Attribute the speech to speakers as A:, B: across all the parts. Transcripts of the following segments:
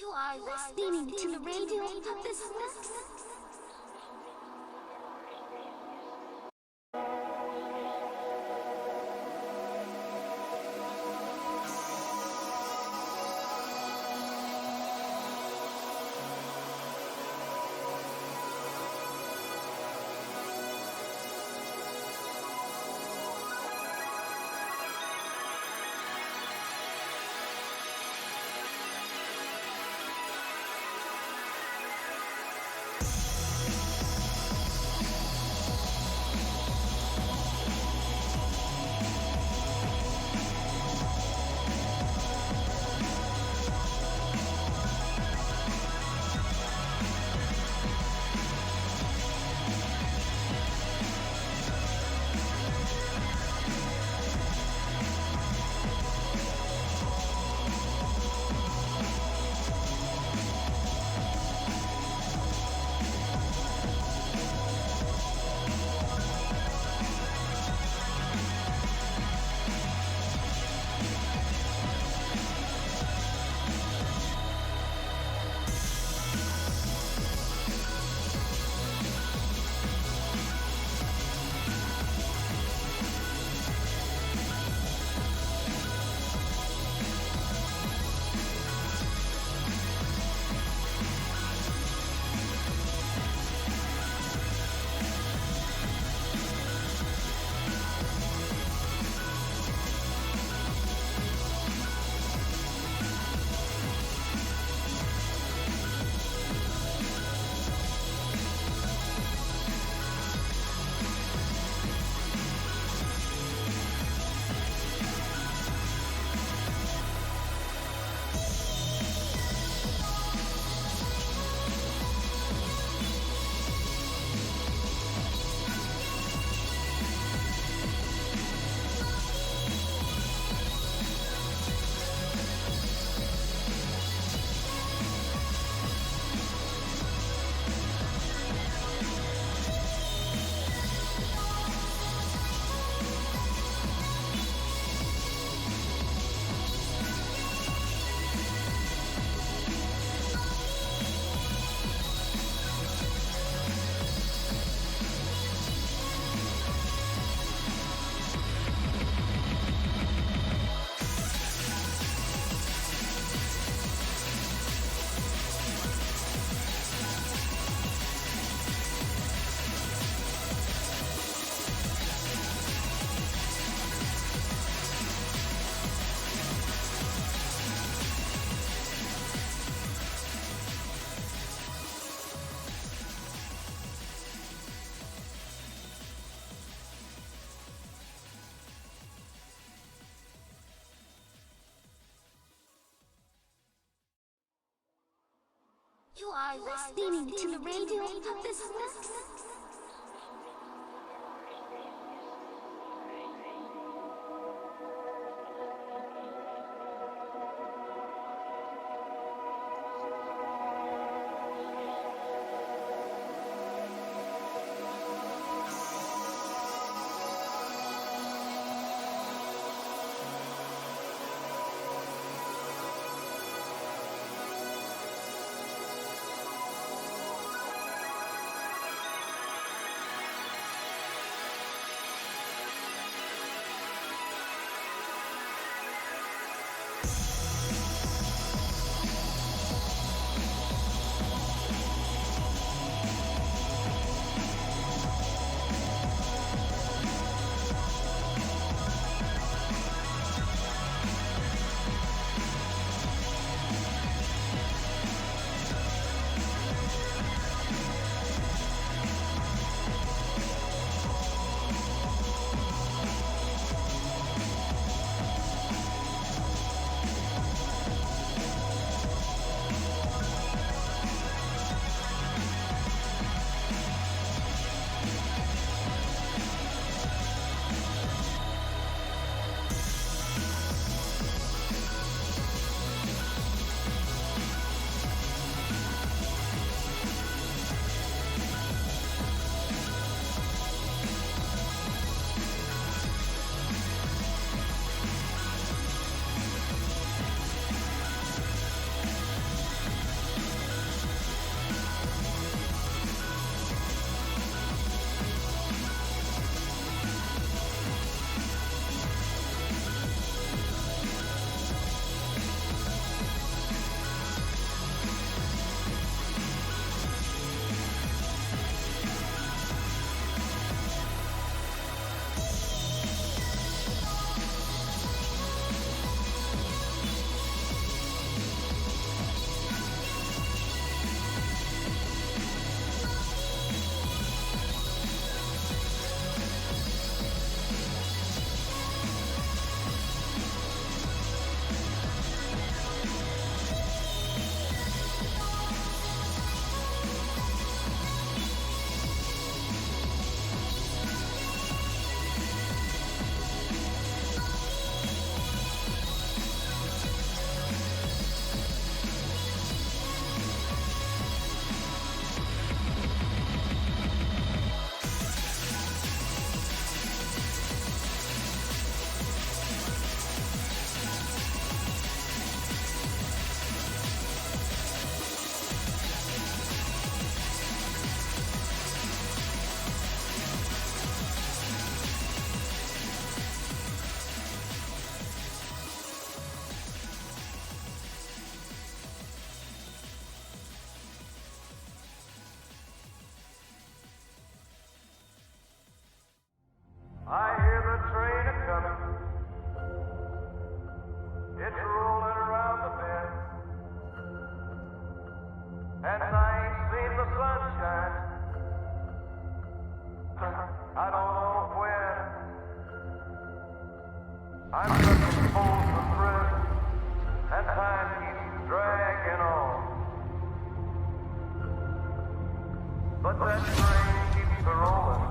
A: You are listening to the radio business. You are listening to the radio business.
B: But that train keeps a-rolling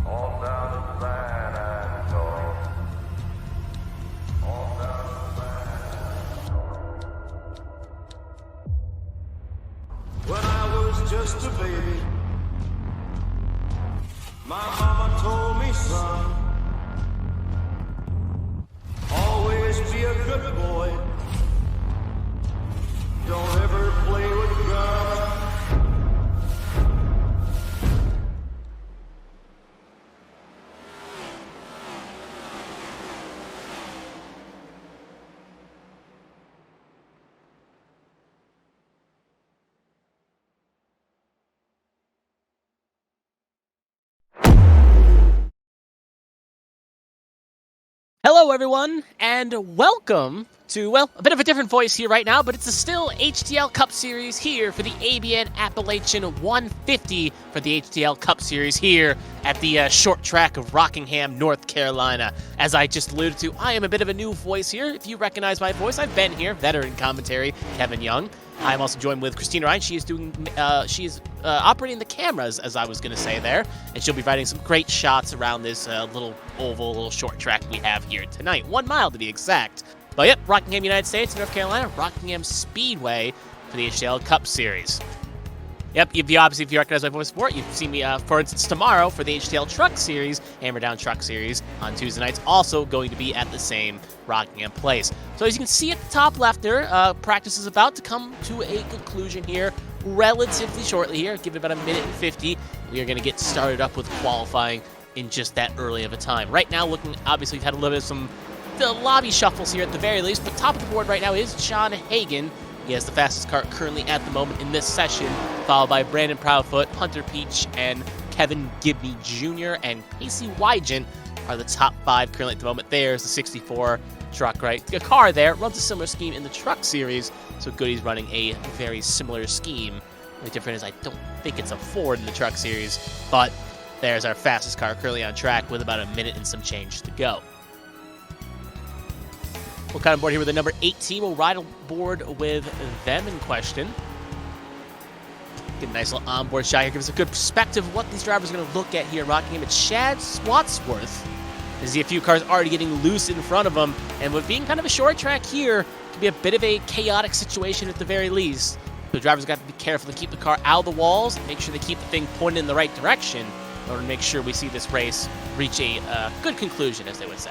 B: on down to San Antonio. On down to San Antonio. When I was just a baby, my mama told me, son, always be a good boy. Don't ever play with guns.
C: Hello, everyone, and welcome to, well, a bit of a different voice here right now, but it's still HTL Cup Series here for the ABN Appalachian 150 for the HTL Cup Series here at the short track of Rockingham, North Carolina. As I just alluded to, I am a bit of a new voice here. If you recognize my voice, I've been here, veteran commentary, Kevin Young. I'm also joined with Kristina Ryan. She is operating the cameras, as I was going to say there, and she'll be writing some great shots around this little oval, little short track we have here tonight. 1 mile to be exact. But yep, Rockingham, United States, North Carolina, Rockingham Speedway for the HTL Cup Series. Yep, if you recognize my voice before, you've seen me, for instance, tomorrow for the HTL Truck Series, Hammer Down Truck Series on Tuesday nights, also going to be at the same Rockingham place. So as you can see at the top left there, practice is about to come to a conclusion here relatively shortly here. Give it about a minute and 50. We are going to get started up with qualifying in just that early of a time. Right now, obviously, we've had a little bit of the lobby shuffles here at the very least, but top of the board right now is John Hagan. He has the fastest car currently at the moment in this session, followed by Brandon Proudfoot, Hunter Peach, and Kevin Gibney Jr. and Pacey Wygent are the top 5 currently at the moment. There's the 64 truck, right? The car there runs a similar scheme in the Truck Series, so Goody's running a very similar scheme. The difference is I don't think it's a Ford in the Truck Series, but there's our fastest car currently on track with about a minute and some change to go. We'll come on board here with the number 8 team. We'll ride aboard with them in question. Get a nice little onboard shot here. Give us a good perspective of what these drivers are going to look at here in Rockingham. It's Chad Swatsworth. You see a few cars already getting loose in front of them. And with being kind of a short track here, it could be a bit of a chaotic situation at the very least. The drivers got to be careful to keep the car out of the walls, make sure they keep the thing pointed in the right direction in order to make sure we see this race reach a good conclusion, as they would say.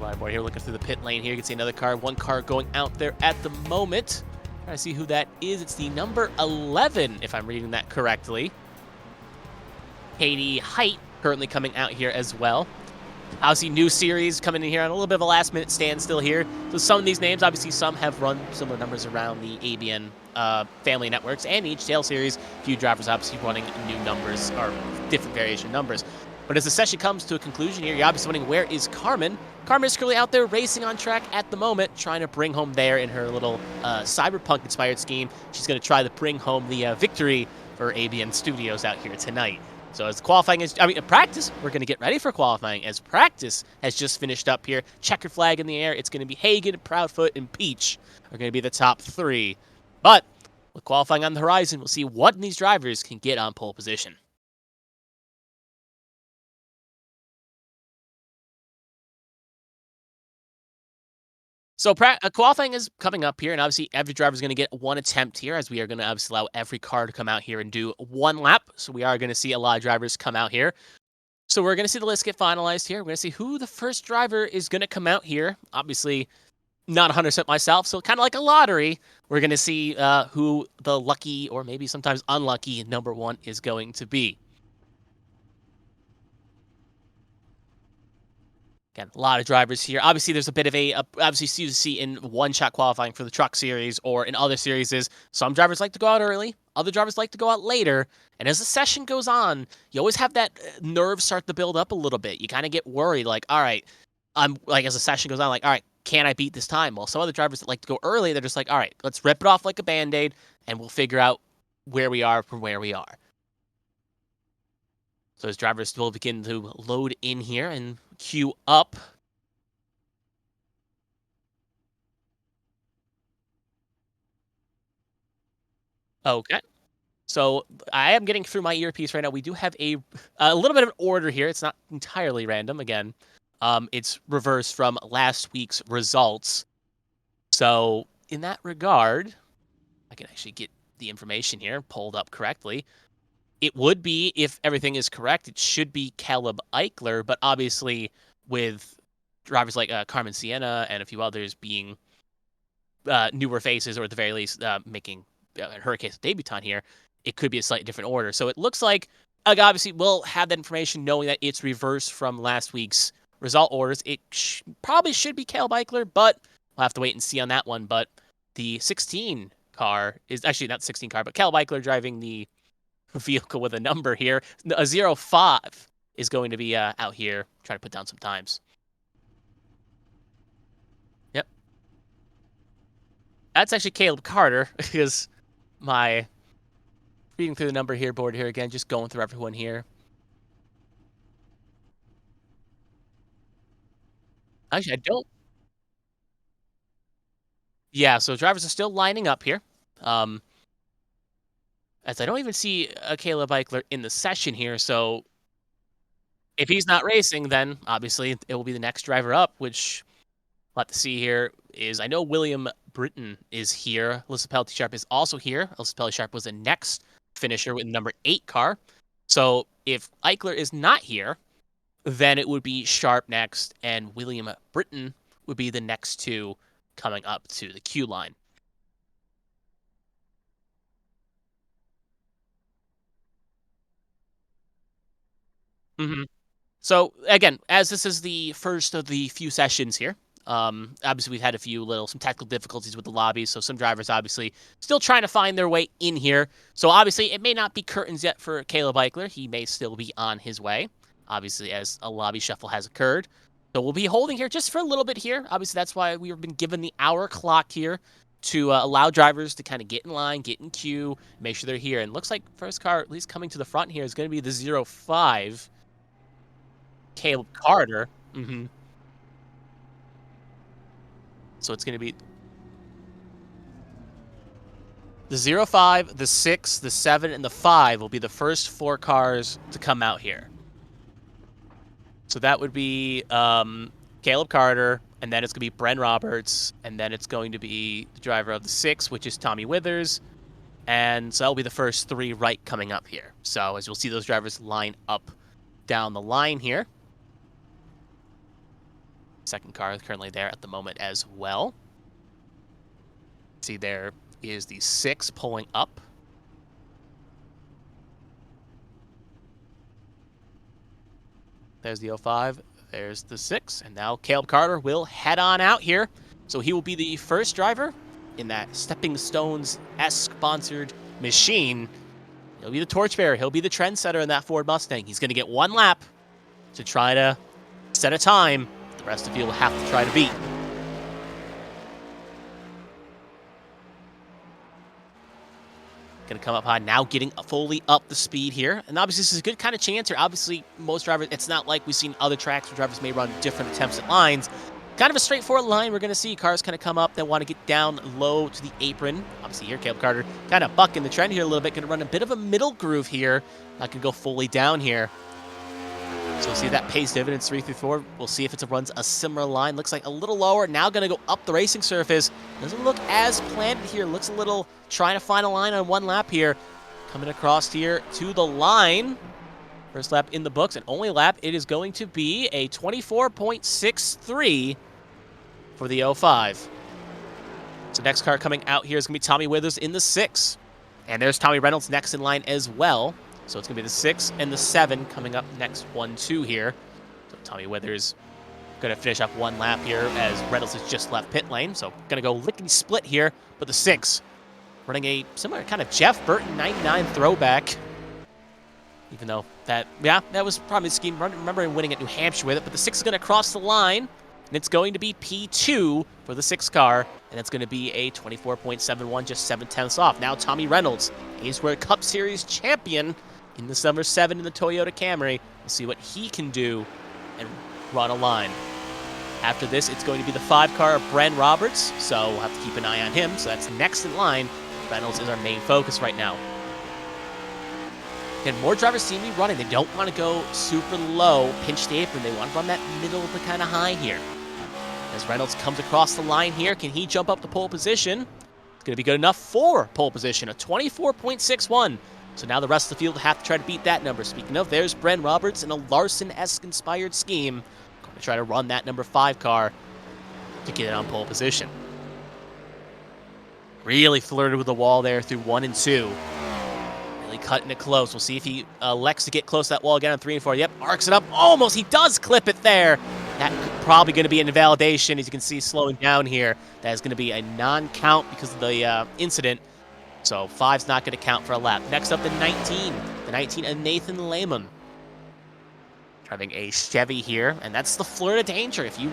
C: Right board here, looking through the pit lane here. You can see another car, one car going out there at the moment. Trying to see who that is. It's the number 11, if I'm reading that correctly. Katie Height currently coming out here as well. Obviously, new series coming in here on a little bit of a last-minute standstill here. So some of these names, obviously, some have run similar numbers around the ABN family networks and HTL series. A few drivers obviously running new numbers or different variation numbers. But as the session comes to a conclusion here, you're obviously wondering, where is Carmen? Carmen is currently out there racing on track at the moment, trying to bring home there in her little cyberpunk-inspired scheme. She's going to try to bring home the victory for ABN Studios out here tonight. So as qualifying is, practice, we're going to get ready for qualifying as practice has just finished up here. Checker flag in the air. It's going to be Hagan, Proudfoot, and Peach are going to be the top 3. But with qualifying on the horizon, we'll see what these drivers can get on pole position. So qualifying is coming up here, and obviously every driver is going to get one attempt here, as we are going to obviously allow every car to come out here and do one lap. So we are going to see a lot of drivers come out here. So we're going to see the list get finalized here. We're going to see who the first driver is going to come out here. Obviously, not 100% myself, so kind of like a lottery. We're going to see who the lucky or maybe sometimes unlucky number 1 is going to be. Again, a lot of drivers here. Obviously, there's a bit of obviously, you see in one-shot qualifying for the Truck Series or in other series is some drivers like to go out early, other drivers like to go out later. And as the session goes on, you always have that nerve start to build up a little bit. You kind of get worried, like, all right, as the session goes on, like, all right, can I beat this time? Well, some other drivers that like to go early, they're just like, all right, let's rip it off like a Band-Aid, and we'll figure out where we are from where we are. So as drivers will begin to load in here and queue up. Okay. So I am getting through my earpiece right now. We do have a little bit of an order here. It's not entirely random. Again, it's reversed from last week's results. So in that regard, I can actually get the information here pulled up correctly. It would be, if everything is correct, it should be Caleb Eichler, but obviously with drivers like Carmen Sienna and a few others being newer faces, or at the very least making, in her case, a debutant here, it could be a slightly different order. So it looks like obviously we'll have that information knowing that it's reversed from last week's result orders. It probably should be Caleb Eichler, but we'll have to wait and see on that one. But the 16 car is actually not 16 car, but Caleb Eichler driving the vehicle with a number here. A 05 is going to be out here trying to put down some times. Yep. That's actually Caleb Carter, because my reading through the number here board here again, just going through everyone here. Actually, I don't. Yeah, so drivers are still lining up here. Um, as I don't even see a Caleb Eichler in the session here. So if he's not racing, then obviously it will be the next driver up, which we'll have to see here. Is I know William Britton is here. Alyssa Pelty Sharp is also here. Alyssa Pelty Sharp was the next finisher with the number 8 car. So if Eichler is not here, then it would be Sharp next, and William Britton would be the next two coming up to the queue line. hmm So again, as this is the first of the few sessions here, obviously we've had some technical difficulties with the lobbies, so some drivers obviously still trying to find their way in here. So obviously it may not be curtains yet for Caleb Eichler. He may still be on his way, obviously, as a lobby shuffle has occurred. So we'll be holding here just for a little bit here. Obviously that's why we've been given the hour clock here to allow drivers to kind of get in line, get in queue, make sure they're here. And looks like first car, at least coming to the front here, is going to be the 05. Caleb Carter. So it's going to be the 05, the 6, the 7, and the 5 will be the first 4 cars to come out here. So that would be Caleb Carter, and then it's going to be Bren Roberts, and then it's going to be the driver of the 6, which is Tommy Withers. And so that'll be the first 3 right coming up here. So as you'll see those drivers line up down the line here. Second car is currently there at the moment as well. See, there is the 6 pulling up. There's the 05. There's the 6. And now Caleb Carter will head on out here. So he will be the first driver in that Stepping Stones-esque sponsored machine. He'll be the torchbearer. He'll be the trendsetter in that Ford Mustang. He's going to get 1 lap to try to set a time the rest of you will have to try to beat. Going to come up high, now getting fully up the speed here. And obviously this is a good kind of chance here. Obviously most drivers, it's not like we've seen other tracks where drivers may run different attempts at lines. Kind of a straightforward line we're going to see. Cars kind of come up, they want to get down low to the apron. Obviously here, Caleb Carter kind of bucking the trend here a little bit. Going to run a bit of a middle groove here. Not going to go fully down here. So we'll see that pays dividends 3 through 4. We'll see if it runs a similar line. Looks like a little lower. Now going to go up the racing surface. Doesn't look as planned here. Looks a little trying to find a line on 1 lap here. Coming across here to the line. First lap in the books. And only lap, it is going to be a 24.63 for the 05. So next car coming out here is going to be Tommy Withers in the 6. And there's Tommy Reynolds next in line as well. So it's going to be the 6 and the 7 coming up next 1-2 here. So Tommy Withers going to finish up 1 lap here as Reynolds has just left pit lane. So going to go lickety-split here. But the 6 running a similar kind of Jeff Burton 99 throwback. Even though that was probably the scheme. Remember winning at New Hampshire with it. But the 6 is going to cross the line. And it's going to be P2 for the 6 car. And it's going to be a 24.71, just 7/10ths off. Now Tommy Reynolds, A-Square Cup Series champion in the number 7 in the Toyota Camry. We'll see what he can do and run a line. After this, it's going to be the 5 car of Bren Roberts. So we'll have to keep an eye on him. So that's next in line. Reynolds is our main focus right now. Again, more drivers seem to be running. They don't want to go super low, pinch the apron. They want to run that middle to kind of high here. As Reynolds comes across the line here, can he jump up to pole position? It's going to be good enough for pole position, a 24.61. So now the rest of the field have to try to beat that number. Speaking of, there's Bren Roberts in a Larson-esque inspired scheme. Going to try to run that number 5 car to get it on pole position. Really flirted with the wall there through 1 and 2. Really cutting it close. We'll see if he elects to get close to that wall again on 3 and 4. Yep, arcs it up. Almost. He does clip it there. That probably going to be an invalidation. As you can see, slowing down here. That is going to be a non-count because of the incident. So 5's not going to count for a lap. Next up, the 19. The 19 of Nathan Lehman. Driving a Chevy here, and that's the Florida Danger. If you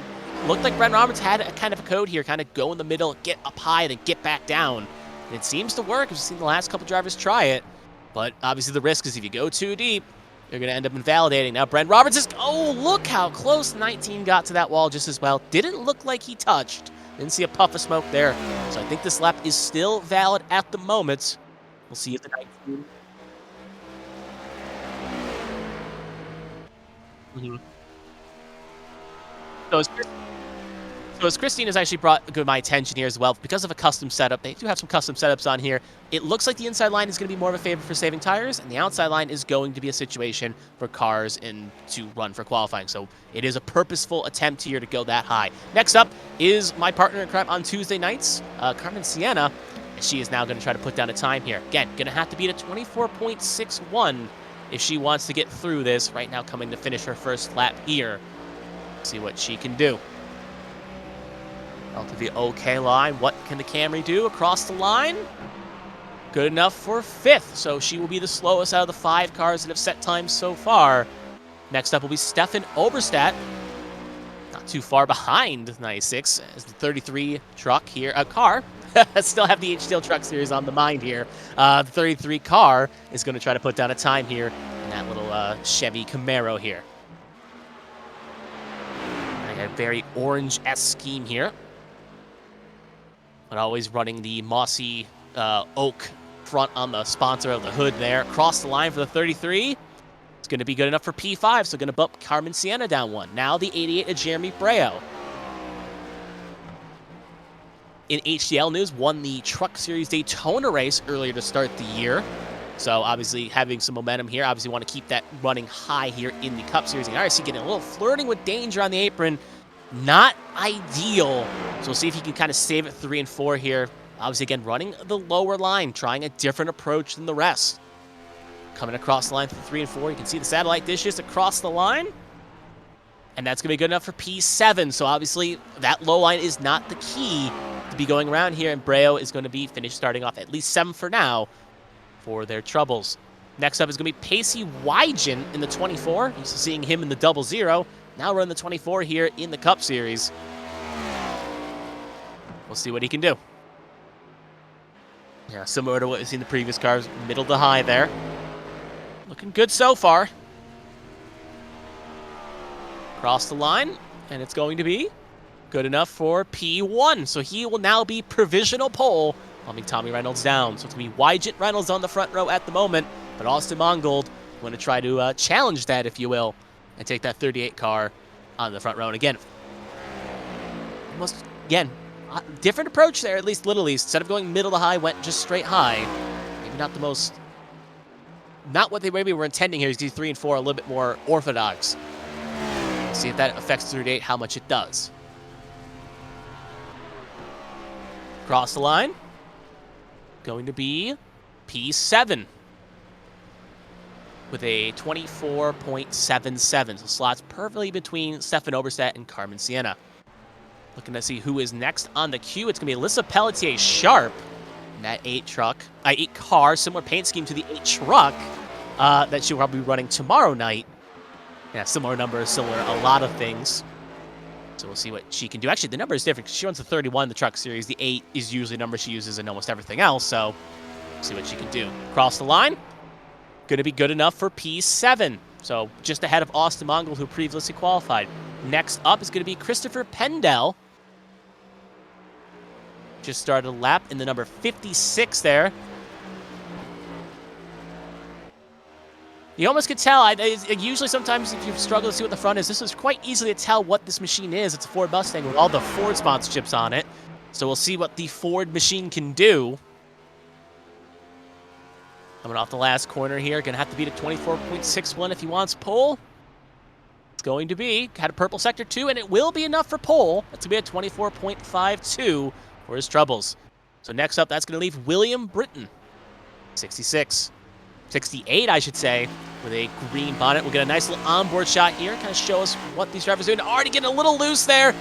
C: looked like Brent Roberts had a kind of a code here, kind of go in the middle, get up high, then get back down. And it seems to work. We've seen the last couple drivers try it. But obviously the risk is if you go too deep, you're going to end up invalidating. Now Brent Roberts is, oh, look how close 19 got to that wall just as well. Didn't look like he touched. Didn't see a puff of smoke there. So I think this lap is still valid at the moment. We'll see if the 19... So as Kristina's actually brought to my attention here as well, because of a custom setup, they do have some custom setups on here. It looks like the inside line is going to be more of a favor for saving tires, and the outside line is going to be a situation for cars and to run for qualifying. So it is a purposeful attempt here to go that high. Next up is my partner in crime on Tuesday nights, Carmen Sienna. And she is now going to try to put down a time here. Again, going to have to beat a 24.61 if she wants to get through this. Right now coming to finish her first lap here. See what she can do. Out to the OK line. What can the Camry do across the line? Good enough for 5th. So she will be the slowest out of the 5 cars that have set times so far. Next up will be Stefan Oberstadt. Not too far behind the 96 as the 33 truck here. Car. Still have the HTL Truck Series on the mind here. The 33 car is going to try to put down a time here in that little Chevy Camaro here. A very orange-esque scheme here. But always running the mossy oak front on the sponsor of the hood there. Across the line for the 33. It's going to be good enough for P5, so going to bump Carmen Sienna down 1. Now the 88 of Jeremy Breo. In HTL news, won the Truck Series Daytona race earlier to start the year. So obviously having some momentum here. Obviously want to keep that running high here in the Cup Series. And RC getting a little flirting with danger on the apron. Not ideal. So we'll see if he can kind of save it 3 and 4 here. Obviously, again, running the lower line, trying a different approach than the rest. Coming across the line for 3 and 4. You can see the satellite dishes across the line. And that's going to be good enough for P7. So obviously, that low line is not the key to be going around here. And Breo is going to be finished starting off at least 7 for now for their troubles. Next up is going to be Pacey Wygen in the 24. Used to seeing him in the 00. Now we're in the 24 here in the Cup Series. We'll see what he can do. Yeah, similar to what we've seen in the previous cars. Middle to high there. Looking good so far. Cross the line, and it's going to be good enough for P1. So he will now be provisional pole, bumping Tommy Reynolds down. So it's going to be Wygent Reynolds on the front row at the moment, but Austin Mongold going to try to challenge that, if you will, and take that 38 car on the front row. And again, different approach there, at least Little East. Instead of going middle to high, went just straight high. Maybe not the most, not what they maybe were intending here. Is do 3 and 4 a little bit more orthodox. See if that affects 38, how much it does. Cross the line. Going to be P7. With a 24.77. So slots perfectly between Stefan Oberstadt and Carmen Sienna. Looking to see who is next on the queue. It's going to be Alyssa Pelletier Sharp in that 8 car, similar paint scheme to the 8 truck that she'll probably be running tomorrow night. Yeah, similar numbers, similar a lot of things. So we'll see what she can do. Actually, the number is different because she runs the 31 in the Truck Series. The 8 is usually the number she uses in almost everything else. So we'll see what she can do. Cross the line. Going to be good enough for P7. So just ahead of Austin Mongold, who previously qualified. Next up is going to be Christopher Pendell. just started a lap in the number 56 there. You almost could tell, usually sometimes if you struggle to see what the front is, this is quite easily to tell what this machine is. It's a Ford Mustang with all the Ford sponsorships on it. So we'll see what the Ford machine can do. Coming off the last corner here, gonna have to beat a 24.61 if he wants pole. It's going to be, had a purple sector too, and it will be enough for pole. That's gonna be a 24.52 for his troubles. So next up, that's gonna leave William Britton, 66. 68, I should say, with a green bonnet. We'll get a nice little onboard shot here, kind of show us what these drivers are doing. Already getting a little loose there.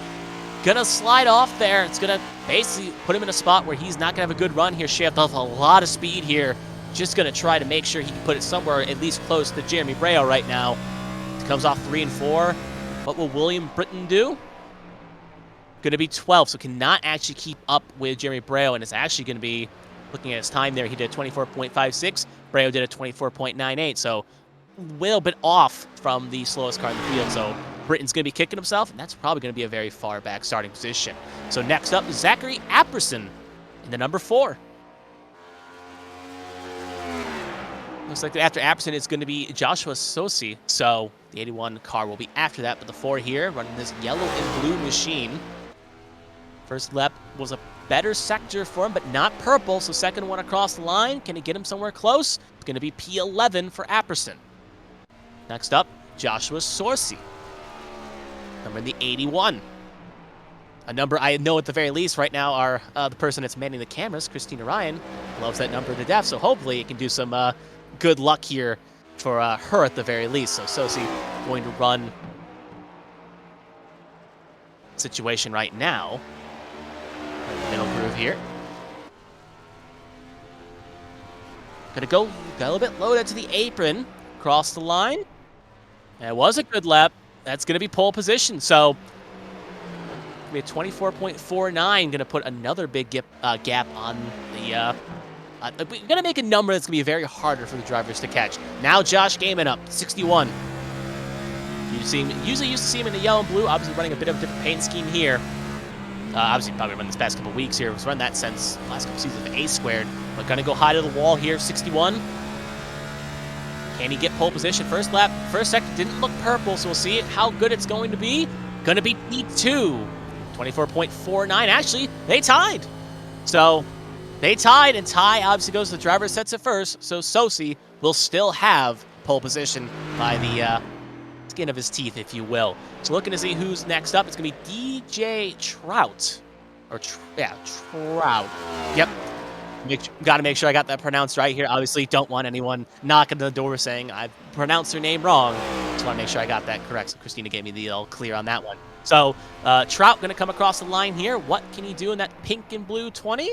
C: Gonna slide off there. It's gonna basically put him in a spot where he's not gonna have a good run here. Shaved off a lot of speed here. Just gonna try to make sure he can put it somewhere at least close to Jeremy Breo right now. He comes off 3 and 4. What will William Britton do? Gonna be 12, so cannot actually keep up with Jeremy Breo, and it's actually gonna be, looking at his time there, he did 24.56. Breo did a 24.98, so a little bit off from the slowest car in the field. So Britton's going to be kicking himself, and that's probably going to be a very far back starting position. So next up, Zachary Apperson in the number 4. Looks like after Apperson, it's going to be Joshua Sosi. So the 81 car will be after that, but the 4 here running this yellow and blue machine. First lap was a better sector for him, but not purple, so second one across the line. Can he get him somewhere close? It's going to be P11 for Apperson. Next up, Joshua Sorcy, number in the 81. A number I know at the very least right now are the person that's manning the cameras, Kristina Ryan, loves that number to death, so hopefully it can do some good luck here for her at the very least. So Sosi going to run situation right now. Middle groove here. Gonna go a little bit loaded to the apron, cross the line. That was a good lap. That's gonna be pole position. So we have 24.49. Gonna put another big gap on the. We're gonna make a number that's gonna be very harder for the drivers to catch. Now Josh Gaiman up 61. You see him, usually used to see him in the yellow and blue. Obviously running a bit of a different paint scheme here. Obviously, probably run this past couple weeks here. He's run that since last couple seasons of A squared. But gonna go high to the wall here, 61. Can he get pole position? First lap, first sector didn't look purple, so we'll see how good it's going to be. Gonna be P2, 24.49. Actually, they tied. So they tied, and tie obviously goes to the driver sets it first. So Sosi will still have pole position by the skin of his teeth, if you will. So looking to see who's next up. It's going to be DJ Trout. Or, Trout. Yep. Got to make sure I got that pronounced right here. Obviously, don't want anyone knocking the door saying I pronounced her name wrong. Just want to make sure I got that correct. So Kristina gave me the all clear on that one. So Trout going to come across the line here. What can he do in that pink and blue 20?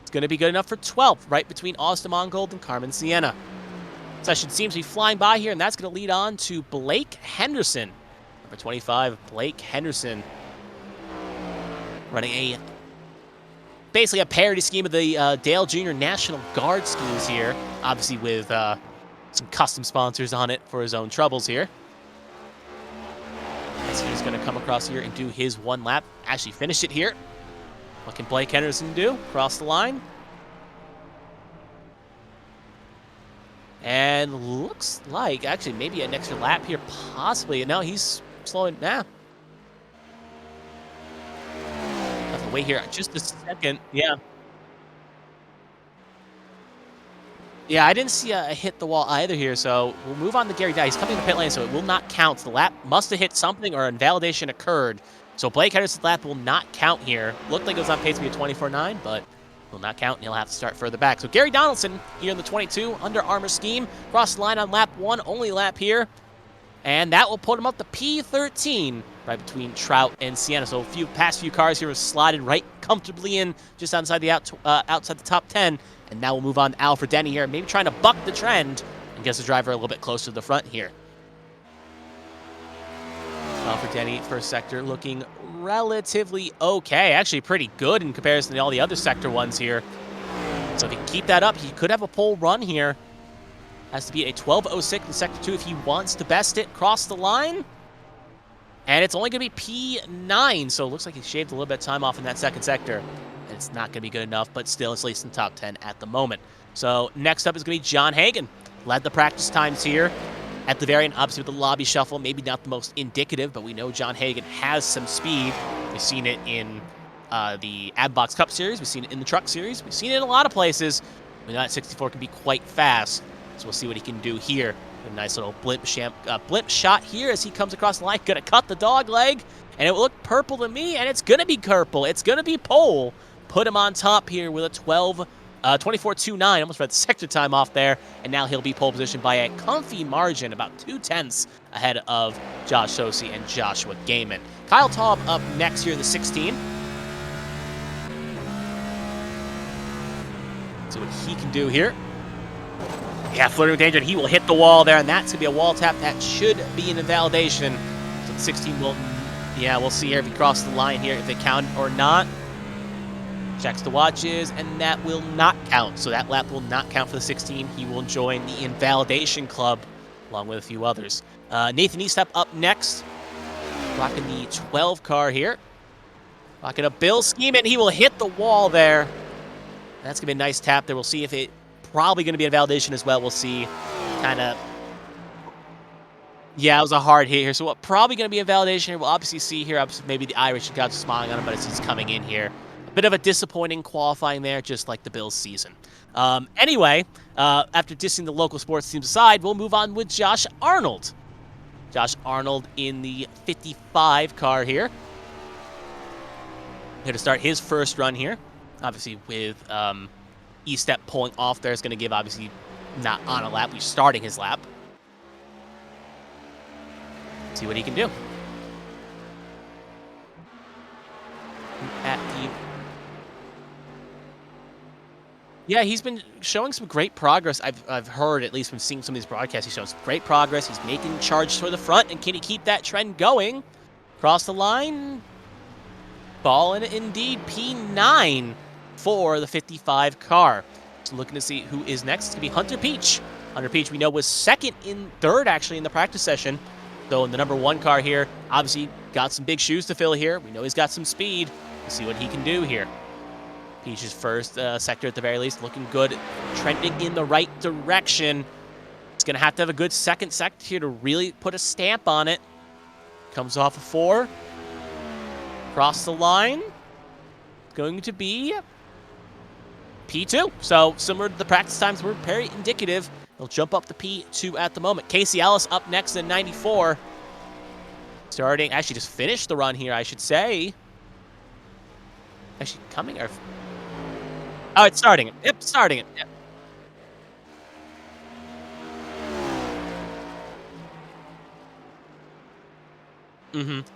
C: It's going to be good enough for 12th, right between Austin Mongold and Carmen Sienna. Session seems to be flying by here, and that's going to lead on to Blake Henderson. Number 25, Blake Henderson. Running basically a parody scheme of the Dale Jr. National Guard schemes here. Obviously with some custom sponsors on it for his own troubles here. So he's going to come across here and do his one lap. Actually finish it here. What can Blake Henderson do? Cross the line. And looks like, actually, maybe an extra lap here, possibly. No, he's slowing down. Have to wait here just a second. Yeah. Yeah, I didn't see a hit the wall either here, so we'll move on to Gary Dye. He's coming to the pit lane, so it will not count. The lap must have hit something or invalidation occurred. So Blake Henderson's lap will not count here. Looked like it was on pace to be a 24.9, but will not count, and he'll have to start further back. So Gary Donaldson here in the 22, Under Armour scheme. Cross the line on lap 1, only lap here. And that will put him up to P13, right between Trout and Sienna. So past few cars here have slotted right comfortably in, just outside the outside the top 10. And now we'll move on to Alfred Denny here, maybe trying to buck the trend and get the driver a little bit closer to the front here. Alfred Denny, first sector, looking relatively okay. Actually pretty good in comparison to all the other sector ones here. So if he can keep that up, he could have a pole run here. Has to be a 12.06 in sector 2 if he wants to best it. Cross the line. And it's only going to be P9, so it looks like he shaved a little bit of time off in that second sector. It's not going to be good enough, but still it's at least in top 10 at the moment. So next up is going to be John Hagen. Led the practice times here. At the very end, obviously with the lobby shuffle, maybe not the most indicative, but we know John Hagen has some speed. We've seen it in the ABN Cup Series. We've seen it in the Truck Series. We've seen it in a lot of places. We know that 64 can be quite fast, so we'll see what he can do here. A nice little blimp shot here as he comes across the line. Gonna cut the dog leg, and it will look purple to me, and it's gonna be purple. It's gonna be pole. Put him on top here with a 24.29. Almost read the sector time off there, and now he'll be pole position by a comfy margin, about 0.2 ahead of Josh Sosi and Joshua Gaiman. Kyle Taub up next here in the 16. See what he can do here. Yeah, flirting with danger, and he will hit the wall there, and that's going to be a wall tap. That should be an invalidation. So the 16 will, yeah, we'll see here if he crosses the line here, if they count or not. Checks the watches, and that will not count. So that lap will not count for the 16. He will join the invalidation club, along with a few others. Nathan Eastep up next. Rocking the 12 car here. Rocking a Bill scheme, and he will hit the wall there. That's going to be a nice tap there. We'll see if it probably going to be a validation as well. We'll see. Kind of. Yeah, it was a hard hit here. So what probably going to be a validation here. We'll obviously see here. Maybe the Irish got smiling on him, but as he's coming in here. A bit of a disappointing qualifying there, just like the Bills season. Anyway, after dissing the local sports teams aside, we'll move on with Josh Arnold. Josh Arnold in the 55 car here. Here to start his first run here. Obviously, with E-Step pulling off there is going to give, obviously, not on a lap. He's starting his lap. See what he can do. Yeah, he's been showing some great progress. I've heard, at least from seeing some of these broadcasts, he's showing some great progress. He's making charge toward the front, and can he keep that trend going? Cross the line. Ball in it indeed. P9 for the 55 car. So looking to see who is next. It's going to be Hunter Peach. Hunter Peach, we know, was third actually in the practice session. So in the number 1 car here, obviously got some big shoes to fill here. We know he's got some speed. We'll see what he can do here. Peach's first sector at the very least, looking good, trending in the right direction. It's going to have a good second sector here to really put a stamp on it. Comes off a 4. Cross the line. Going to be P2. So similar to the practice times, we're very indicative. He'll jump up to P2 at the moment. Casey Ellis up next in 94. Starting, actually just finished the run here, I should say. Actually coming, or... Oh, it's starting it. Yep, starting it. Yep.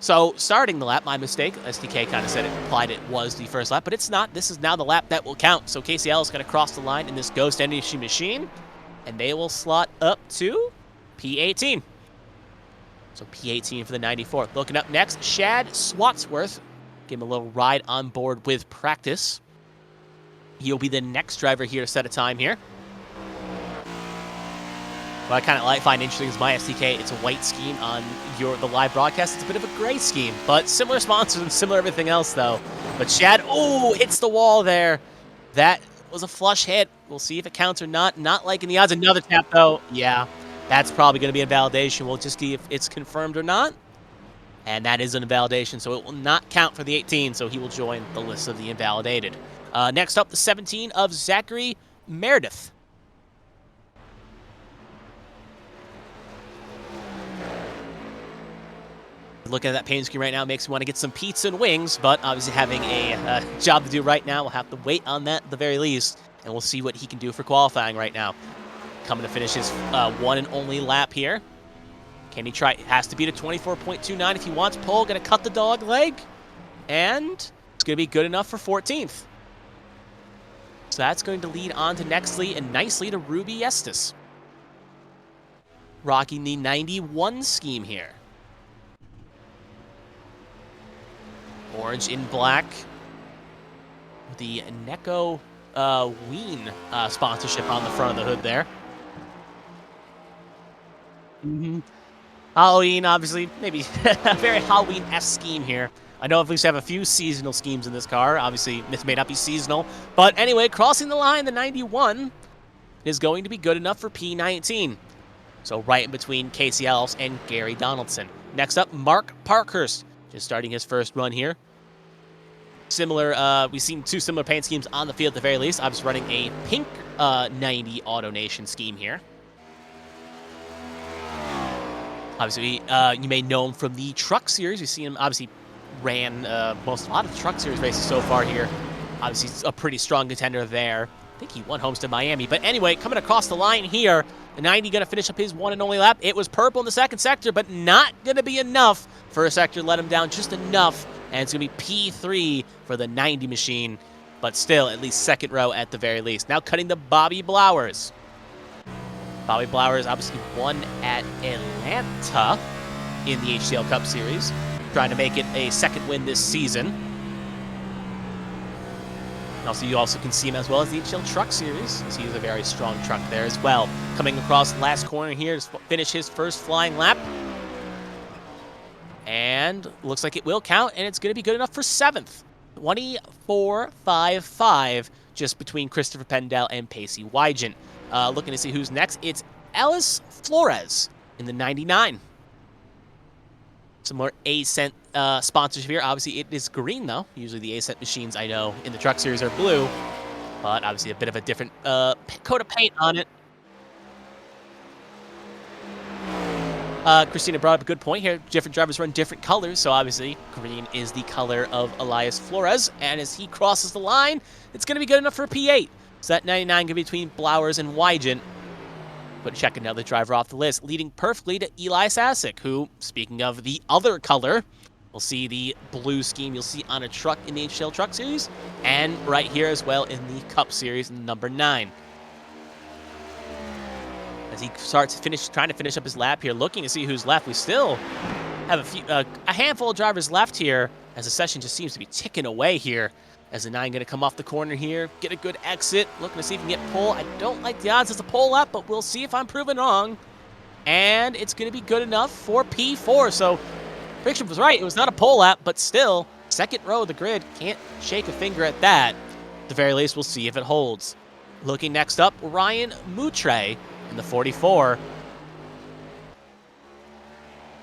C: So starting the lap, my mistake. SDK kind of said it, implied it was the first lap, but it's not. This is now the lap that will count. So KCL is going to cross the line in this Ghost Energy machine, and they will slot up to P18. So P18 for the 94. Looking up next, Shad Swatsworth. Give him a little ride on board with practice. He'll be the next driver here to set a time here. What I kind of find interesting is my SDK, it's a white scheme on the live broadcast. It's a bit of a gray scheme, but similar sponsors and similar everything else, though. But Shad, hits the wall there. That was a flush hit. We'll see if it counts or not. Not liking the odds. Another tap, though. Yeah, that's probably going to be a validation. We'll just see if it's confirmed or not. And that is an invalidation, so it will not count for the 18, so he will join the list of the invalidated. Next up, the 17 of Zachary Meredith. Looking at that paint screen right now makes me want to get some pizza and wings, but obviously having a job to do right now, we'll have to wait on that at the very least, and we'll see what he can do for qualifying right now. Coming to finish his one and only lap here. Can he try? It has to beat a 24.29 if he wants pole. Going to cut the dog leg, and it's going to be good enough for 14th. So that's going to lead on to nextly and nicely to Ruby Estes. Rocking the 91 scheme here. Orange in black. The Neko Ween sponsorship on the front of the hood there. Halloween, obviously, maybe a very Halloween-esque scheme here I know at least I have a few seasonal schemes in this car. Obviously, this may not be seasonal. But anyway, crossing the line, the 91 is going to be good enough for P19. So right in between Casey Elves and Gary Donaldson. Next up, Mark Parkhurst, just starting his first run here. Similar, we've seen two similar paint schemes on the field at the very least. I was running a pink 90 AutoNation scheme here. Obviously, you may know him from the Truck Series. You've seen him, obviously, ran a lot of the Truck Series races so far here. Obviously, he's a pretty strong contender there. I think he won Homestead Miami. But anyway, coming across the line here, the 90 going to finish up his one and only lap. It was purple in the second sector, but not going to be enough. First sector let him down just enough, and it's going to be P3 for the 90 machine. But still, at least second row at the very least. Now cutting to Bobby Blowers. Bobby Blowers obviously won at Atlanta in the HTL Cup Series, trying to make it a second win this season. And also, you also can see him as well as the HTL Truck Series, as he's a very strong truck there as well. Coming across the last corner here to finish his first flying lap. And looks like it will count, and it's going to be good enough for 7th. 24.55, just between Christopher Pendell and Pacey Wygent. Looking to see who's next. It's Ellis Flores in the 99. Some more A-Cent sponsorship here. Obviously, it is green, though. Usually the A-Cent machines, I know, in the Truck Series are blue. But obviously a bit of a different coat of paint on it. Kristina brought up a good point here. Different drivers run different colors, so obviously green is the color of Elias Flores. And as he crosses the line, it's going to be good enough for a P8. So that 99 going to be between Blowers and Wygent. But check another driver off the list, leading perfectly to Eli Sasek, who, speaking of the other color, we'll see the blue scheme you'll see on a truck in the HTL Truck Series, and right here as well in the Cup Series, number 9. As he starts trying to finish up his lap here, looking to see who's left. We still have a handful of drivers left here, as the session just seems to be ticking away here. As the 9 going to come off the corner here, get a good exit, looking to see if he can get pole. I don't like the odds as a pole lap, but we'll see if I'm proven wrong. And it's going to be good enough for P4. So prediction was right. It was not a pole lap, but still, second row of the grid. Can't shake a finger at that. At the very least, we'll see if it holds. Looking next up, Ryan Moutre in the 44.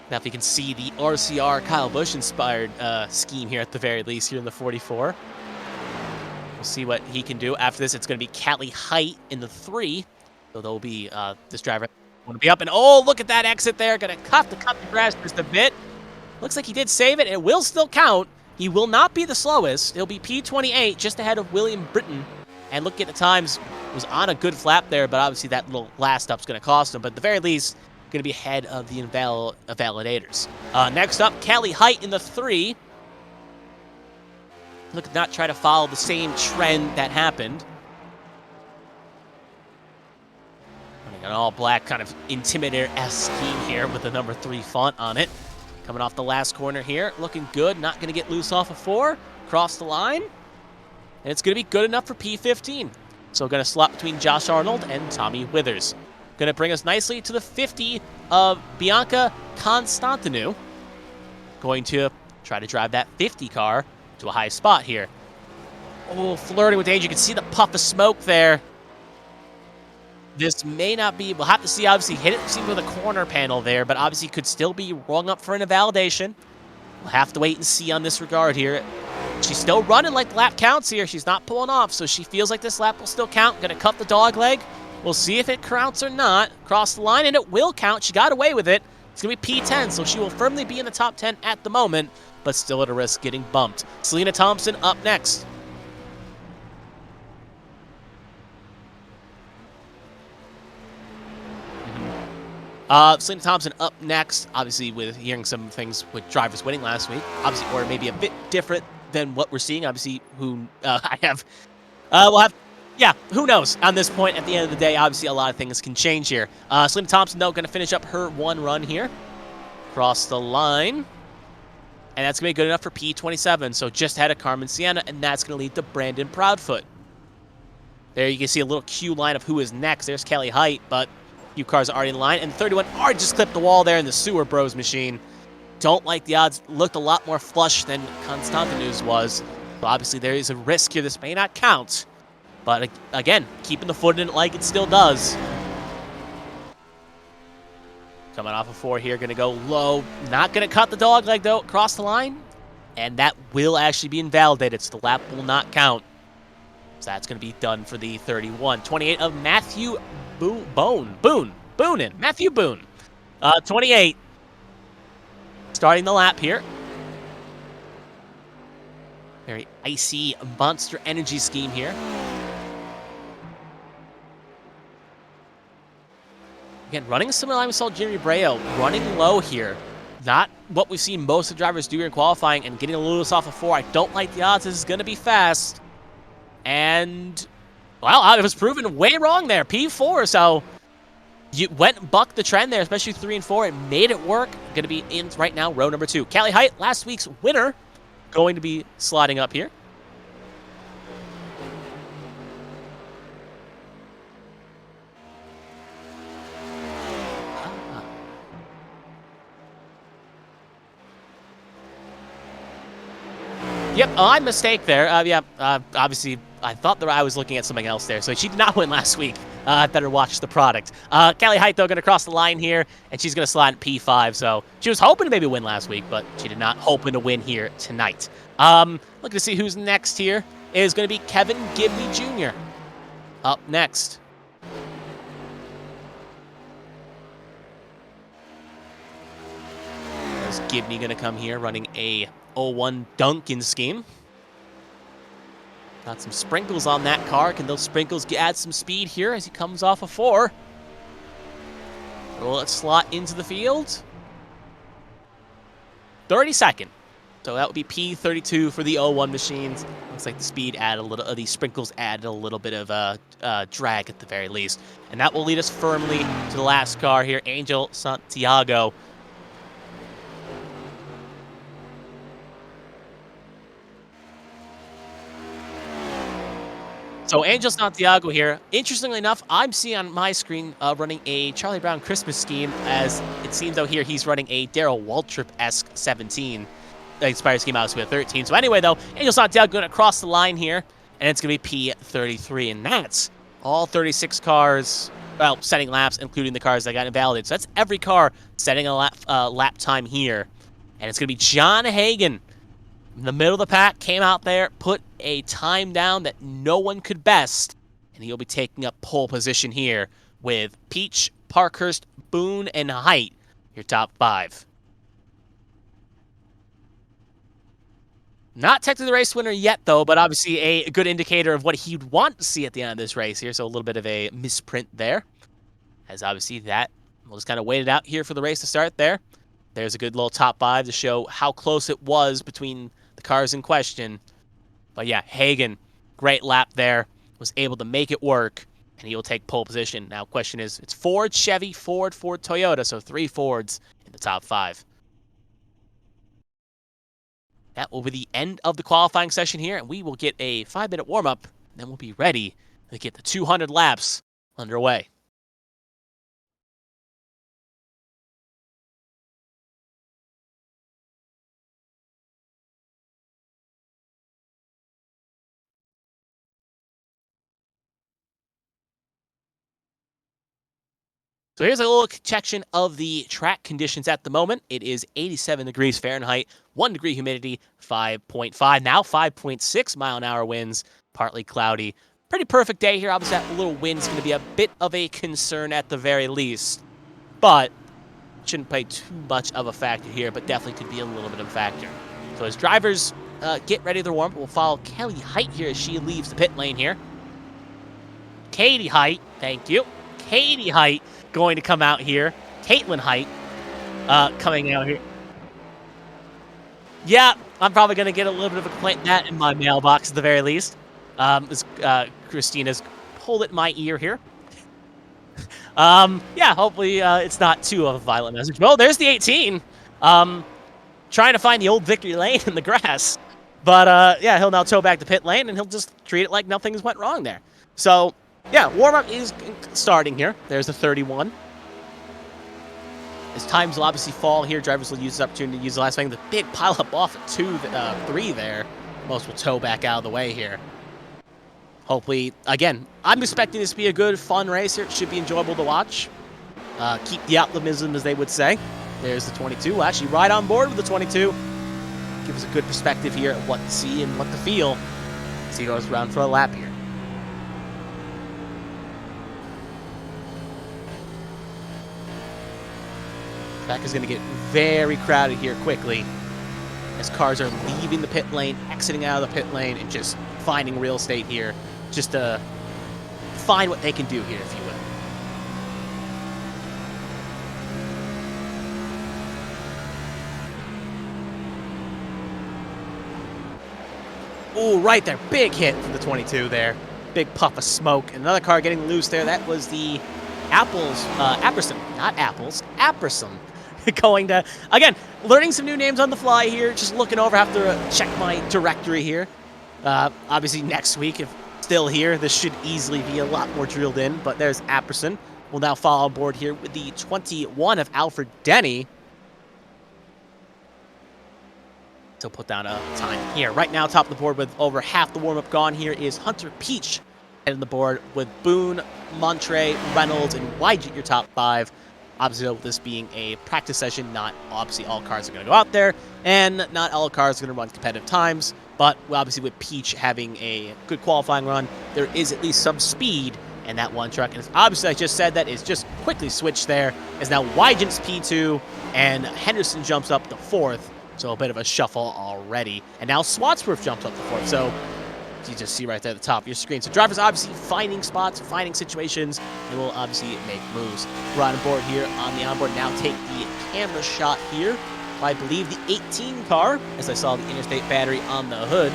C: Now, if you can see the RCR Kyle Busch-inspired scheme here at the very least here in the 44. We'll see what he can do. After this, it's going to be Callie Height in the 3. So there'll be this driver want to be up. And oh, look at that exit there. Going to cut the grass just a bit. Looks like he did save it. It will still count. He will not be the slowest. He'll be P28, just ahead of William Britton. And look at the times. Was on a good flap there, but obviously that little last up's going to cost him. But at the very least, going to be ahead of the Invalidators. Next up, Callie Height in the 3. Look at not try to follow the same trend that happened. Running an all-black kind of Intimidator-esque scheme here with the number 3 font on it. Coming off the last corner here, looking good. Not going to get loose off of 4. Cross the line. And it's going to be good enough for P15. So going to slot between Josh Arnold and Tommy Withers. Going to bring us nicely to the 50 of Bianca Constantinou. Going to try to drive that 50 car to a high spot here. Oh, flirting with danger. You can see the puff of smoke there. This may not be, we'll have to see, obviously, hit it seems with a corner panel there, but obviously could still be rung up for an invalidation. We'll have to wait and see on this regard here. She's still running like the lap counts here. She's not pulling off, so she feels like this lap will still count. Going to cut the dog leg. We'll see if it counts or not. Cross the line, and it will count. She got away with it. It's going to be P10, so she will firmly be in the top 10 at the moment, but still at a risk getting bumped. Selena Thompson up next. Selena Thompson up next, obviously with hearing some things with drivers winning last week. Obviously, or maybe a bit different than what we're seeing. Obviously, who yeah, who knows? On this point, at the end of the day, obviously a lot of things can change here. Selena Thompson, though, going to finish up her one run here. Cross the line. And that's going to be good enough for P27. So just ahead of Carmen Sienna, and that's going to lead to Brandon Proudfoot. There you can see a little queue line of who is next. There's Kelly Height, but a few cars are already in line. And 31 already just clipped the wall there in the Sewer Bros machine. don't like the odds. Looked a lot more flush than Konstantinu's was. So obviously there is a risk here. This may not count. But again, keeping the foot in it like it still does. Coming off of 4 here, going to go low. Not going to cut the dog leg, though, across the line. And that will actually be invalidated, so the lap will not count. So that's going to be done for the 31. 28 of Matthew Boonin. Matthew Boone. 28. Starting the lap here. Very icy Monster Energy scheme here. Again, running a similar line we saw Jeremy Brayo, running low here. Not what we've seen most of the drivers do in qualifying, and getting a Lewis off of 4. I don't like the odds. This is going to be fast. And, well, I was proven way wrong there. P4, so you went and bucked the trend there, especially 3 and 4. It made it work. Going to be in right now, row number 2. Callie Height, last week's winner, going to be sliding up here. Yep, my mistake there. Obviously, I thought that I was looking at something else there. So she did not win last week. I better watch the product. Callie Height, though, going to cross the line here, and she's going to slide in P5. So she was hoping to maybe win last week, but she did not hoping to win here tonight. Looking to see who's next here is going to be Kevin Gibney Jr. up next. There's Gibney going to come here running a 01 Duncan scheme. Got some sprinkles on that car. Can those sprinkles add some speed here as he comes off of 4? Will it slot into the field? 32nd. So that would be P32 for the 01 machines. Looks like the speed added a little, these sprinkles added a little bit of drag at the very least. And that will lead us firmly to the last car here, Angel Santiago. So Angel Santiago here. Interestingly enough, I'm seeing on my screen running a Charlie Brown Christmas scheme, as it seems though here he's running a Darrell Waltrip-esque 17. The expired scheme out with a 13. So anyway though, Angel Santiago going to cross the line here, and it's going to be P33, and that's all 36 cars, well, setting laps, including the cars that got invalidated. So that's every car setting a lap time here, and it's going to be John Hagen. In the middle of the pack, came out there, put a time down that no one could best, and he'll be taking up pole position here with Peach, Parkhurst, Boone, and Height, your top 5. Not technically the race winner yet, though, but obviously a good indicator of what he'd want to see at the end of this race here, so a little bit of a misprint there, as obviously that we'll just kind of wait it out here for the race to start there. There's a good little top 5 to show how close it was between the cars in question. But yeah, Hagen, great lap there, was able to make it work, and he will take pole position. Now, question is, it's Ford, Chevy, Ford, Toyota, so 3 Fords in the top 5. That will be the end of the qualifying session here, and we will get a 5-minute warm-up, and then we'll be ready to get the 200 laps underway. So here's a little section of the track conditions at the moment. It is 87 degrees Fahrenheit, 1 degree humidity, 5.5, now 5.6 mile-an-hour winds, partly cloudy. Pretty perfect day here. Obviously, that little wind is going to be a bit of a concern at the very least, but shouldn't play too much of a factor here, but definitely could be a little bit of a factor. So as drivers get ready to warm up, we'll follow Kelly Height here as she leaves the pit lane here. Katie Height, thank you. Katie Height going to come out here. Caitlin Height coming out here. Yeah, I'm probably going to get a little bit of a complaint that in my mailbox at the very least. Kristina's pulled it in my ear here. Yeah, hopefully it's not too of a violent message. Well, there's the 18. Trying to find the old victory lane in the grass. But, yeah, he'll now tow back the pit lane, and he'll just treat it like nothing's went wrong there. So, yeah, warm-up is starting here. There's the 31. As times will obviously fall here, drivers will use this opportunity to use the last swing. The big pile up off at 3 there. Most will tow back out of the way here. Hopefully, again, I'm expecting this to be a good, fun race here. It should be enjoyable to watch. Keep the optimism, as they would say. There's the 22. We'll actually ride on board with the 22. Give us a good perspective here of what to see and what to feel as he goes around for a lap here. Track is going to get very crowded here quickly as cars are leaving the pit lane, exiting out of the pit lane, and just finding real estate here just to find what they can do here, if you will. Ooh, right there. Big hit from the 22 there. Big puff of smoke. Another car getting loose there. That was the Apperson. Not Apples. Apperson. Going to, again, learning some new names on the fly here. Just looking over. Have to check my directory here. Obviously, next week, if still here, this should easily be a lot more drilled in. But there's Apperson. We'll now follow on board here with the 21 of Alfred Denny. To put down a time here. Right now, top of the board with over half the warm-up gone here is Hunter Peach heading the board with Boone, Montre, Reynolds, and Wygett your top 5. Obviously, with this being a practice session, not obviously all cars are going to go out there, and not all cars are going to run competitive times, but obviously with Peach having a good qualifying run, there is at least some speed in that one truck. And obviously, I just said that is just quickly switched there, as now Wygett's P2, and Henderson jumps up to 4th. So a bit of a shuffle already. And now Swatsworth jumps up to 4th. So you just see right there at the top of your screen. So drivers obviously finding spots, finding situations, and will obviously make moves. We're on board here on the onboard. Now take the camera shot here. I believe the 18 car, as I saw the Interstate battery on the hood,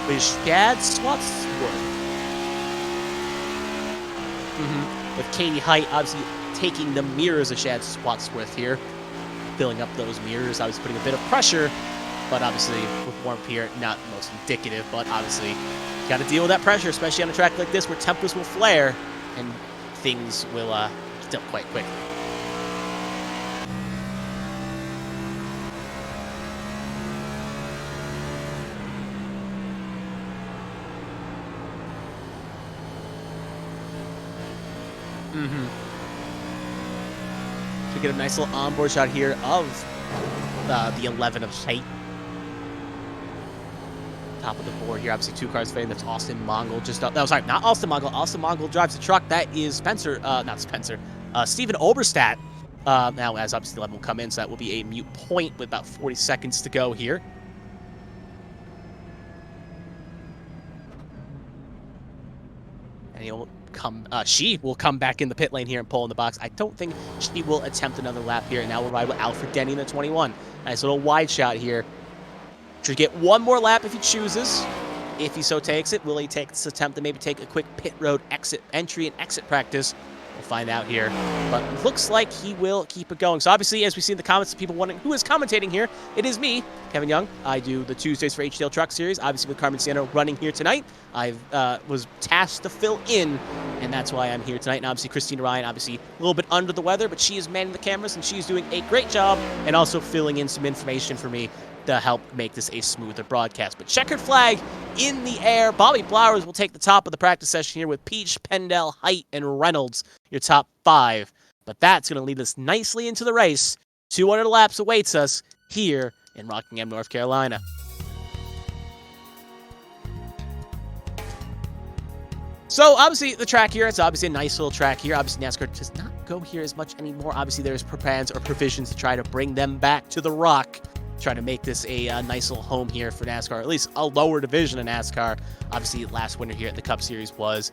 C: with Shad Swatsworth. With Katie Height obviously taking the mirrors of Shad Swatsworth here. Filling up those mirrors, obviously putting a bit of pressure, but obviously with warmth here, not the most indicative, but obviously you got to deal with that pressure, especially on a track like this where tempers will flare and things will heat up quite quickly. Get a nice little onboard shot here of the 11 of Height. Top of the board here, obviously 2 cars fading. That's Austin Mongol just up. No, sorry, not Austin Mongol. Austin Mongol drives the truck. That is Spencer, not Spencer, Steven Oberstadt. Now, as obviously the 11 will come in, so that will be a mute point with about 40 seconds to go here. And he'll she will come back in the pit lane here and pull in the box. I don't think she will attempt another lap here. And now we'll ride with Alfred Denny in the 21. Nice little wide shot here. Should get one more lap if he chooses. If he so takes it, will he take this attempt to maybe take a quick pit road entry and exit practice? We'll find out here. But it looks like he will keep it going. So obviously, as we see in the comments, people wondering who is commentating here, it is me, Kevin Young. I do the Tuesdays for HTL Truck Series. Obviously, with Carmen Sienna running here tonight, I was tasked to fill in, and that's why I'm here tonight. And obviously, Kristina Ryan, obviously a little bit under the weather, but she is manning the cameras, and she's doing a great job, and also filling in some information for me to help make this a smoother broadcast. But checkered flag in the air. Bobby Blowers will take the top of the practice session here with Peach, Pendel, Height, and Reynolds, your top 5. But that's going to lead us nicely into the race. 200 laps awaits us here in Rockingham, North Carolina. So, obviously, the track here, it's obviously a nice little track here. Obviously, NASCAR does not go here as much anymore. Obviously, there's plans or provisions to try to bring them back to the Rock. Trying to make this a nice little home here for NASCAR, or at least a lower division of NASCAR. Obviously, last winner here at the Cup Series was,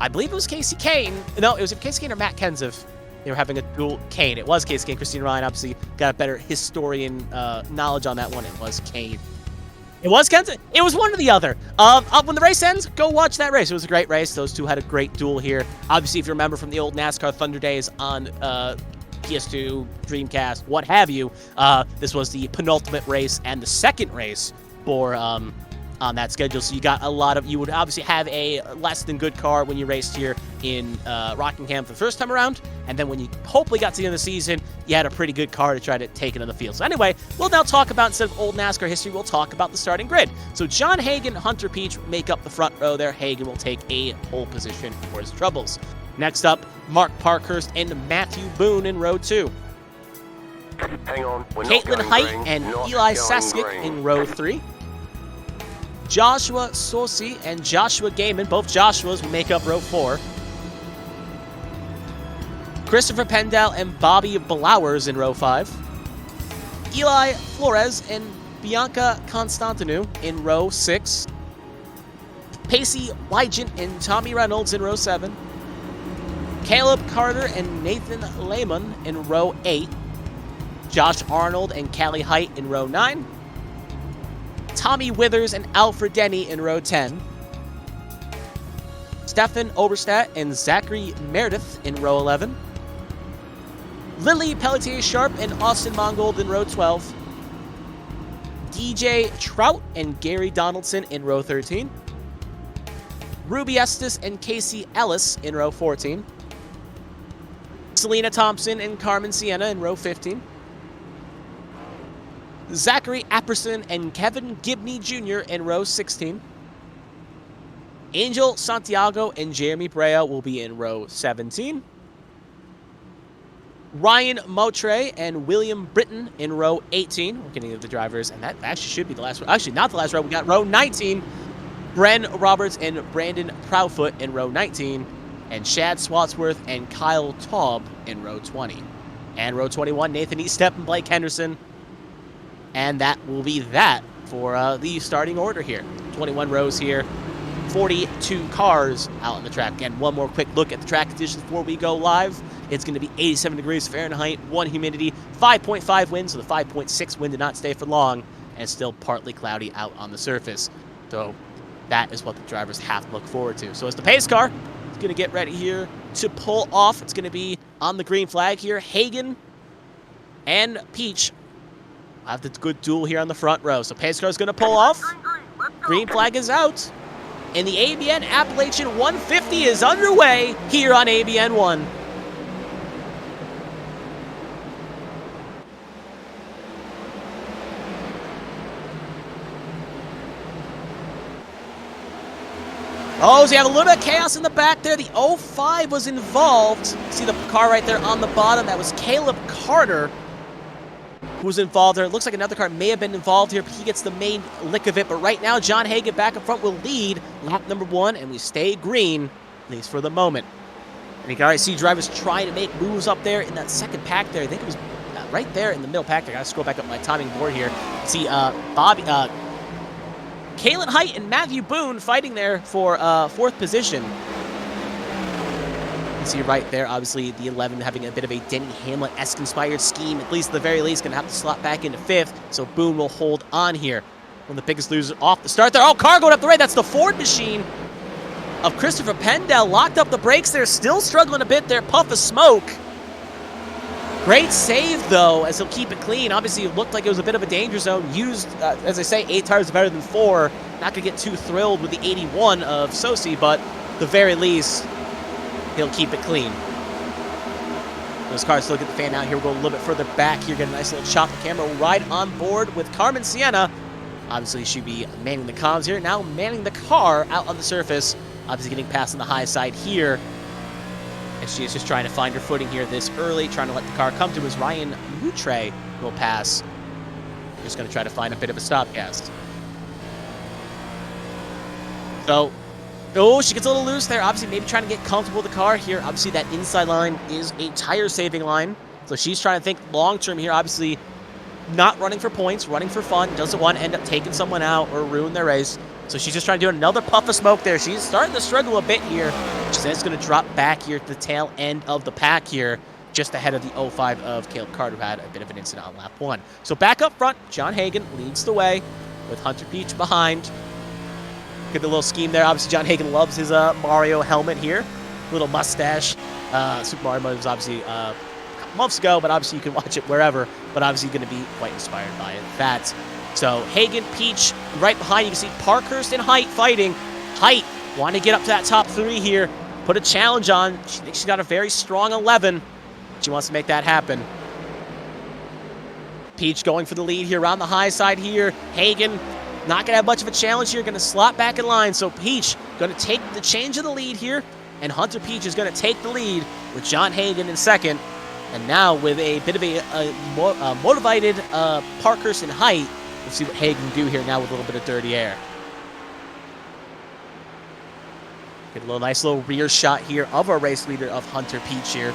C: I believe it was Casey Kane. No, it was Casey Kane or Matt Kenseth. They were having a dual Kane. It was Casey Kane. Kristina Ryan obviously got a better historian knowledge on that one. It was Kane. It was Kenseth. It was one or the other. When the race ends, go watch that race. It was a great race. Those two had a great duel here. Obviously, if you remember from the old NASCAR Thunder days on PS2, Dreamcast, what have you. This was the penultimate race and the second race for on that schedule. So you got a lot of, you would obviously have a less than good car when you raced here in Rockingham for the first time around. And then when you hopefully got to the end of the season, you had a pretty good car to try to take into the field. So anyway, we'll now talk about, instead of old NASCAR history, we'll talk about the starting grid. So John Hagan, Hunter Peach make up the front row there. Hagan will take a pole position for his troubles. Next up, Mark Parkhurst and Matthew Boone in row 2.
B: Hang on.
C: Caitlin Height and Eli Saskic in row 3. Joshua Saucy and Joshua Gaiman, both Joshuas, will make up row 4. Christopher Pendell and Bobby Blowers in row 5. Eli Flores and Bianca Constantinou in row 6. Pacey Wygant and Tommy Reynolds in row 7. Caleb Carter and Nathan Lehman in row 8. Josh Arnold and Callie Height in row 9. Tommy Withers and Alfred Denny in row 10. Stefan Oberstadt and Zachary Meredith in row 11. Lily Pelletier-Sharp and Austin Mongold in row 12. DJ Trout and Gary Donaldson in row 13. Ruby Estes and Casey Ellis in row 14. Selena Thompson and Carmen Sienna in row 15. Zachary Apperson and Kevin Gibney Jr. in row 16. Angel Santiago and Jeremy Brea will be in row 17. Ryan Motre and William Britton in row 18. We're getting to the drivers, and that actually should be the last row. Actually, not the last row. We got row 19. Bren Roberts and Brandon Proudfoot in row 19. And Shad Swatsworth and Kyle Taub in row 20. And row 21, Nathan Eastep and Blake Henderson. And that will be that for the starting order here. 21 rows here, 42 cars out on the track. Again, one more quick look at the track conditions before we go live. It's going to be 87 degrees Fahrenheit, 1 humidity, 5.5 wind, so the 5.6 wind did not stay for long, and still partly cloudy out on the surface. So that is what the drivers have to look forward to. So as the pace car is going to get ready here to pull off, it's going to be on the green flag here. Hagan and Peach have the good duel here on the front row. So pace car is going to pull off. Green flag is out. And the ABN Appalachian 150 is underway here on ABN 1. Oh, so you have a little bit of chaos in the back there. The 05 was involved. See the car right there on the bottom? That was Caleb Carter who was involved there. It looks like another car may have been involved here, but he gets the main lick of it. But right now, John Hagan back up front will lead lap number 1, and we stay green, at least for the moment. And you can already see drivers trying to make moves up there in that second pack there. I think it was right there in the middle pack there. I got to scroll back up my timing board here. See Caitlin Height and Matthew Boone fighting there for 4th position. You can see right there, obviously, the 11 having a bit of a Denny Hamlin-esque inspired scheme. At least, at the very least, going to have to slot back into 5th, so Boone will hold on here. One of the biggest losers off the start there. Oh, car going up the right. That's the Ford machine of Christopher Pendell. Locked up the brakes there, still struggling a bit there. Puff of smoke. Great save, though, as he'll keep it clean. Obviously, it looked like it was a bit of a danger zone. Used, as I say, 8 tires better than 4. Not going to get too thrilled with the 81 of Sosi, but at the very least, he'll keep it clean. Those cars still get the fan out here. We'll go a little bit further back here. Get a nice little chop of camera right on board with Carmen Sienna. Obviously, she'd be manning the comms here. Now manning the car out on the surface. Obviously, getting past on the high side here. And she is just trying to find her footing here this early, trying to let the car come to as Ryan Mutre will pass. Just going to try to find a bit of a stopcast. So, oh, she gets a little loose there. Obviously, maybe trying to get comfortable with the car here. Obviously, that inside line is a tire-saving line. So she's trying to think long-term here. Obviously, not running for points, running for fun. Doesn't want to end up taking someone out or ruin their race. So she's just trying to do another puff of smoke there. She's starting to struggle a bit here. She's then going to drop back here to the tail end of the pack here, just ahead of the 05 of Caleb Carter, who had a bit of an incident on lap 1. So back up front, John Hagan leads the way with Hunter Peach behind. Get the little scheme there. Obviously, John Hagan loves his Mario helmet here. Little mustache. Super Mario Mode was obviously a couple months ago, but obviously you can watch it wherever. But obviously going to be quite inspired by it. That. So Hagan, Peach, right behind. You can see Parkhurst and Height fighting. Height wanting to get up to that top 3 here. Put a challenge on. She thinks she's got a very strong 11. She wants to make that happen. Peach going for the lead here around the high side here. Hagen not going to have much of a challenge here. Going to slot back in line. So Peach going to take the change of the lead here. And Hunter Peach is going to take the lead with John Hagen in second. And now with a bit of a motivated Parkhurst in height, we'll see what Hagen can do here now with a little bit of dirty air. Get a nice little rear shot here of our race leader of Hunter Peach here.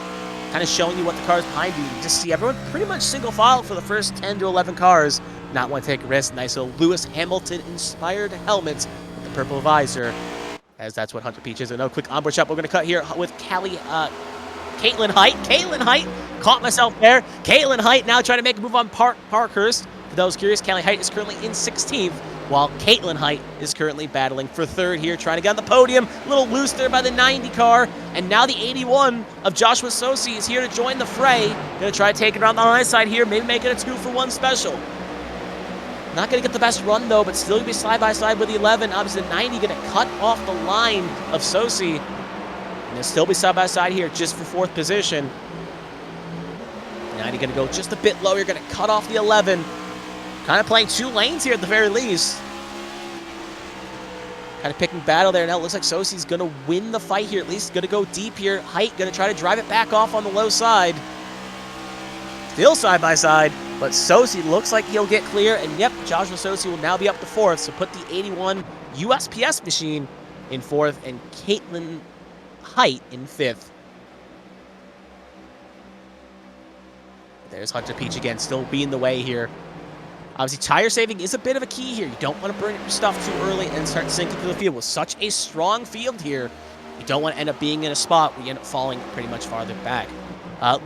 C: Kind of showing you what the cars behind you. You just see everyone pretty much single file for the first 10 to 11 cars. Not want to take a risk. Nice little Lewis Hamilton-inspired helmet with the purple visor, as that's what Hunter Peach is. And no quick onboard shot. We're going to cut here with Caitlin Height. Caitlin Height. Caught myself there. Caitlin Height now trying to make a move on Parkhurst. For those curious, Caitlin Height is currently in 16th, while Caitlin Height is currently battling for third here, trying to get on the podium. A little loose there by the 90 car. And now the 81 of Joshua Sosi is here to join the fray. Going to try to take it around the high side here, maybe make it a 2-for-1 special. Not going to get the best run, though, but still going to be side-by-side with the 11. Obviously, the 90 going to cut off the line of Sosi. And they'll still be side-by-side here just for fourth position. 90 going to go just a bit lower. You're going to cut off the 11. Kind of playing two lanes here at the very least. Kind of picking battle there. Now it looks like Sosi's going to win the fight here. At least going to go deep here. Height going to try to drive it back off on the low side. Still side-by-side. But Sosi looks like he'll get clear. And yep, Joshua Sosi will now be up to fourth. So put the 81 USPS machine in fourth and Caitlin Height in fifth. There's Hunter Peach again, still being the way here. Obviously, tire saving is a bit of a key here. You don't want to burn your stuff too early and start sinking through the field. With such a strong field here, you don't want to end up being in a spot where you end up falling pretty much farther back.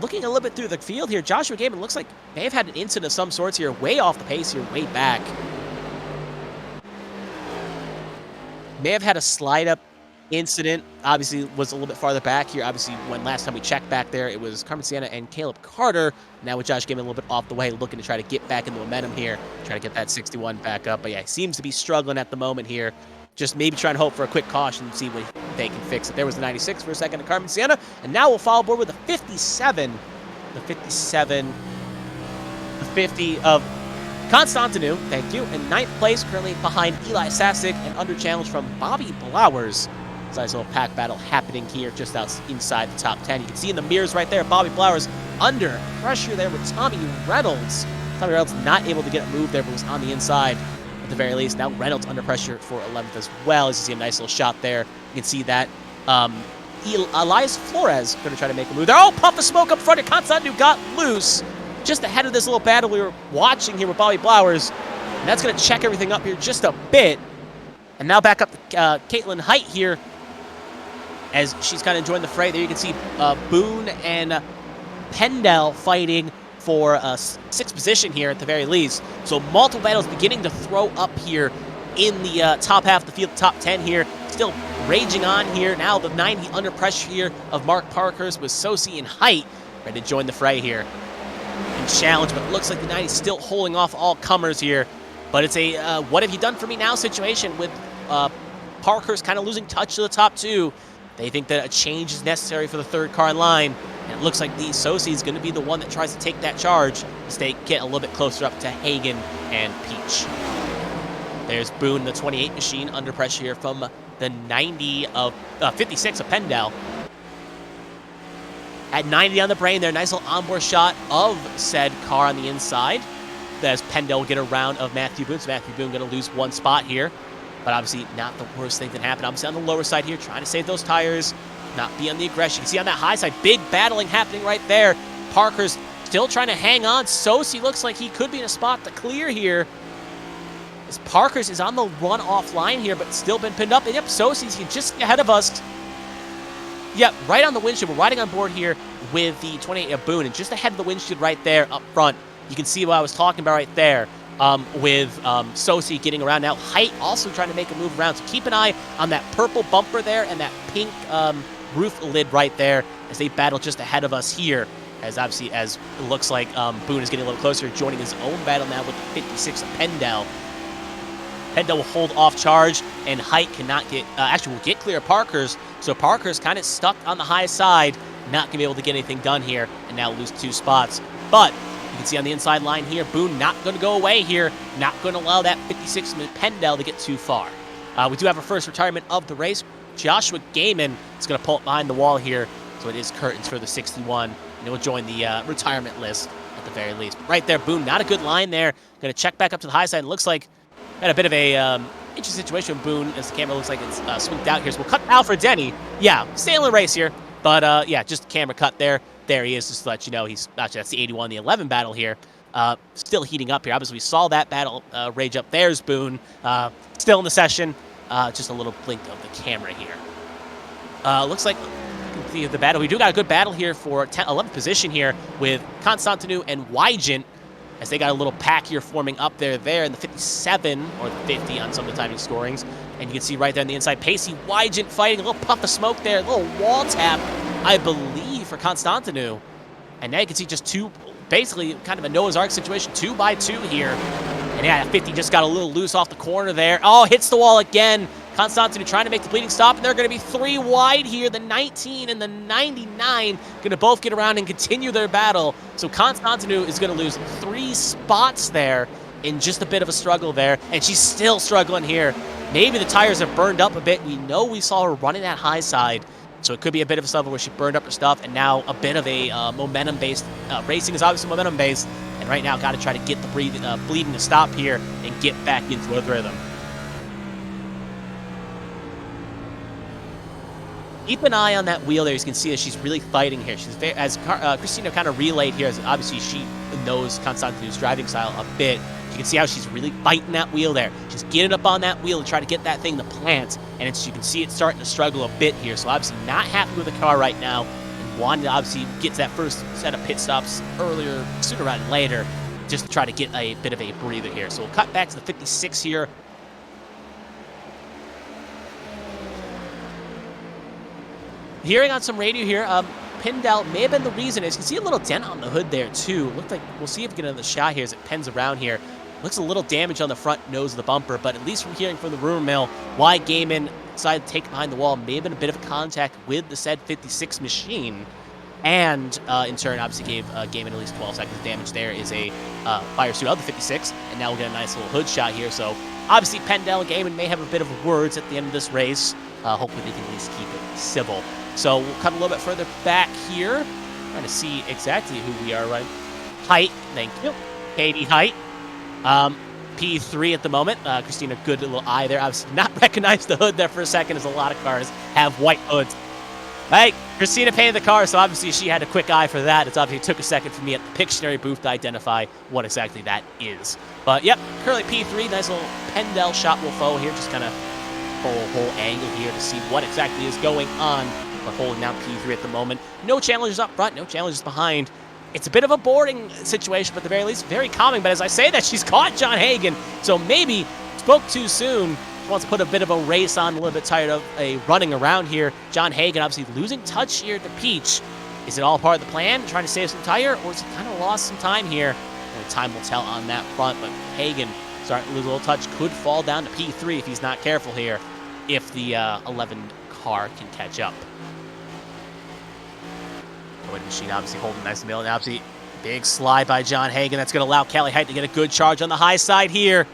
C: Looking a little bit through the field here, Joshua Gabin looks like may have had an incident of some sorts here, way off the pace here, way back. May have had a slide-up incident. Obviously, was a little bit farther back here. Obviously, when last time we checked back there, it was Carmen Sienna and Caleb Carter. Now with Josh Gabin a little bit off the way, looking to try to get back in the momentum here, try to get that 61 back up. But yeah, seems to be struggling at the moment here. Just maybe trying to hope for a quick caution and see what they can fix it. There was the 96 for a second of Carmen Sienna, and now we'll follow board with the 57. The 50 of Constantinu, thank you. In ninth place, currently behind Eli Sasic, and under challenge from Bobby Blowers. Nice little pack battle happening here just out inside the top 10. You can see in the mirrors right there, Bobby Blowers under pressure there with Tommy Reynolds. Tommy Reynolds not able to get a move there, but was on the inside at the very least. Now Reynolds under pressure for 11th as well. As you see a nice little shot there. You can see that Elias Flores going to try to make a move there. Oh, puff of smoke up front. And Constantinu got loose just ahead of this little battle we were watching here with Bobby Blowers. And that's going to check everything up here just a bit. And now back up to Caitlin Height here, as she's kind of enjoying the fray. There you can see Boone and Pendel fighting for sixth position here at the very least. So multiple battles beginning to throw up here in the top half of the field, top 10 here. Still raging on here. Now the 90 under pressure here of Mark Parkhurst with Sosi and Height ready to join the fray here and challenge. But it looks like the 90 is still holding off all comers here. But it's a what have you done for me now situation with Parkhurst kind of losing touch to the top two. They think that a change is necessary for the third car in line. And it looks like the Sosi is going to be the one that tries to take that charge as they get a little bit closer up to Hagen and Peach. There's Boone, the 28 machine, under pressure here from the 56 of Pendel. At 90 on the brain there, nice little onboard shot of said car on the inside. As Pendel will get a round of Matthew Boone. So Matthew Boone going to lose one spot here. But obviously not the worst thing that happened. Obviously on the lower side here, trying to save those tires, not be on the aggression. You can see on that high side, big battling happening right there. Parker's still trying to hang on. Sosi looks like he could be in a spot to clear here. As Parker's is on the run off line here, but still been pinned up. And yep, Sosi's just ahead of us. Yep, right on the windshield. We're riding on board here with the 28 of Boone, and just ahead of the windshield right there up front. You can see what I was talking about right there. With Sosi getting around now. Height also trying to make a move around. So keep an eye on that purple bumper there and that pink roof lid right there as they battle just ahead of us here. As obviously, as it looks like Boone is getting a little closer, joining his own battle now with the 56 of Pendel. Pendel will hold off charge, and Height cannot get, actually will get clear of Parker's. So Parker's kind of stuck on the high side. not going to be able to get anything done here and now lose 2 spots. But you can see on the inside line here, Boone not going to go away here, not going to allow that 56 Pendel to get too far. We do have our first retirement of the race. Joshua Gaiman is going to pull it behind the wall here, so it is curtains for the 61, and he'll join the retirement list at the very least. Right there, Boone, not a good line there. Going to check back up to the high side. It looks like had a bit of a interesting situation with Boone as the camera looks like it's swooped out here. So we'll cut out for Denny. Yeah, stay in the race here. But, yeah, just camera cut there. There he is, just to let you know. He's actually, that's the 81, the 11 battle here. Still heating up here. Obviously, we saw that battle rage up. There's Boone. Still in the session. Just a little blink of the camera here. Looks like the battle. We do got a good battle here for 11th position here with Constantinu and Wygent, as they got a little pack here forming up there in the 57 or the 50 on some of the timing scorings. And you can see right there on the inside, Pacey Wygent fighting, a little puff of smoke there, a little wall tap, I believe, for Constantinu. And now you can see just two, basically kind of a Noah's Ark situation, 2 by 2 here. And yeah, 50 just got a little loose off the corner there. Oh, hits the wall again. Constantinu trying to make the bleeding stop, and they're going to be 3 wide here. The 19 and the 99 going to both get around and continue their battle. So Constantinu is going to lose 3 spots there in just a bit of a struggle there, and she's still struggling here. Maybe the tires have burned up a bit. We know we saw her running that high side, so it could be a bit of a struggle where she burned up her stuff, and now a bit of a momentum-based. Racing is obviously momentum-based, and right now got to try to get the bleeding to stop here and get back into a rhythm. Keep an eye on that wheel there. You can see that she's really fighting here. She's very, as Kristina kind of relayed here, as obviously she knows Constantinu's driving style a bit. You can see how she's really fighting that wheel there. She's getting up on that wheel and trying to get that thing to plant. And you can see it starting to struggle a bit here. So obviously not happy with the car right now. And wanting to obviously get that first set of pit stops sooner rather than later, just to try to get a bit of a breather here. So we'll cut back to the 56 here. Hearing on some radio here, Pendel may have been the reason. As you can see a little dent on the hood there too. Looked like, we'll see if we get another shot here as it pens around here. Looks a little damage on the front nose of the bumper, but at least from hearing from the rumor mill, why Gaiman decided to take behind the wall may have been a bit of contact with the said 56 machine. And in turn, obviously gave Gaiman at least 12 seconds of damage. There is a fire suit of the 56, and now we'll get a nice little hood shot here. So obviously Pendel and Gaiman may have a bit of words at the end of this race. Hopefully they can at least keep it civil. So we'll cut a little bit further back here, trying to see exactly who we are, right? Height, thank you. Katie Height. P3 at the moment. Kristina, good little eye there. Obviously not recognized the hood there for a second, as a lot of cars have white hoods. Hey, Kristina painted the car, so obviously she had a quick eye for that. It obviously took a second for me at the Pictionary booth to identify what exactly that is. But yep, currently P3, nice little Pendel shot will follow here, just kind of whole angle here to see what exactly is going on. But holding down P3 at the moment. No challengers up front, no challengers behind. It's a bit of a boarding situation, but at the very least, very calming. But as I say that, she's caught John Hagen, so maybe spoke too soon. She wants to put a bit of a race on, a little bit tired of running around here. John Hagen obviously losing touch here at the Peach. Is it all part of the plan, trying to save some tire, or is he kind of lost some time here? Only time will tell on that front, but Hagen starting to lose a little touch. Could fall down to P3 if he's not careful here, if the 11 car can catch up. Machine obviously holding nice and middle, and obviously big slide by John Hagen. That's going to allow Kelly Height to get a good charge on the high side here.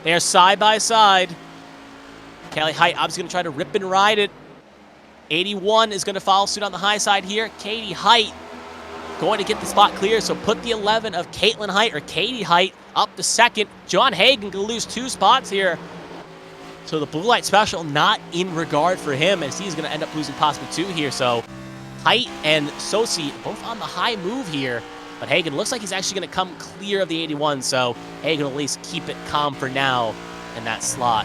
C: They are side by side. Kelly Height obviously going to try to rip and ride it. 81 is going to follow suit on the high side here. Katie Height going to get the spot clear, so put the 11 of Caitlin Height, or Katie Height, up to second. John Hagen going to lose 2 spots here. So the blue light special not in regard for him, as he's going to end up losing possibly 2 here. So Height and Sosi both on the high move here, but Hagen looks like he's actually going to come clear of the 81, so Hagen will at least keep it calm for now, and that slot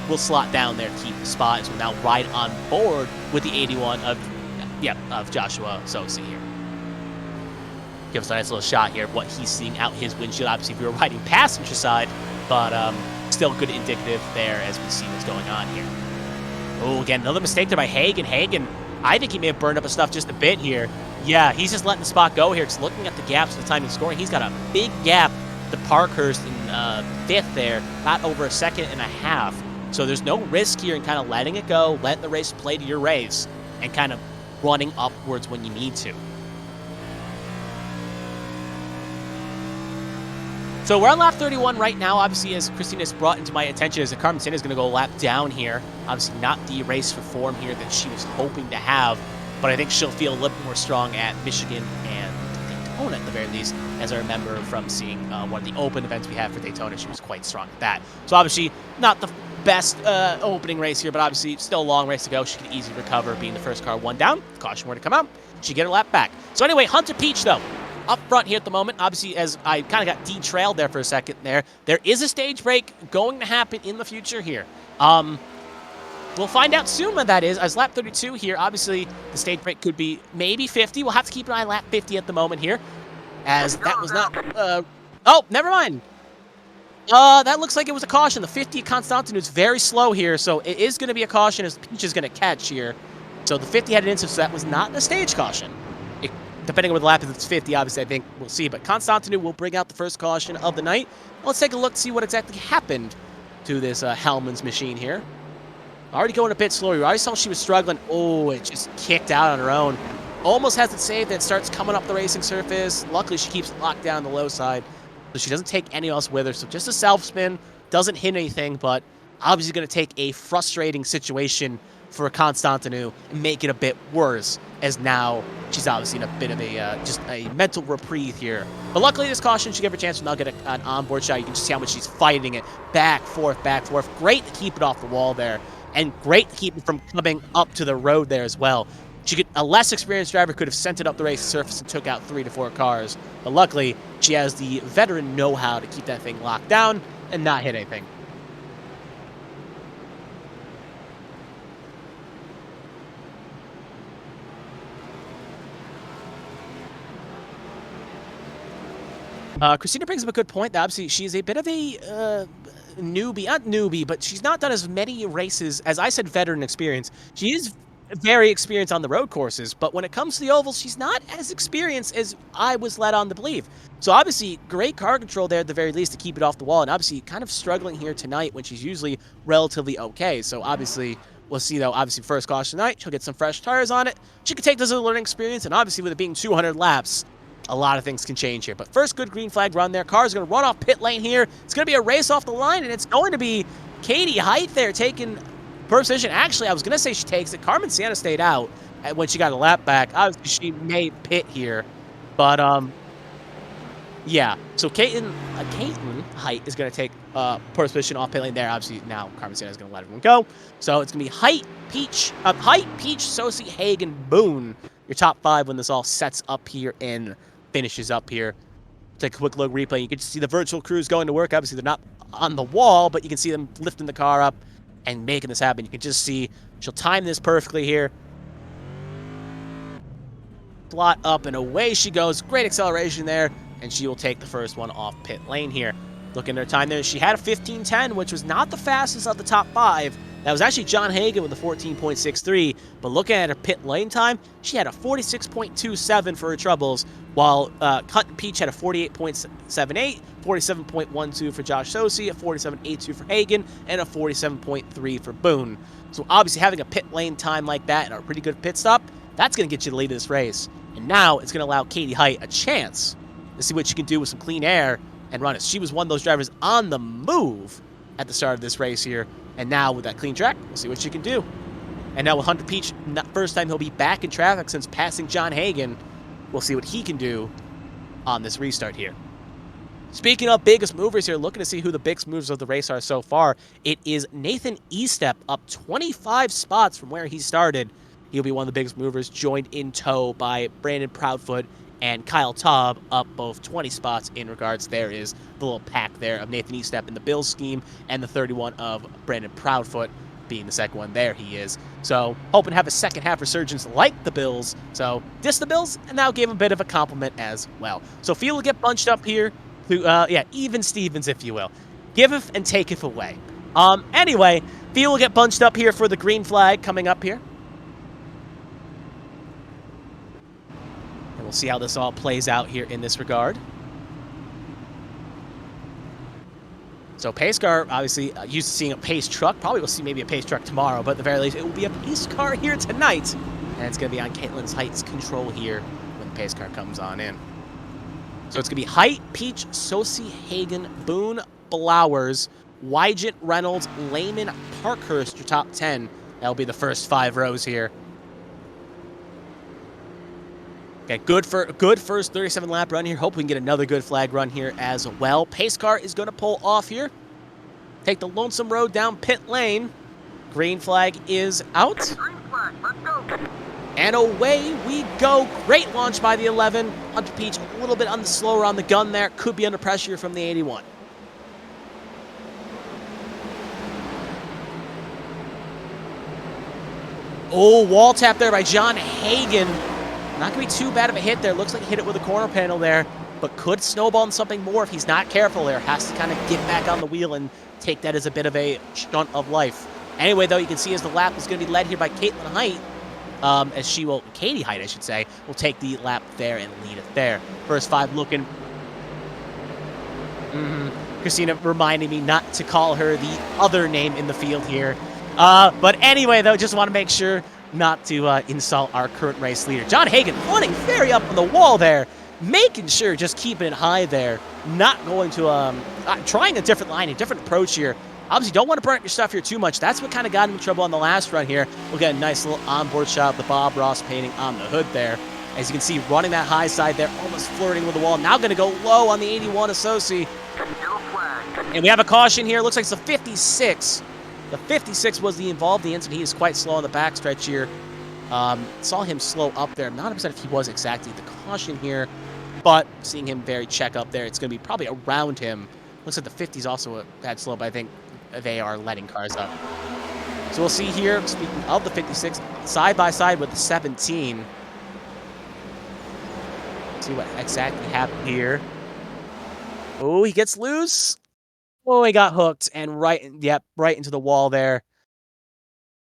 C: will slot down there to keep the spot, as we'll now ride on board with the 81 of Joshua Sosi here. Give us a nice little shot here of what he's seeing out his windshield. Obviously, if we were riding passenger side, but still good indicative there as we see what's going on here. Oh, again, another mistake there by Hagen. Hagen, I think he may have burned up his stuff just a bit here. Yeah, he's just letting the spot go here. Just looking at the gaps of the time and scoring, he's got a big gap to Parkhurst in 5th there, not over a second and a half. So there's no risk here in kind of letting it go, letting the race play to your race, and kind of running upwards when you need to. So we're on lap 31 right now. Obviously, as Kristina's brought into my attention, is that Carmen Sandiego is going to go a lap down here. Obviously, not the race for form here that she was hoping to have, but I think she'll feel a little more strong at Michigan and Daytona at the very least. As I remember from seeing one of the open events we had for Daytona, she was quite strong at that. So obviously, not the best opening race here, but obviously still a long race to go. She could easily recover being the first car one down. Caution were to come out. She get her lap back. So anyway, Hunter Peach though, up front here at the moment. Obviously, as I kind of got derailed there for a second there is a stage break going to happen in the future here. We'll find out soon when that is. As lap 32 here, obviously the stage break could be maybe 50. We'll have to keep an eye on lap 50 at the moment here, as that was not. Oh, never mind. That looks like it was a caution. The 50 Constantinu is very slow here, so it is going to be a caution as Peach is going to catch here. So the 50 had an incident, so that was not the stage caution. Depending on where the lap is, if it's 50, obviously I think we'll see. But Constantinu will bring out the first caution of the night. Let's take a look to see what exactly happened to this Hellman's machine here. Already going a bit slower. You already saw she was struggling. Oh, it just kicked out on her own. Almost has it saved, then starts coming up the racing surface. Luckily, she keeps it locked down on the low side, so she doesn't take any else with her. So just a self spin, doesn't hit anything, but obviously going to take a frustrating situation for Constantinu and make it a bit worse, as now she's obviously in a bit of a just a mental reprieve here. But luckily, this caution should give her a chance to now get an onboard shot. You can just see how much she's fighting it back, forth, back, forth. Great to keep it off the wall there, and great to keep it from coming up to the road there as well. A less experienced driver could have sent it up the race surface and took out 3 to 4 cars, but luckily she has the veteran know-how to keep that thing locked down and not hit anything. Kristina brings up a good point. That obviously she's a bit of a newbie, not newbie, but she's not done as many races as I said. Veteran experience. She is very experienced on the road courses, but when it comes to the ovals, she's not as experienced as I was led on to believe. So obviously, great car control there at the very least to keep it off the wall, and obviously kind of struggling here tonight when she's usually relatively okay. So obviously, we'll see though. Obviously, first caution tonight, she'll get some fresh tires on it. She can take this as a learning experience, and obviously with it being 200 laps, a lot of things can change here. But first good green flag run there. Car's going to run off pit lane here. It's going to be a race off the line, and it's going to be Katie Height there taking position. Actually, I was going to say she takes it. Carmen Sandiego stayed out when she got a lap back. Obviously, she may pit here. But, yeah. So Caitlin Height is going to take first position off pit lane there. Obviously, now Carmen Sandiego is going to let everyone go. So it's going to be Height, Peach, Sosi, Hagen, Boone. Your top 5 when this all sets up here and finishes up here. Take a quick look replay. You can just see the virtual crews going to work. Obviously, they're not on the wall, but you can see them lifting the car up and making this happen. You can just see she'll time this perfectly here. Slot up and away she goes. Great acceleration there, and she will take the first one off pit lane here. Looking at her time there, she had a 15:10, which was not the fastest of the top 5. That was actually John Hagen with a 14.63, but looking at her pit lane time, she had a 46.27 for her troubles, while Hunt Peach had a 48.78, 47.12 for Josh Sosi, a 47.82 for Hagen, and a 47.3 for Boone. So obviously having a pit lane time like that and a pretty good pit stop, that's going to get you the lead of this race. And now it's going to allow Katie Height a chance to see what she can do with some clean air and run it. She was one of those drivers on the move at the start of this race here. And now with that clean track, we'll see what she can do. And now with Hunter Peach, first time he'll be back in traffic since passing John Hagen. We'll see what he can do on this restart here. Speaking of biggest movers here, looking to see who the biggest movers of the race are so far. It is Nathan Estep up 25 spots from where he started. He'll be one of the biggest movers, joined in tow by Brandon Proudfoot and Kyle Taub, up both 20 spots in regards. There is the little pack there of Nathan Estep in the Bills scheme, and the 31 of Brandon Proudfoot being the second one. There he is. So hoping to have a second half resurgence like the Bills. So diss the Bills, and now gave him a bit of a compliment as well. So Field will get bunched up here to, even Stevens, if you will. Giveth and taketh away. Anyway, Field will get bunched up here for the green flag coming up here. We'll see how this all plays out here in this regard. So pace car, obviously, used to seeing a pace truck. Probably we'll see maybe a pace truck tomorrow, but at the very least, it will be a pace car here tonight And it's going to be on Caitlin's Height's control here when the pace car comes on in. So it's going to be Height, Peach, Sosi, Hagen, Boone, Blowers, Wygant, Reynolds, Lehman, Parkhurst, your top 10. That'll be the first 5 rows here. Okay, good first 37-lap run here. Hope we can get another good flag run here as well. Pace car is going to pull off here. Take the lonesome road down pit lane. Green flag is out.
B: Green flag, let's go.
C: And away we go. Great launch by the 11. Hunter Peach a little bit on the slower on the gun there. Could be under pressure from the 81. Oh, wall tap there by John Hagen. Not going to be too bad of a hit there. Looks like he hit it with a corner panel there, but could snowball in something more if he's not careful there. Has to kind of get back on the wheel and take that as a bit of a stunt of life. Anyway, though, you can see as the lap is going to be led here by Caitlin Height, Katie Height, I should say, will take the lap there and lead it there. First 5 looking. Kristina reminding me not to call her the other name in the field here. But anyway, though, just want to make sure not to insult our current race leader. John Hagen running very up on the wall there, making sure just keeping it high there, not going to, trying a different line, a different approach here. Obviously, don't want to burn up your stuff here too much. That's what kind of got him in trouble on the last run here. We'll get a nice little onboard shot of the Bob Ross painting on the hood there. As you can see, running that high side there, almost flirting with the wall. Now going to go low on the 81 Associ. And we have a caution here. Looks like it's a 56. The 56 was the involved the incident. He is quite slow on the backstretch here. Saw him slow up there. I'm not 100% if he was exactly the caution here, but seeing him very check up there, it's going to be probably around him. Looks like the 50 is also a bad slow, but I think they are letting cars up. So we'll see here, speaking of the 56, side by side with the 17. See what exactly happened here. Oh, he gets loose. Oh, he got hooked and right into the wall there.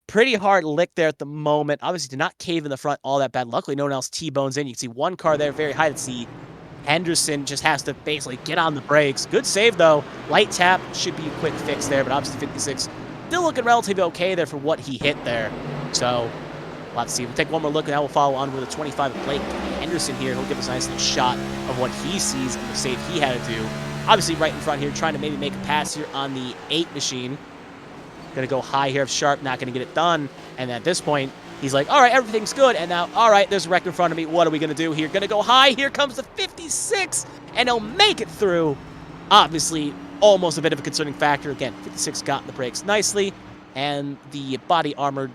C: Pretty hard lick there at the moment. Obviously did not cave in the front all that bad. Luckily, no one else T-bones in. You can see one car there very high. That's the Henderson, just has to basically get on the brakes. Good save, though. Light tap should be a quick fix there, but obviously 56 still looking relatively okay there for what he hit there. So, let's see. We'll take one more look, and now we'll follow on with a 25 Blake Henderson here. He'll give us a nice little shot of what he sees and the save he had to do. Obviously, right in front here, trying to maybe make a pass here on the 8 machine. Going to go high here of Sharp, not going to get it done. And at this point, he's like, all right, everything's good. And now, all right, there's a wreck in front of me. What are we going to do here? Going to go high. Here comes the 56, and he'll make it through. Obviously, almost a bit of a concerning factor. Again, 56 got in the brakes nicely, and the body armored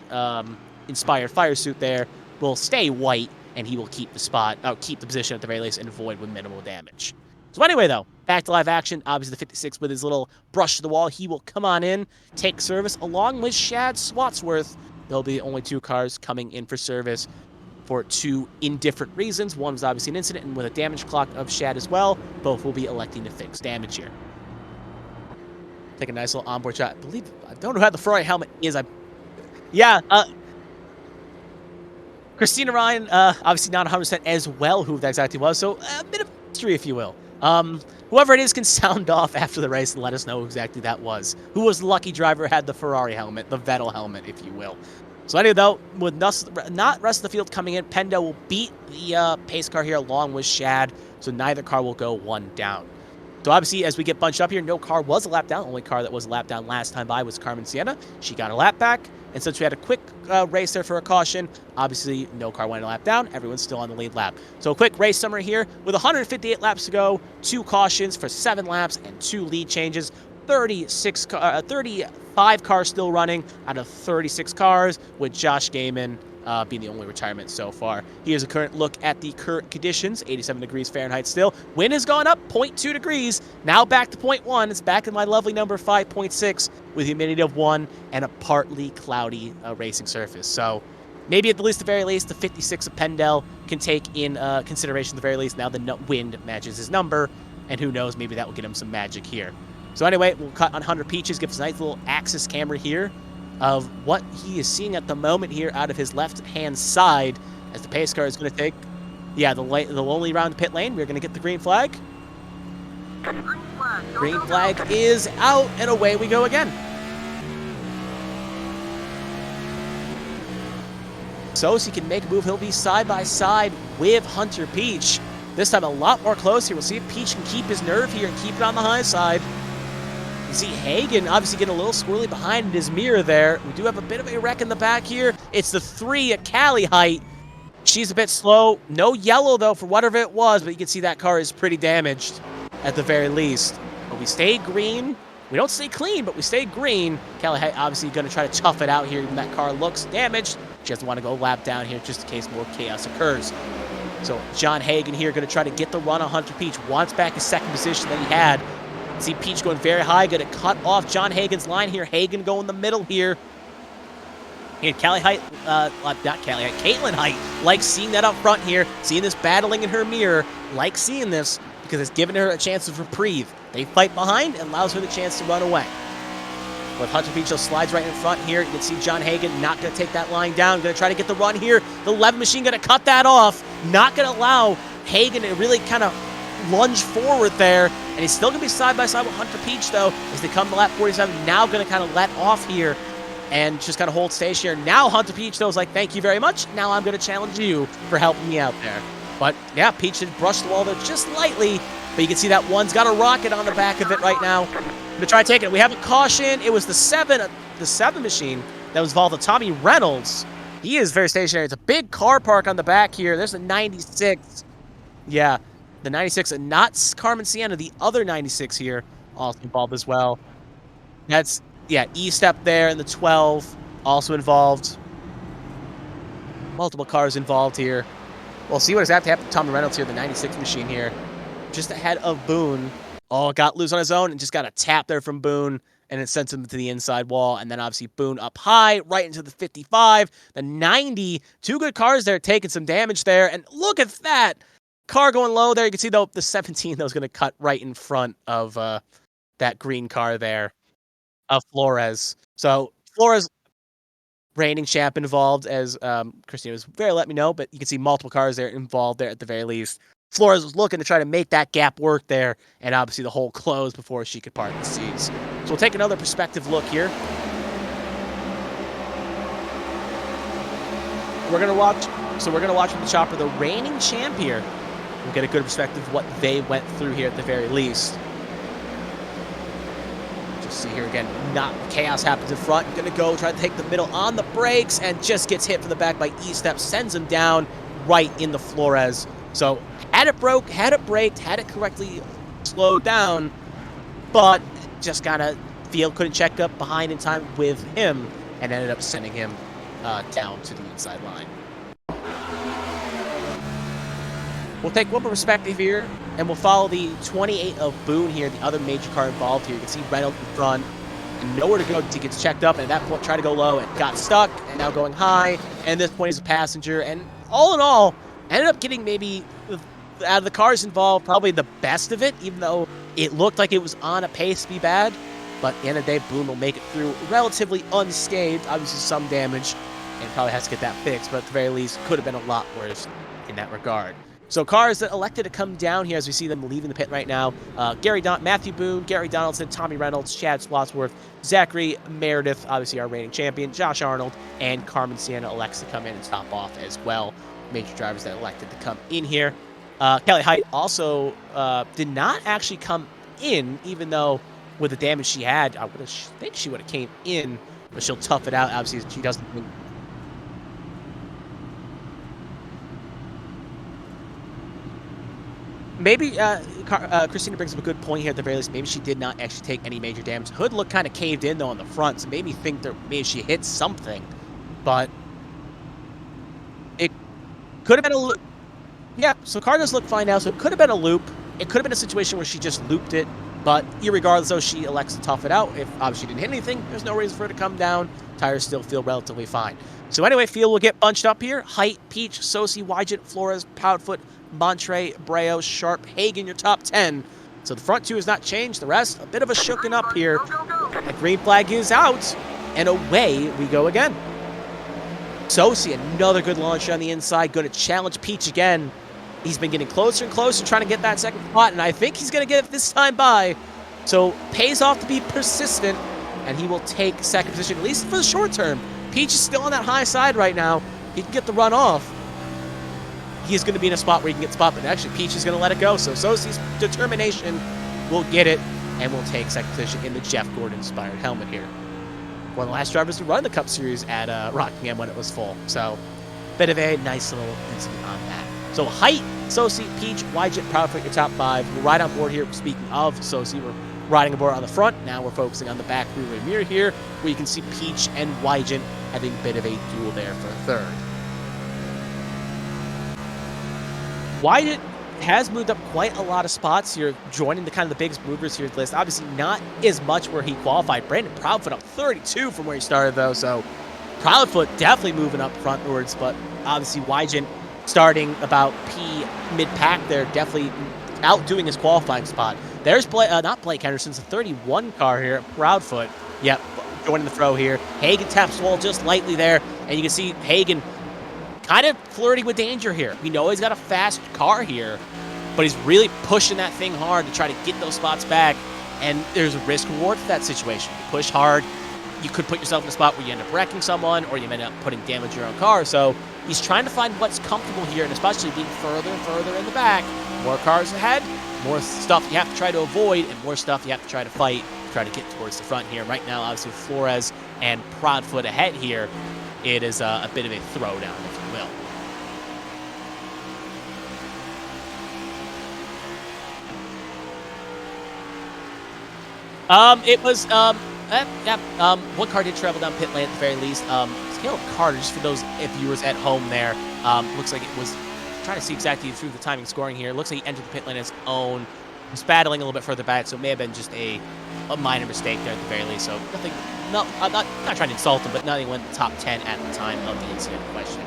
C: inspired fire suit there will stay white, and he will keep the position at the very least and avoid with minimal damage. So anyway, though, back to live action. Obviously, the 56 with his little brush to the wall, he will come on in, take service, along with Shad Swatsworth. There'll be only 2 cars coming in for service for 2 indifferent reasons. One was obviously an incident, and with a damage clock of Shad as well, both will be electing to fix damage here. Take a nice little onboard shot. I don't know how the Ferrari helmet is. Kristina Ryan, obviously not 100% as well who that exactly was, so a bit of mystery, if you will. Whoever it is can sound off after the race and let us know who exactly that was. Who was the lucky driver, had the Ferrari helmet, the Vettel helmet, if you will. So anyway, though, with not rest of the field coming in, Pendo will beat the pace car here along with Shad, so neither car will go 1 down. So obviously, as we get bunched up here, no car was a lap down. Only car that was a lap down last time by was Carmen Sienna. She got a lap back. And since we had a quick race there for a caution, obviously no car went a lap down. Everyone's still on the lead lap. So a quick race summary here. With 158 laps to go, 2 cautions for 7 laps and 2 lead changes. 35 cars still running out of 36 cars, with Josh Gaiman being the only retirement so far. Here's a current look at the current conditions. 87 degrees Fahrenheit still. Wind has gone up 0.2 degrees. Now back to 0.1. It's back in my lovely number 5.6 with humidity of 1 and a partly cloudy racing surface. So maybe at the very least, the 56 of Pendel can take in consideration at the very least. Now the wind matches his number, and who knows, maybe that will get him some magic here. So anyway, we'll cut on Hunter Peaches, give us a nice little axis camera here of what he is seeing at the moment here out of his left-hand side as the pace car is going to take, the lonely round pit lane. We're going to get the green flag. Green flag is out, and away we go again. Sosi can make a move. He'll be side by side with Hunter Peach. This time a lot more close here. We'll see if Peach can keep his nerve here and keep it on the high side. You see Hagen obviously getting a little squirrely behind his mirror there. We do have a bit of a wreck in the back here. It's the 3 at Callie height. She's a bit slow. No yellow, though, for whatever it was, but you can see that car is pretty damaged at the very least. But we stay green. We don't stay clean, but we stay green. Callie height obviously going to try to tough it out here. Even that car looks damaged. She doesn't want to go lap down here just in case more chaos occurs. So John Hagen here going to try to get the run on Hunter Peach. Wants back his second position that he had. See Peach going very high. Going to cut off John Hagen's line here. Hagen going the middle here. And Callie Height, not Callie Height, Caitlin Height likes seeing that up front here. Seeing this battling in her mirror. Likes seeing this because it's giving her a chance of reprieve. They fight behind and allows her the chance to run away. With Hunter Peach, slides right in front here. You can see John Hagen not going to take that line down. Going to try to get the run here. The 11 machine going to cut that off. Not going to allow Hagen to really kind of lunge forward there. And he's still going to be side by side with Hunter Peach, though, as they come to lap 47. Now going to kind of let off here and just kind of hold station here. Now Hunter Peach, though, is like, thank you very much. Now I'm going to challenge you for helping me out there. But, yeah, Peach did brush the wall there just lightly. But you can see that one's got a rocket on the back of it right now. I'm going to try to take it. We have a caution. It was the 7 machine that was involved with Tommy Reynolds. He is very stationary. It's a big car park on the back here. There's a 96. Yeah, the 96, and not Carmen Sienna, the other 96 here, also involved as well. That's, yeah, E-Step there, and the 12 also involved. Multiple cars involved here. We'll see what has happened to Tommy Reynolds here, the 96 machine here. Just ahead of Boone. Oh, got loose on his own and just got a tap there from Boone, and it sends him to the inside wall. And then obviously Boone up high, right into the 55, the 90. 2 good cars there taking some damage there. And look at that. Car going low there. You can see, though, the 17 that was going to cut right in front of that green car there of Flores. So Flores, reigning champ involved, as Kristina was very let me know, but you can see multiple cars there involved there at the very least. Flores was looking to try to make that gap work there, and obviously the hole closed before she could part the seas. So we'll take another perspective look here. We're gonna watch from the chopper the reigning champ here. We'll get a good perspective of what they went through here at the very least. Just see here again, not chaos happens in front. Gonna go try to take the middle on the brakes and just gets hit from the back by E-Step, sends him down right in the Flores. So had it broke, had it braked, had it correctly slowed down, but just gotta feel couldn't check up behind in time with him and ended up sending him down to the inside line. We'll take one more perspective here, and we'll follow the 28 of Boone here, the other major car involved here. You can see Reynolds in front, and nowhere to go. He gets checked up, and at that point tried to go low and got stuck, and now going high. And at this point he's a passenger, and all in all, ended up getting maybe, out of the cars involved, probably the best of it, even though it looked like it was on a pace to be bad. But at the end of the day, Boone will make it through relatively unscathed. Obviously some damage, and probably has to get that fixed, but at the very least, could have been a lot worse in that regard. So cars that elected to come down here as we see them leaving the pit right now. Matthew Boone, Gary Donaldson, Tommy Reynolds, Chad Slotsworth, Zachary Meredith, obviously our reigning champion, Josh Arnold, and Carmen Sienna elects to come in and top off as well. Major drivers that elected to come in here. Kelly Height also did not actually come in, even though with the damage she had, I think she would have came in, but she'll tough it out. Obviously, she doesn't think. Maybe Kristina brings up a good point here at the very least. Maybe she did not actually take any major damage. Hood looked kind of caved in, though, on the front, so made me think that maybe she hit something. But it could have been a loop. Yeah, so car does look fine now, so it could have been a loop. It could have been a situation where she just looped it. But irregardless, though, she elects to tough it out. If obviously she didn't hit anything, there's no reason for her to come down. Tires still feel relatively fine. So anyway, field will get bunched up here. Height, Peach, Sosi, Wygent, Flores, Proudfoot, Montre, Breo, Sharp, Hagen, your top 10. So the front 2 has not changed. The rest, a bit of a shooken up here. The green flag is out, and away we go again. Sosi, another good launch on the inside. Going to challenge Peach again. He's been getting closer and closer, trying to get that second spot, and I think he's going to get it this time by. So pays off to be persistent, and he will take second position, at least for the short term. Peach is still on that high side right now. he can get the run off, he's going to be in a spot where he can get spot, but actually Peach is going to let it go. So Sosi's determination will get it, and will take second position in the Jeff Gordon-inspired helmet here. One of the last drivers to run the Cup Series at Rockingham when it was full. So bit of a nice little incident on that. So height, Sosi, Peach, Wyjet, Proudfoot, your top 5. We're right on board here. Speaking of Sosi, we're riding aboard on the front. Now we're focusing on the back rear mirror here, where you can see Peach and Wyjet having a bit of a duel there for third. Wyjet has moved up quite a lot of spots here, joining the kind of the biggest movers here list. Obviously not as much where he qualified. Brandon Proudfoot up 32 from where he started though, so Proudfoot definitely moving up frontwards, but obviously Wyjet starting about P mid-pack there, definitely outdoing his qualifying spot. There's not Blake Henderson's a 31 car here, Proudfoot. Yep, joining the throw here. Hagan taps the wall just lightly there, and you can see Hagan kind of flirting with danger here. We know he's got a fast car here, but he's really pushing that thing hard to try to get those spots back, and there's a risk reward for that situation. You push hard, you could put yourself in a spot where you end up wrecking someone, or you end up putting damage to your own car. So he's trying to find what's comfortable here, and especially being further and further in the back. More cars ahead, more stuff you have to try to avoid, and more stuff you have to try to fight, try to get towards the front here. Right now, obviously, Flores and Proudfoot ahead here. It is a bit of a throwdown, if you will. It was, one car did travel down pit lane at the very least. Caleb Carter, just for those viewers at home there, looks like it was, trying to see exactly through the timing scoring here. Looks like he entered the pit lane as his own. Was battling a little bit further back, so it may have been just a minor mistake there at the very least. So nothing, no, I'm not trying to insult him, but nothing went top 10 at the time of the incident in question.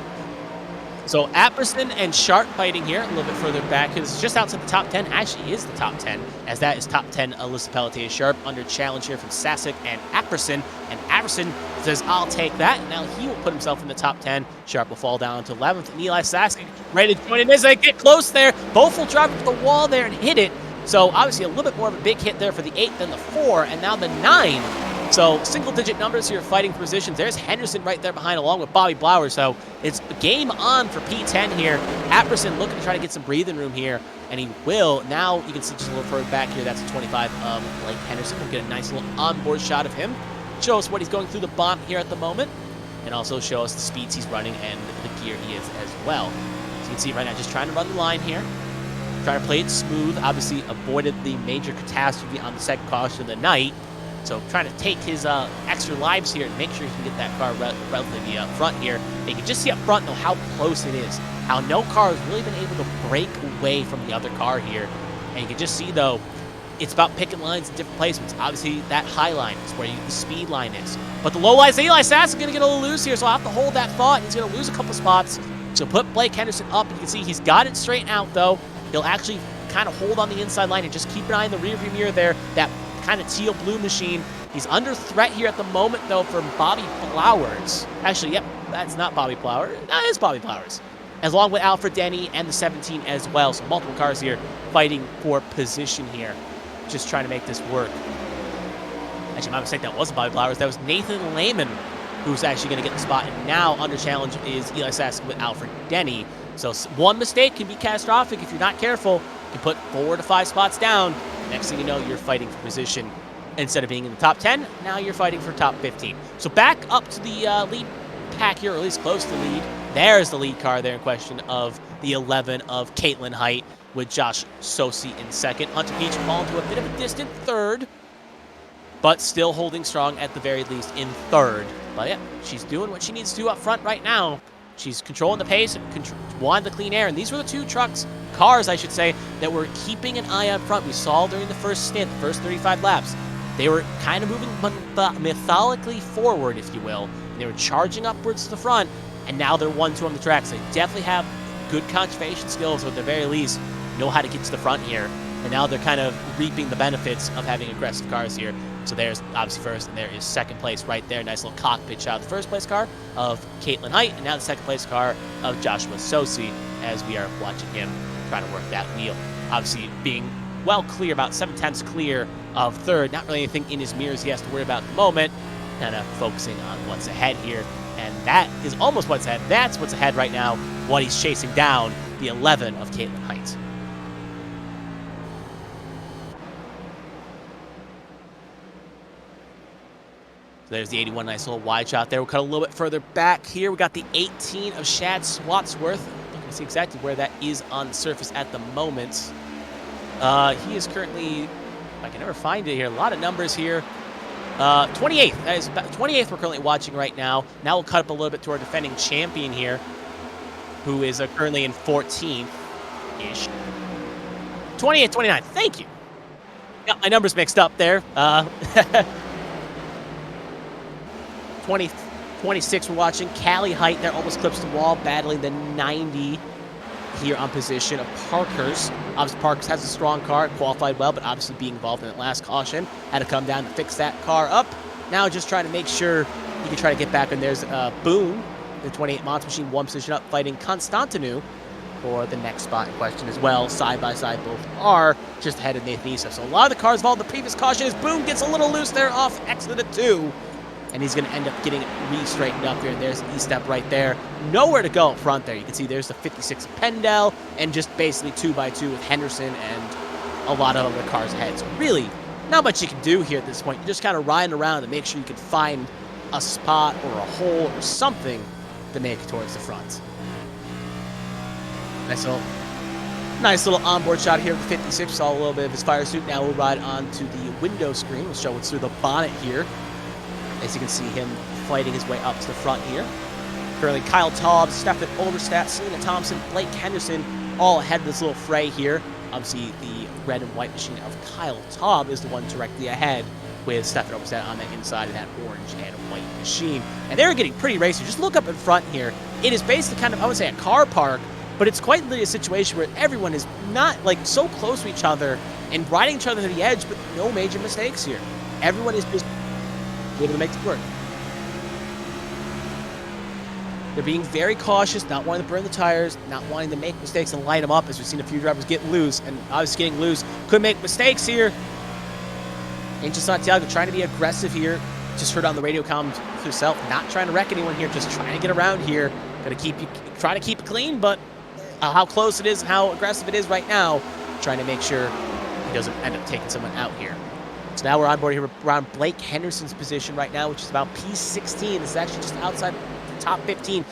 C: So Apperson and Sharp fighting here a little bit further back. It's just outside the top 10. Actually is the top 10, as that is top 10 Alyssa Pelletier. Sharp under challenge here from Sasek and Apperson. And Apperson says, I'll take that. Now he will put himself in the top 10. Sharp will fall down to 11th. And Eli Sasek ready to join in as they get close there. Both will drive up the wall there and hit it. So obviously a little bit more of a big hit there for the 8 than the 4. And now the 9. So single-digit numbers here fighting for positions. There's Henderson right there behind along with Bobby Blauer. So it's game on for P10 here. Apperson looking to try to get some breathing room here, and he will. Now you can see just a little further back here. That's a 25 of Blake Henderson. We'll get a nice little onboard shot of him. Show us what he's going through the bomb here at the moment, and also show us the speeds he's running and the gear he is as well. So you can see right now just trying to run the line here. Trying to play it smooth. Obviously avoided the major catastrophe on the second caution of the night. So trying to take his extra lives here and make sure he can get that car relatively front here. And you can just see up front, though, how close it is. How no car has really been able to break away from the other car here. And you can just see, though, it's about picking lines in different placements. Obviously, that high line is where the speed line is. But the low line, Eli Sass is going to get a little loose here, so I'll have to hold that thought. He's going to lose a couple spots. So put Blake Henderson up, and you can see he's got it straightened out, though. He'll actually kind of hold on the inside line and just keep an eye in the rearview mirror there. That kind of teal blue machine. He's under threat here at the moment, though, from Bobby Blowers. Actually, yep, that's not Bobby Blowers. That is Bobby Blowers. Along with Alfred Denny and the 17 as well. So multiple cars here fighting for position here. Just trying to make this work. Actually, my mistake, that wasn't Bobby Blowers. That was Nathan Lehman, who's actually going to get the spot. And now under challenge is Eli Sass with Alfred Denny. So one mistake can be catastrophic if you're not careful. You can put 4 to 5 spots down. Next thing you know, you're fighting for position. Instead of being in the top 10, now you're fighting for top 15. So back up to the lead pack here, or at least close to the lead. There's the lead car there in question of the 11 of Caitlin Height with Josh Sosi in second. Hunter Peach falling to a bit of a distant third, but still holding strong at the very least in third. But yeah, she's doing what she needs to do up front right now. She's controlling the pace and wanting the clean air. And these were the two cars, I should say, that were keeping an eye up front. We saw during the first stint, the first 35 laps. They were kind of moving methodically forward, if you will. And they were charging upwards to the front, and now they're 1-2 on the track. So they definitely have good conservation skills, or at the very least, know how to get to the front here. And now they're kind of reaping the benefits of having aggressive cars here. So there's obviously first, and there is second place right there. Nice little cockpit shot of the first place car of Caitlin Height, and now the second place car of Joshua Sosi, as we are watching him trying to work that wheel. Obviously being well clear, about 7/10 clear of third. Not really anything in his mirrors he has to worry about at the moment. kind of focusing on what's ahead here. And that is almost what's ahead. That's what's ahead right now, what he's chasing down, the 11 of Caitlin Height. So there's the 81, nice little wide shot there. We'll cut a little bit further back here. We got the 18 of Shad Swatsworth. Looking to see exactly where that is on the surface at the moment. He is currently, I can never find it here, a lot of numbers here. 28th. That is 28th we're currently watching right now. Now we'll cut up a little bit to our defending champion here, who is currently in 14th-ish. 28th, 29th. Thank you. Got my numbers mixed up there. 26 we're watching. Callie Height there almost clips the wall, battling the 90 here on position of Parker's. Obviously, Parker's has a strong car, qualified well, but obviously being involved in that last caution. Had to come down to fix that car up. Now just trying to make sure he can try to get back. And there's Boone, the 28 Monster Machine, one position up, fighting Constantinu for the next spot in question as well. Side by side, both are just ahead of Nathan Issa. So a lot of the cars involved in the previous caution as Boone gets a little loose there off exit of 2. And he's going to end up getting it re-straightened up here. And there's the E-step right there. Nowhere to go up front there. You can see there's the 56 Pendel and just basically 2x2 with Henderson and a lot of other cars ahead. So really, not much you can do here at this point. You're just kind of riding around to make sure you can find a spot or a hole or something to make it towards the front. Nice little onboard shot here of the 56. Saw a little bit of his fire suit. Now we'll ride onto the window screen. We'll show what's through the bonnet here. As you can see him fighting his way up to the front here. Currently Kyle Taub, Stefan Overstat, Selena Thompson, Blake Henderson, all ahead of this little fray here. Obviously the red and white machine of Kyle Taub is the one directly ahead with Stefan Overstat on the inside of that orange and white machine. And they're getting pretty racy. Just look up in front here. It is basically kind of, I would say, a car park, but it's quite literally a situation where everyone is not like so close to each other and riding each other to the edge, but no major mistakes here. Everyone is just able to make it work. They're being very cautious, not wanting to burn the tires, not wanting to make mistakes and light them up, as we've seen a few drivers get loose, and obviously getting loose could make mistakes here. Angel Santiago trying to be aggressive here. Just heard on the radio comm himself, not trying to wreck anyone here, just trying to get around here. Trying to keep it clean, but how close it is, how aggressive it is right now, trying to make sure he doesn't end up taking someone out here. So now we're on board here around Blake Henderson's position right now, which is about P16. This is actually just outside the top 15.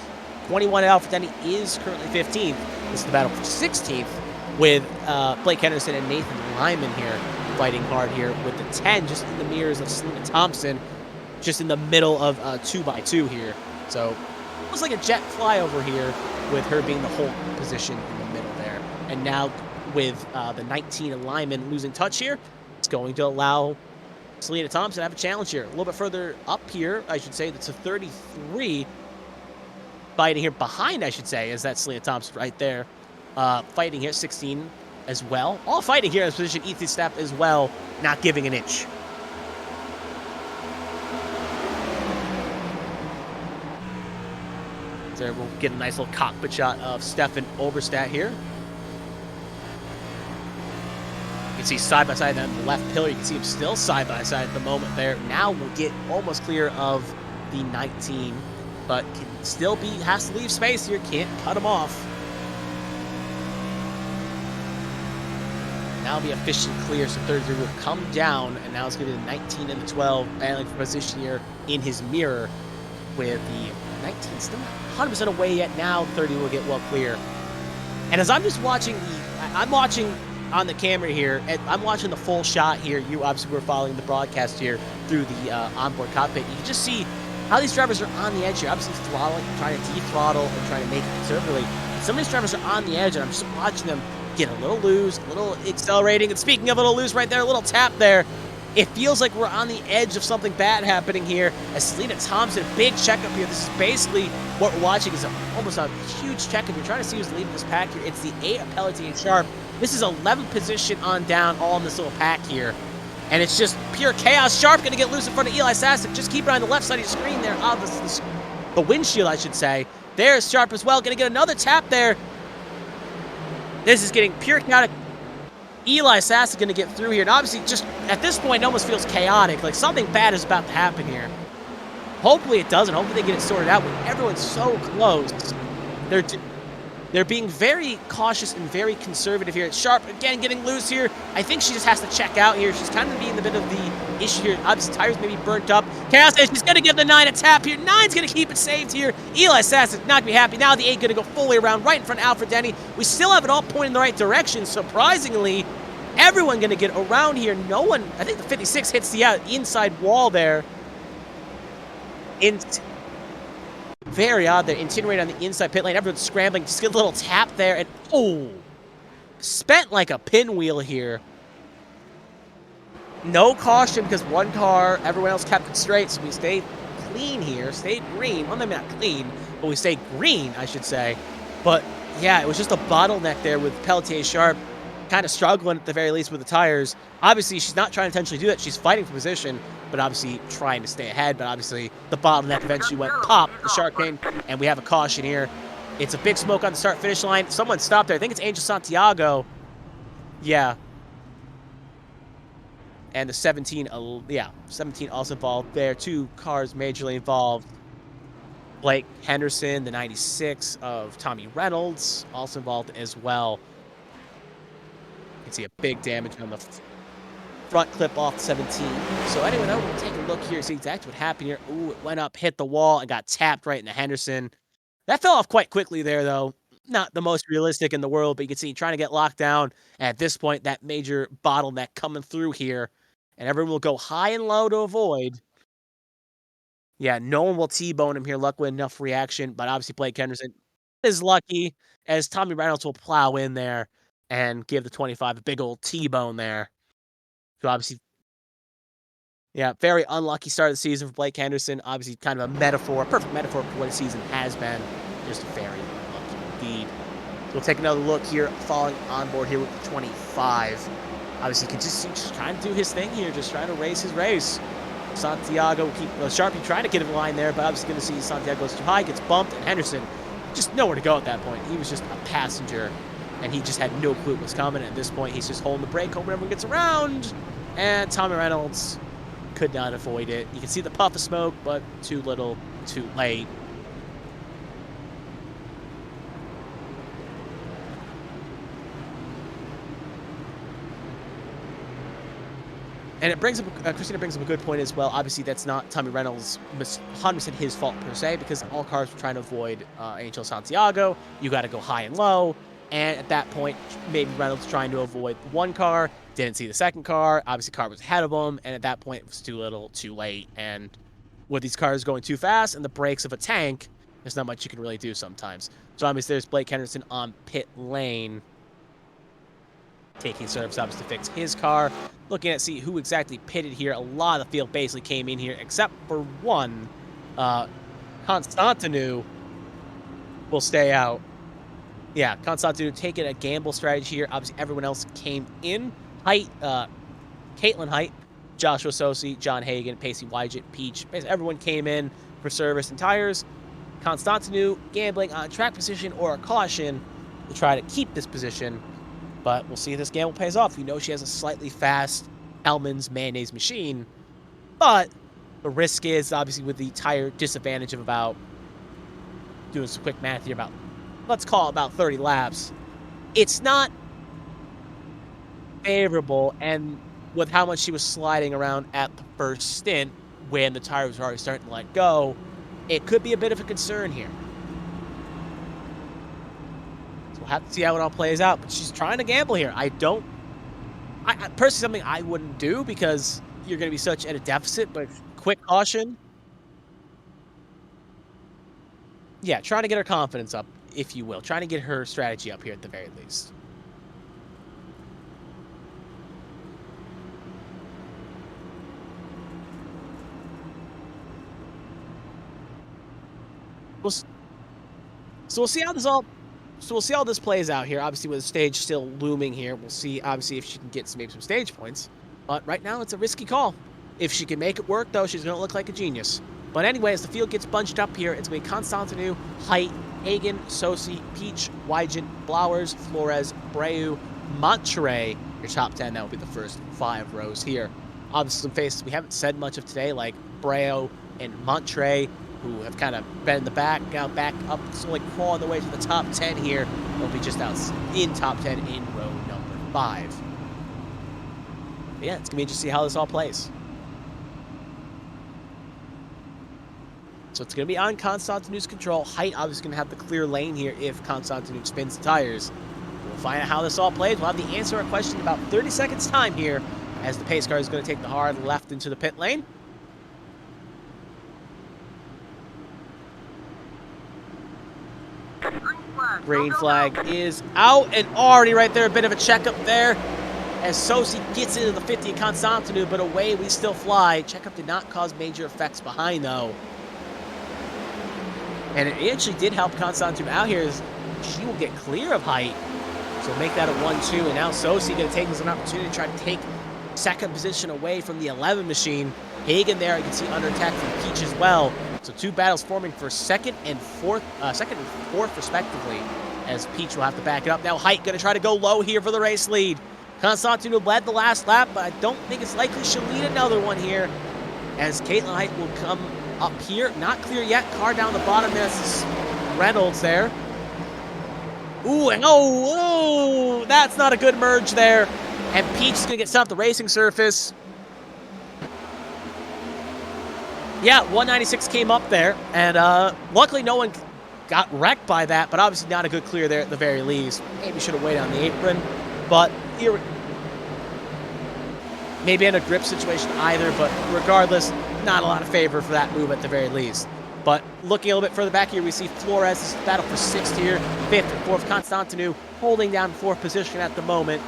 C: 21 at Alfred Denny is currently 15th. This is the battle for 16th with Blake Henderson and Nathan Lyman here fighting hard here with the 10 just in the mirrors of Selena Thompson, just in the middle of 2x2 here. So almost like a jet flyover here with her being the whole position in the middle there. And now with the 19 and Lyman losing touch here, it's going to allow Selena Thompson to have a challenge here. A little bit further up here, I should say, that's a 33 fighting here behind, I should say, is that Selena Thompson right there. Fighting here, 16 as well. All fighting here in this position, Ethan Step as well, not giving an inch. So we'll get a nice little cockpit shot of Stefan Oberstadt here. You can see side by side on the left pillar. You can see him still side by side at the moment there. Now we'll get almost clear of the 19, but can still be, has to leave space here. Can't cut him off. Now be officially clear, so 33 will come down, and now it's going to be the 19 and the 12 battling for position here in his mirror, with the 19 still not 100% away yet. Now 30 will get well clear. And as I'm just watching, I'm watching on the camera here, and I'm watching the full shot here. You obviously were following the broadcast here through the onboard cockpit. You can just see how these drivers are on the edge here. Obviously throttling, trying to de-throttle and trying to make it conservatively. Some of these drivers are on the edge, and I'm just watching them get a little loose, a little accelerating. And speaking of a little loose right there, a little tap there. It feels like we're on the edge of something bad happening here. As Selena Thompson, big checkup here. This is basically what we're watching, is almost a huge checkup. You're trying to see who's leading this pack here. It's the 8 Appalachian Sharp. This is 11th position on down, all in this little pack here. And it's just pure chaos. Sharp going to get loose in front of Eli Sasek. Just keep it on the left side of your screen there. The windshield, I should say. There's Sharp as well. Going to get another tap there. This is getting pure chaotic. Eli Sasek going to get through here. And obviously, just at this point, it almost feels chaotic. Like something bad is about to happen here. Hopefully it doesn't. Hopefully they get it sorted out, but everyone's so close. They're they're being very cautious and very conservative here. It's Sharp, again, getting loose here. I think she just has to check out here. She's kind of being a bit of the issue here. Obviously, tires may be burnt up. Chaos Edge, she's going to give the 9 a tap here. 9's going to keep it saved here. Eli Sass is not going to be happy. Now the 8 going to go fully around right in front of Alfred Denny. We still have it all pointing in the right direction. Surprisingly, everyone going to get around here. No one, I think the 56 hits the inside wall there. Very odd there. Incinerator on the inside pit lane. Everyone's scrambling. Just get a little tap there. And, oh, spent like a pinwheel here. No caution because one car, everyone else kept it straight. So we stayed clean here. Stayed green. Well, maybe not clean, but we stayed green, I should say. But, yeah, it was just a bottleneck there with Pelletier Sharp kind of struggling at the very least with the tires. Obviously, she's not trying to intentionally do that. She's fighting for position, but obviously trying to stay ahead. But obviously, the bottleneck eventually went pop, the shark came, and we have a caution here. It's a big smoke on the start-finish line. Someone stopped there. I think it's Angel Santiago. Yeah. And the 17, yeah, 17 also involved there. 2 cars majorly involved. Blake Henderson, the 96 of Tommy Reynolds, also involved as well. You can see a big damage on the front clip off 17. So anyway, now we'll take a look here, see exactly what happened here. Ooh, it went up, hit the wall, and got tapped right into Henderson. That fell off quite quickly there, though. Not the most realistic in the world, but you can see trying to get locked down. And at this point, that major bottleneck coming through here. And everyone will go high and low to avoid. Yeah, no one will T-bone him here. Luckily, enough reaction. But obviously, Blake Henderson is lucky, as Tommy Reynolds will plow in there and give the 25 a big old T-bone there. So obviously, yeah, very unlucky start of the season for Blake Henderson. Obviously, kind of a metaphor, perfect metaphor for what his season has been. Just very unlucky indeed. So we'll take another look here, falling on board here with the 25. Obviously, can just trying to do his thing here, just trying to race his race. Santiago keep Sharpie trying to get in line there, but obviously going to see Santiago goes too high, gets bumped, and Henderson just nowhere to go at that point. He was just a passenger, and he just had no clue what was coming. At this point, he's just holding the brake, hoping everyone gets around. And Tommy Reynolds could not avoid it. You can see the puff of smoke, but too little, too late. And it brings up, Kristina brings up a good point as well. Obviously, that's not Tommy Reynolds' 100% his fault per se, because all cars were trying to avoid Angel Santiago. You got to go high and low. And at that point, maybe Reynolds trying to avoid one car, didn't see the second car. Obviously, car was ahead of him. And at that point, it was too little, too late. And with these cars going too fast and the brakes of a tank, there's not much you can really do sometimes. So obviously, there's Blake Henderson on pit lane, taking service obviously to fix his car. Looking at see who exactly pitted here. A lot of the field basically came in here, except for one. Constantinu will stay out. Yeah, Constantinu taking a gamble strategy here. Obviously, everyone else came in. Height, Caitlin Height, Joshua Sosi, John Hagan, Pacey Wygett, Peach. Basically, everyone came in for service and tires. Constantinu gambling on a track position or a caution to try to keep this position. But we'll see if this gamble pays off. We know she has a slightly fast Hellman's mayonnaise machine. But the risk is, obviously, with the tire disadvantage of about, doing some quick math here, about, let's call it about 30 laps. It's not favorable. And with how much she was sliding around at the first stint, when the tire was already starting to let go, it could be a bit of a concern here. We'll have to see how it all plays out, but she's trying to gamble here. I personally, something I wouldn't do because you're going to be such at a deficit, but quick caution. Yeah, trying to get her confidence up, if you will. Trying to get her strategy up here at the very least. So we'll see how this all... So we'll see how this plays out here. Obviously, with the stage still looming here, we'll see, obviously, if she can get maybe some stage points. But right now, it's a risky call. If she can make it work, though, she's going to look like a genius. But anyway, as the field gets bunched up here, it's going to be Constantinu, Height, Hagan, Sosi, Peach, Wygent, Blowers, Flores, Breu, Monterey. Your top 10, that will be the first 5 rows here. Obviously, some faces we haven't said much of today, like Breu, and Montre, who have kind of been in the back, now back up, slowly crawling their way to the top 10 here. They'll be just out in top 10 in row number 5. But yeah, it's going to be interesting to see how this all plays. So it's going to be on Constantinu's control. Height obviously going to have the clear lane here if Constantinu spins the tires. We'll find out how this all plays. We'll have the answer to our question in about 30 seconds time here as the pace car is going to take the hard left into the pit lane. Green flag is out, and already right there, a bit of a checkup there as Sosi gets into the 50 of Constantinu, but away we still fly. Checkup did not cause major effects behind, though. And it actually did help Constantinu out here as she will get clear of Height. So make that a 1-2, and now Sosi going to take this as an opportunity to try to take second position away from the 11 machine. Hagen there, you can see under attack from Peach as well. So 2 battles forming for second and fourth respectively, as Peach will have to back it up. Now Height going to try to go low here for the race lead. Constantinu led the last lap, but I don't think it's likely she'll lead another one here, as Caitlin Height will come up here. Not clear yet. Car down the bottom. That's Reynolds there. Ooh, and oh, that's not a good merge there. And Peach is going to get sent off the racing surface. Yeah, 196 came up there, and luckily no one got wrecked by that, but obviously not a good clear there at the very least. Maybe should have waited on the apron, but here, maybe in a grip situation either, but regardless, not a lot of favor for that move at the very least. But looking a little bit further back here, we see Flores is battle for 6th here, 5th and 4th. Constantinu holding down 4th position at the moment.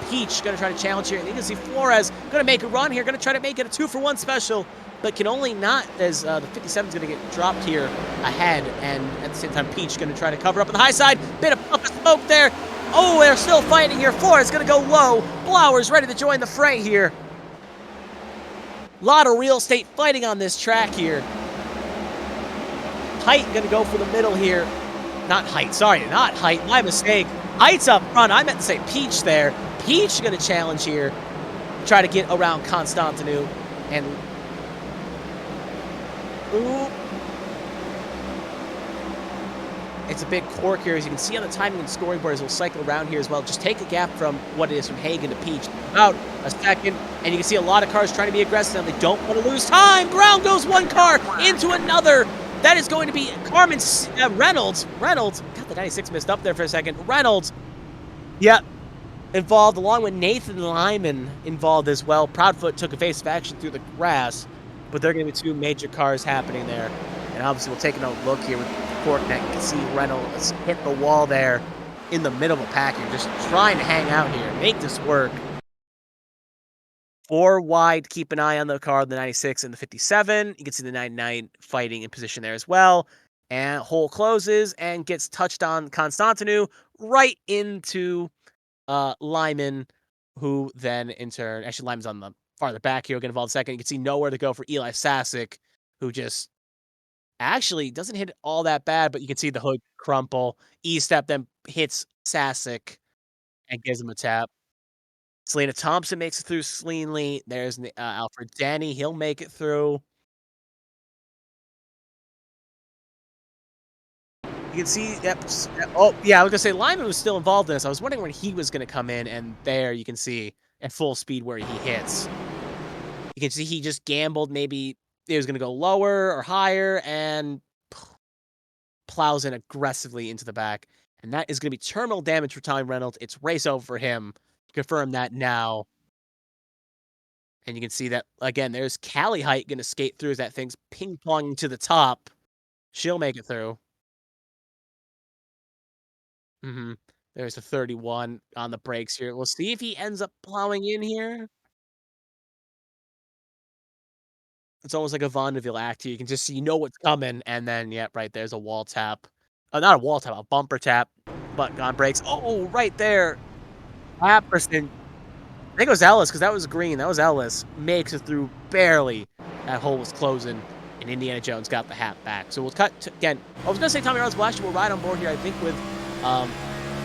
C: Peach going to try to challenge here, and you can see Flores going to make a run here, going to try to make it a 2-for-1 special, but can only not, as the 57 is going to get dropped here ahead, and at the same time, Peach going to try to cover up on the high side. Bit of puff of smoke there. Oh, they're still fighting here. Flores going to go low. Blauer's ready to join the fray here. A lot of real estate fighting on this track here. Height going to go for the middle here. Not Height, sorry, not Height. My mistake. Height's up front. I meant to say Peach there. Peach going to challenge here. Try to get around Constantinu. And ooh. It's a big cork here, as you can see on the timing and scoring boards. We'll cycle around here as well. Just take a gap from what it is from Hagen to Peach. About a second, and you can see a lot of cars trying to be aggressive, and they don't want to lose time. Ground goes one car into another. That is going to be Carmen Reynolds. Reynolds, God, the 96 missed up there for a second. Reynolds, yep, involved, along with Nathan Lyman involved as well. Proudfoot took a face of action through the grass, but there are going to be 2 major cars happening there. And obviously, we'll take a look here with the cork neck. You can see Reynolds hit the wall there in the middle of a pack here, just trying to hang out here, make this work. 4 wide, keep an eye on the car, the 96 and the 57. You can see the 99 fighting in position there as well. And hole closes and gets touched on Constantinu right into Lyman, who then in turn, actually Lyman's on the farther back here, will get involved in second. You can see nowhere to go for Eli Sasic, who just actually doesn't hit it all that bad, but you can see the hood crumple. E-step then hits Sasic and gives him a tap. Selena Thompson makes it through cleanly. There's Alfred Danny. He'll make it through. You can see, yep. Oh, yeah, I was going to say Lyman was still involved in this. I was wondering when he was going to come in, and there you can see at full speed where he hits. You can see he just gambled. Maybe it was going to go lower or higher, and plows in aggressively into the back. And that is going to be terminal damage for Tommy Reynolds. It's race over for him. Confirm that now. And you can see that, again, there's Callie Height going to skate through as that thing's ping-ponging to the top. She'll make it through. There's a 31 on the brakes here. We'll see if he ends up plowing in here. It's almost like a Vaudeville act here. You can just see, you know what's coming. And then, yeah, right there's a wall tap. Not a wall tap, a bumper tap. But on brakes. Oh, right there. Apperson. I think it was Ellis, because that was green. That was Ellis. Makes it through barely. That hole was closing, and Indiana Jones got the hat back. So we'll cut to, again. I was going to say Tommy Reynolds will actually ride on board here, I think, with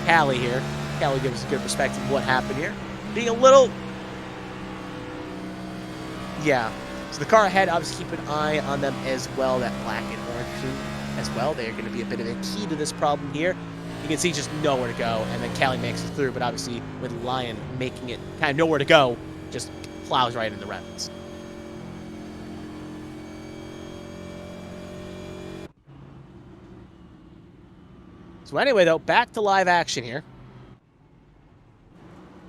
C: Callie here. Callie gives us a good perspective of what happened here. Being a little... Yeah. So the car ahead, obviously keep an eye on them as well. That black and orange too as well. They're going to be a bit of a key to this problem here. You can see just nowhere to go, and then Callie makes it through, but obviously with Lion making it kind of nowhere to go, just plows right into Reynolds. So anyway, though, back to live action here.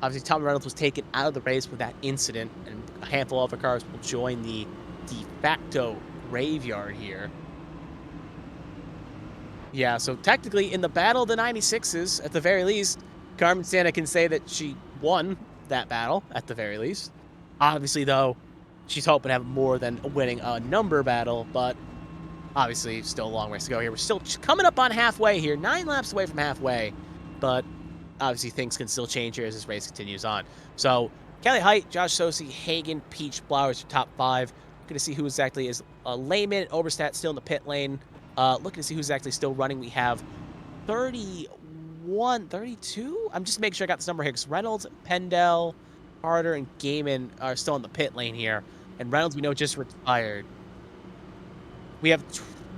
C: Obviously, Tommy Reynolds was taken out of the race with that incident, and a handful of other cars will join the de facto graveyard here. Yeah, so technically, in the battle of the 96s, at the very least, Carmen Santa can say that she won that battle, at the very least. Obviously, though, she's hoping to have more than winning a number battle, but obviously, still a long ways to go here. We're still coming up on halfway here, 9 laps away from halfway, but obviously things can still change here as this race continues on. So, Kelly Height, Josh Sosi, Hagen, Peach, Blowers, your top 5. Looking to see who exactly is Lehman, Oberstadt still in the pit lane. Looking to see who's actually still running. We have 31, 32? I'm just making sure I got this number here, because Reynolds, Pendel, Carter, and Gaiman are still in the pit lane here. And Reynolds, we know, just retired. We have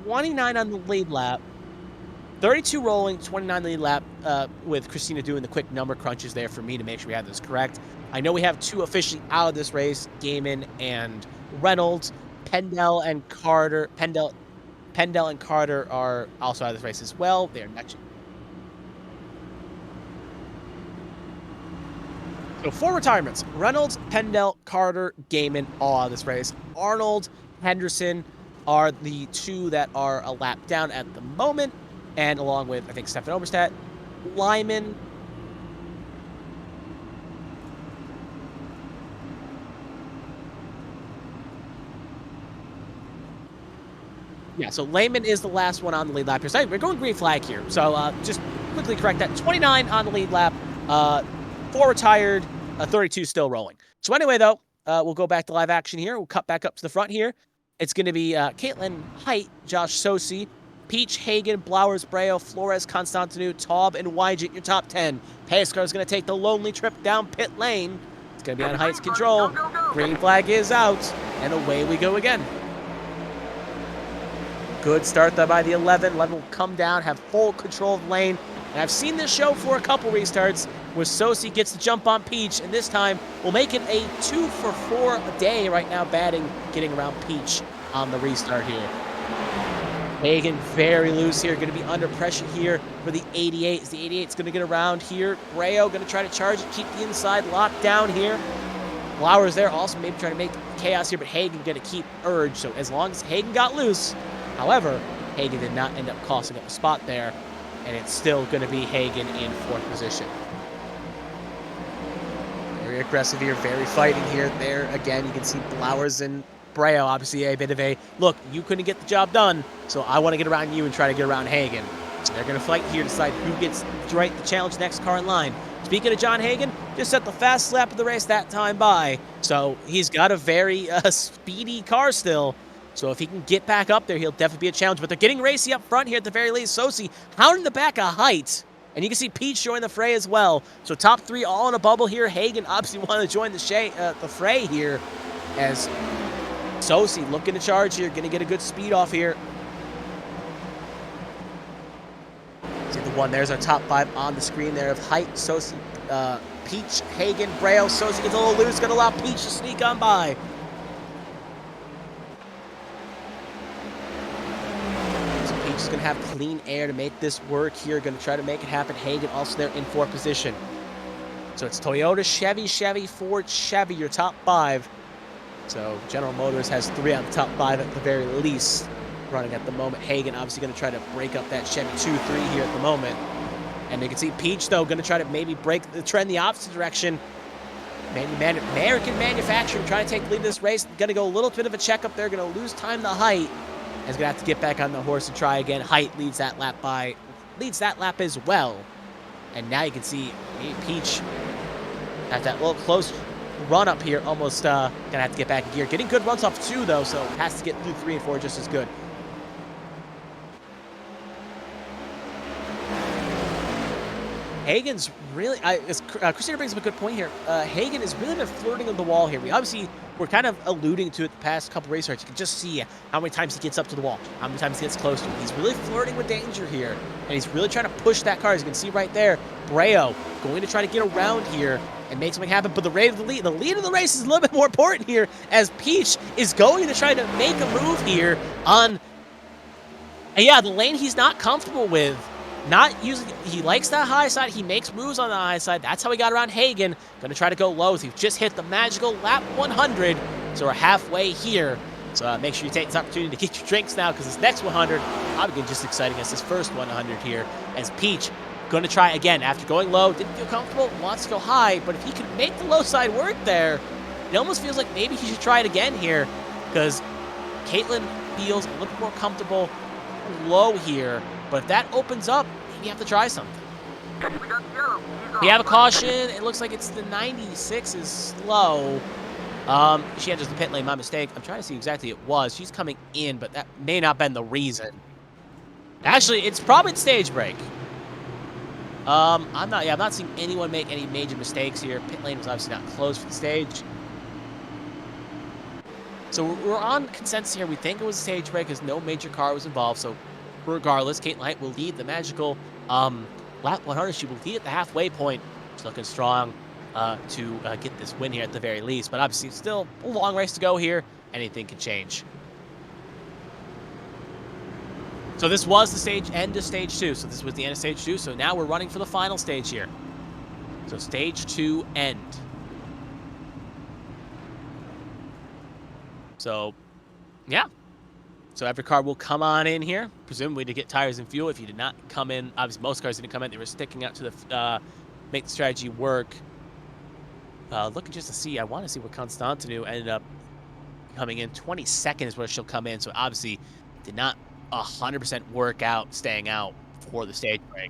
C: 29 on the lead lap, 32 rolling, 29 lead lap, with Kristina doing the quick number crunches there for me to make sure we have this correct. I know we have 2 officially out of this race, Gaiman and Reynolds. Pendel and Carter are also out of this race as well. They're next. So 4 retirements: Reynolds, Pendel, Carter, Gaiman, all out of this race. Arnold, Henderson are the 2 that are a lap down at the moment, and along with, I think, Stefan Oberstadt. Lyman, yeah, so Lehman is the last one on the lead lap here. So we're going green flag here. So just quickly correct that. 29 on the lead lap, 4 retired, 32 still rolling. So anyway, though, we'll go back to live action here. We'll cut back up to the front here. It's going to be Caitlin Height, Josh Sosi, Peach, Hagen, Blowers, Breo, Flores, Constantinu, Taub, and Wygent, your top 10. Pace car is going to take the lonely trip down pit lane. It's going to be on Height's control. Green flag is out, and away we go again. Good start there by the 11. 11 will come down, have full control of the lane. And I've seen this show for a couple restarts where Sosi gets the jump on Peach, and this time we'll make it a 2 for 4 a day right now, batting, getting around Peach on the restart here. Hagen very loose here, going to be under pressure here for the 88. As the 88's going to get around here. Breo going to try to charge it, keep the inside locked down here. Flowers there also maybe trying to make chaos here, but Hagen going to keep urge. So as long as Hagen got loose, however, Hagen did not end up costing up a spot there, and it's still going to be Hagen in 4th position. Very aggressive here, very fighting here. There, again, you can see Flowers and Breo, obviously a bit of a, look, you couldn't get the job done, so I want to get around you and try to get around Hagen. So they're going to fight here to decide who gets right the challenge next car in line. Speaking of John Hagen, just set the fastest lap of the race that time by, so he's got a very speedy car still. So if he can get back up there, he'll definitely be a challenge. But they're getting racy up front here at the very least. Sosi hounding the back of Height. And you can see Peach join the fray as well. So top 3 all in a bubble here. Hagen obviously wanted to join the fray here, as Sosi looking to charge here. Going to get a good speed off here. See the one there's our top 5 on the screen there of Height, Sosi, Peach, Hagen, Breo. Sosi gets a little loose. Going to allow Peach to sneak on by. He's going to have clean air to make this work here. Going to try to make it happen. Hagen also there in 4th position. So it's Toyota, Chevy, Ford, Chevy, your top 5. So General Motors has 3 out of the top 5 at the very least running at the moment. Hagen obviously going to try to break up that Chevy 2-3 here at the moment. And you can see Peach, though, going to try to maybe break the trend the opposite direction. American manufacturing trying to take the lead in this race. Going to go a little bit of a checkup there. Going to lose time to Height. Is going to have to get back on the horse and try again. Height leads that lap as well. And now you can see Peach at that little close run up here. Almost going to have to get back in gear. Getting good runs off 2, though, so has to get through 3 and 4 just as good. Hagen's really, Kristina brings up a good point here. Hagen has really been flirting on the wall here. We're kind of alluding to it the past couple race starts. You can just see how many times he gets up to the wall, how many times he gets close to it. He's really flirting with danger here, and he's really trying to push that car. As you can see right there, Breo going to try to get around here and make something happen. But the lead of the race is a little bit more important here, as Peach is going to try to make a move here on, yeah, the lane he's not comfortable with. Not using, he likes that high side. He makes moves on the high side. That's how he got around Hagen. Going to try to go low. He's just hit the magical lap 100. So we're halfway here. So make sure you take this opportunity to get your drinks now, because this next 100, probably just exciting as his first 100 here. As Peach going to try again after going low. Didn't feel comfortable. Wants to go high. But if he can make the low side work there, it almost feels like maybe he should try it again here, because Caitlin feels a little bit more comfortable low here. But if that opens up, maybe you have to try something. We have a caution. It looks like it's the 96 is slow. She enters the pit lane. My mistake. I'm trying to see exactly it was. She's coming in, but that may not have been the reason. Actually, it's probably stage break. I'm not seeing anyone make any major mistakes here. Pit lane was obviously not closed for the stage. So we're on consensus here. We think it was a stage break because no major car was involved. So regardless, Caitlin Height will lead the magical lap 100. She will lead at the halfway point. She's looking strong to get this win here at the very least. But obviously, still a long race to go here. Anything can change. So this was the end of stage 2. So this was the end of stage 2. So now we're running for the final stage here. So stage 2 end. So, yeah. So every car will come on in here, presumably to get tires and fuel. If you did not come in, obviously most cars didn't come in. They were sticking out to the make the strategy work. Looking just to see, I want to see what Constantinu ended up coming in. 22nd is where she'll come in. So obviously did not 100% work out staying out for the stage break.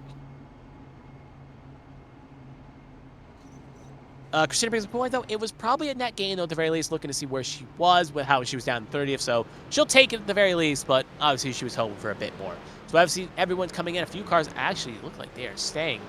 C: Kristina brings up a point, though. It was probably a net gain, though, at the very least, looking to see where she was, with how she was down 30th. So she'll take it at the very least, but obviously she was hoping for a bit more. So obviously everyone's coming in. A few cars actually look like they are staying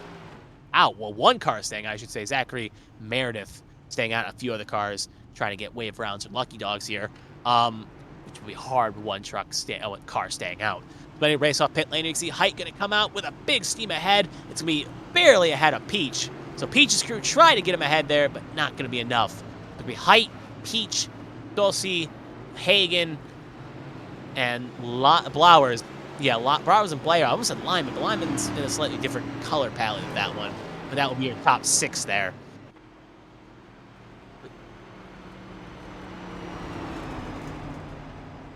C: out. Well, one car is staying, I should say. Zachary Meredith staying out. A few other cars trying to get wave rounds with Lucky Dogs here, which will be hard with one car staying out. But anyway, race off pit lane, you can see Height going to come out with a big steam ahead. It's going to be barely ahead of Peach. So Peach's crew try to get him ahead there, but not going to be enough. It's going to be Height, Peach, Dulcie, Hagen, and Blowers. Yeah, Blowers and Blair. I almost said Lyman, but Lyman's in a slightly different color palette than that one. But that will be your top 6 there.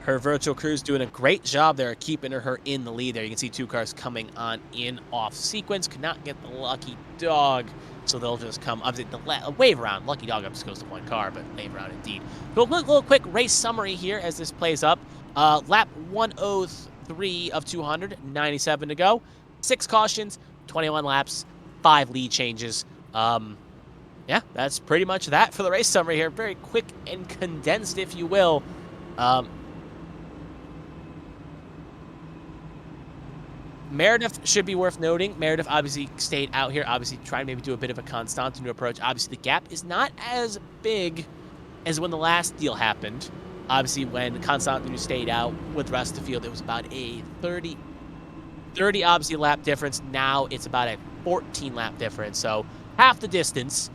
C: Her virtual crew's doing a great job there keeping her in the lead there. You can see 2 cars coming on in off sequence. Could not get the Lucky Dog, so they'll just come. Obviously, the wave around. Lucky Dog just goes to 1 car, but wave around indeed. So a little quick race summary here as this plays up. Lap 103 of 200, 97 to go. 6 cautions, 21 laps, 5 lead changes. Yeah, that's pretty much that for the race summary here. Very quick and condensed, if you will. Meredith should be worth noting. Meredith obviously stayed out here, obviously trying to maybe do a bit of a Constantinu approach. Obviously, the gap is not as big as when the last deal happened. Obviously, when Constantinu stayed out with the rest of the field, it was about a 30 obviously lap difference. Now it's about a 14 lap difference. So half the distance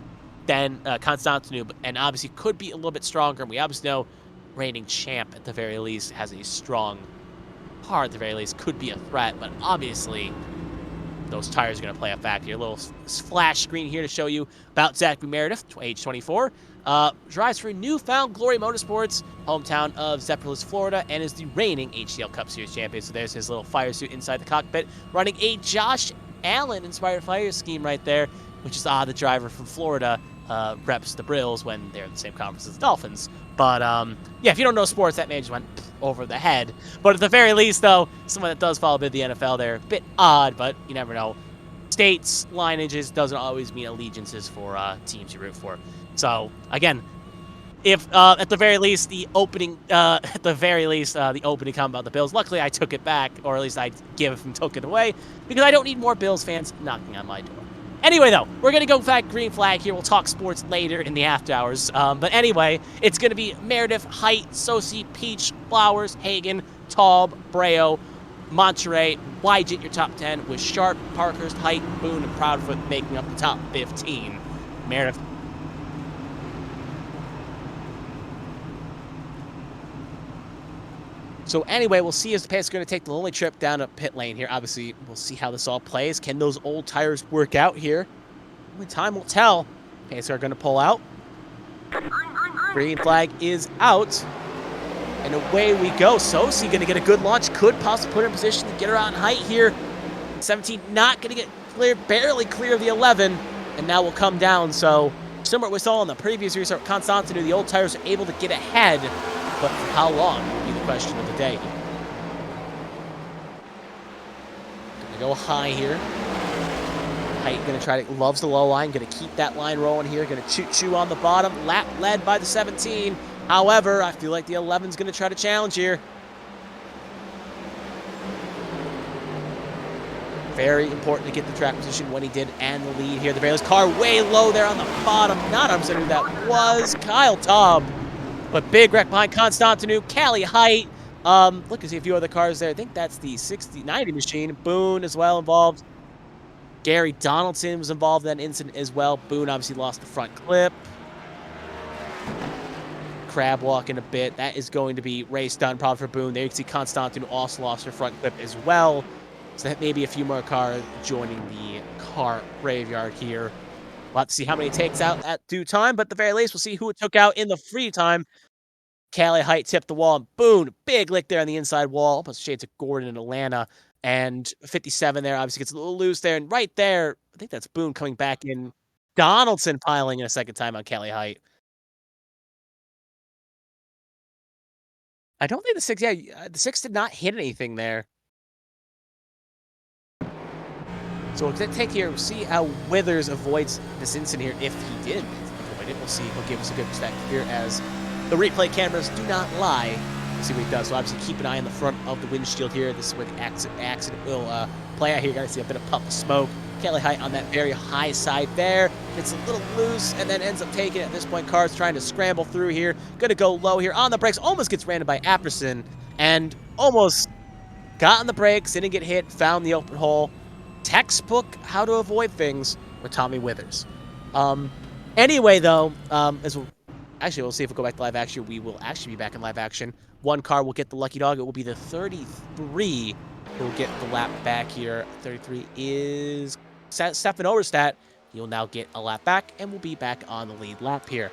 C: than Constantinu, and obviously could be a little bit stronger. And we obviously know reigning champ at the very least has a strong car at the very least, could be a threat, but obviously those tires are going to play a factor. A little flash screen here to show you about Zachary Meredith, age 24. Drives for Newfound Glory Motorsports, hometown of Zephyrhills, Florida, and is the reigning HTL Cup Series champion. So there's his little fire suit inside the cockpit, running a Josh Allen-inspired fire scheme right there, which is the driver from Florida reps the Brills when they're in the same conference as the Dolphins. But, yeah, if you don't know sports, that may just went over the head. But at the very least, though, someone that does follow a bit of the NFL there, a bit odd, but you never know. States, lineages doesn't always mean allegiances for teams you root for. So, again, if at the very least the opening comment about the Bills, luckily I took it back, or at least I gave it and took it away, because I don't need more Bills fans knocking on my door. Anyway, though, we're going to go back green flag here. We'll talk sports later in the after hours. But anyway, it's going to be Meredith, Height, Sosi, Peach, Flowers, Hagen, Taub, Breo, Monterey, Wygit, your top 10, with Sharp, Parkhurst, Height, Boone, and Proudfoot making up the top 15. Meredith. So anyway, we'll see as the pace is going to take the lonely trip down a pit lane here. Obviously, we'll see how this all plays. Can those old tires work out here? Only time will tell. Pace are going to pull out. Green flag is out. And away we go. Sosi going to get a good launch. Could possibly put her in position to get her out in height here. 17 not going to get clear, barely clear of the 11. And now will come down. So similar to what we saw in the previous restart, Constantinu, the old tires are able to get ahead. But for how long will be the question of the day. Gonna go high here. Height gonna try to, loves the low line, gonna keep that line rolling here, gonna chew on the bottom, lap led by the 17. However, I feel like the 11's gonna try to challenge here. Very important to get the track position when he did, and the lead here. The Bayless car way low there on the bottom. Not understanding who that was. Kyle Taub. But big wreck behind Constantinu, Callie Height. Look to see a few other cars there. I think that's the 90 machine. Boone as well involved. Gary Donaldson was involved in that incident as well. Boone obviously lost the front clip. Crab walking a bit. That is going to be race done probably for Boone. There you can see Constantinu also lost her front clip as well. So that may be a few more cars joining the car graveyard here. We'll have to see how many it takes out at due time, but at the very least, we'll see who it took out in the free time. Callie Height tipped the wall, and Boone, big lick there on the inside wall. Almost shades of Gordon in Atlanta. And 57 there obviously gets a little loose there. And right there, I think that's Boone coming back in. Donaldson piling in a second time on Callie Height. I don't think the 6, the 6 did not hit anything there. So we'll take here, we'll see how Withers avoids this incident here. If he did avoid it, we'll see. He'll give us a good perspective here as the replay cameras do not lie. We'll see what he does. So obviously keep an eye on the front of the windshield here. This is where the accident will play out here. You're going to see a bit of puff of smoke. Callie Height on that very high side there. It's a little loose and then ends up taking it. At this point, Carr's trying to scramble through here. Going to go low here on the brakes. Almost gets ran by Apperson and almost got on the brakes. Didn't get hit. Found the open hole. Textbook how to avoid things with Tommy Withers. Anyway, though, we'll see if we go back to live action. We will actually be back in live action. One car will get the lucky dog. It will be the 33 who will get the lap back here. 33 is Stefan Overstat. He'll now get a lap back and will be back on the lead lap here.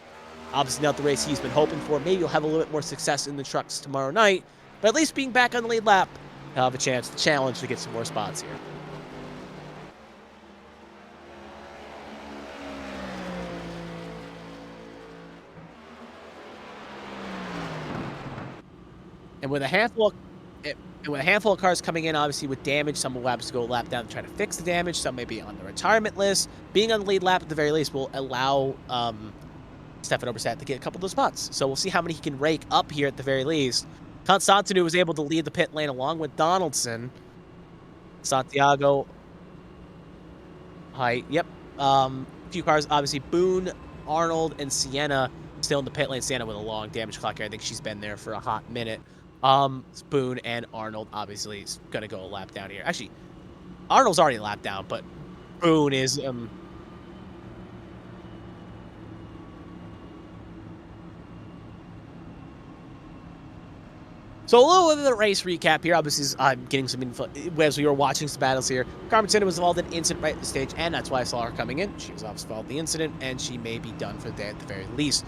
C: Obviously not the race he's been hoping for. Maybe he'll have a little bit more success in the trucks tomorrow night. But at least being back on the lead lap, he'll have a chance to challenge to get some more spots here. And with a handful of cars coming in, obviously with damage, some will have to go a lap down to try to fix the damage. Some may be on the retirement list. Being on the lead lap at the very least will allow Stefan Oberstat to get a couple of those spots. So we'll see how many he can rake up here at the very least. Constantinu was able to lead the pit lane along with Donaldson. Santiago. Height. Yep. A few cars, obviously Boone, Arnold, and Sienna still in the pit lane. Sienna with a long damage clock here. I think she's been there for a hot minute. Boone and Arnold obviously is going to go a lap down here. Actually, Arnold's already a lap down, but Boone is So a little bit of the race recap here. Obviously, I'm getting some info as we were watching some battles here. Carmen Sandiego was involved in an incident right at the stage, and that's why I saw her coming in. She was obviously involved in the incident, and she may be done for the day at the very least.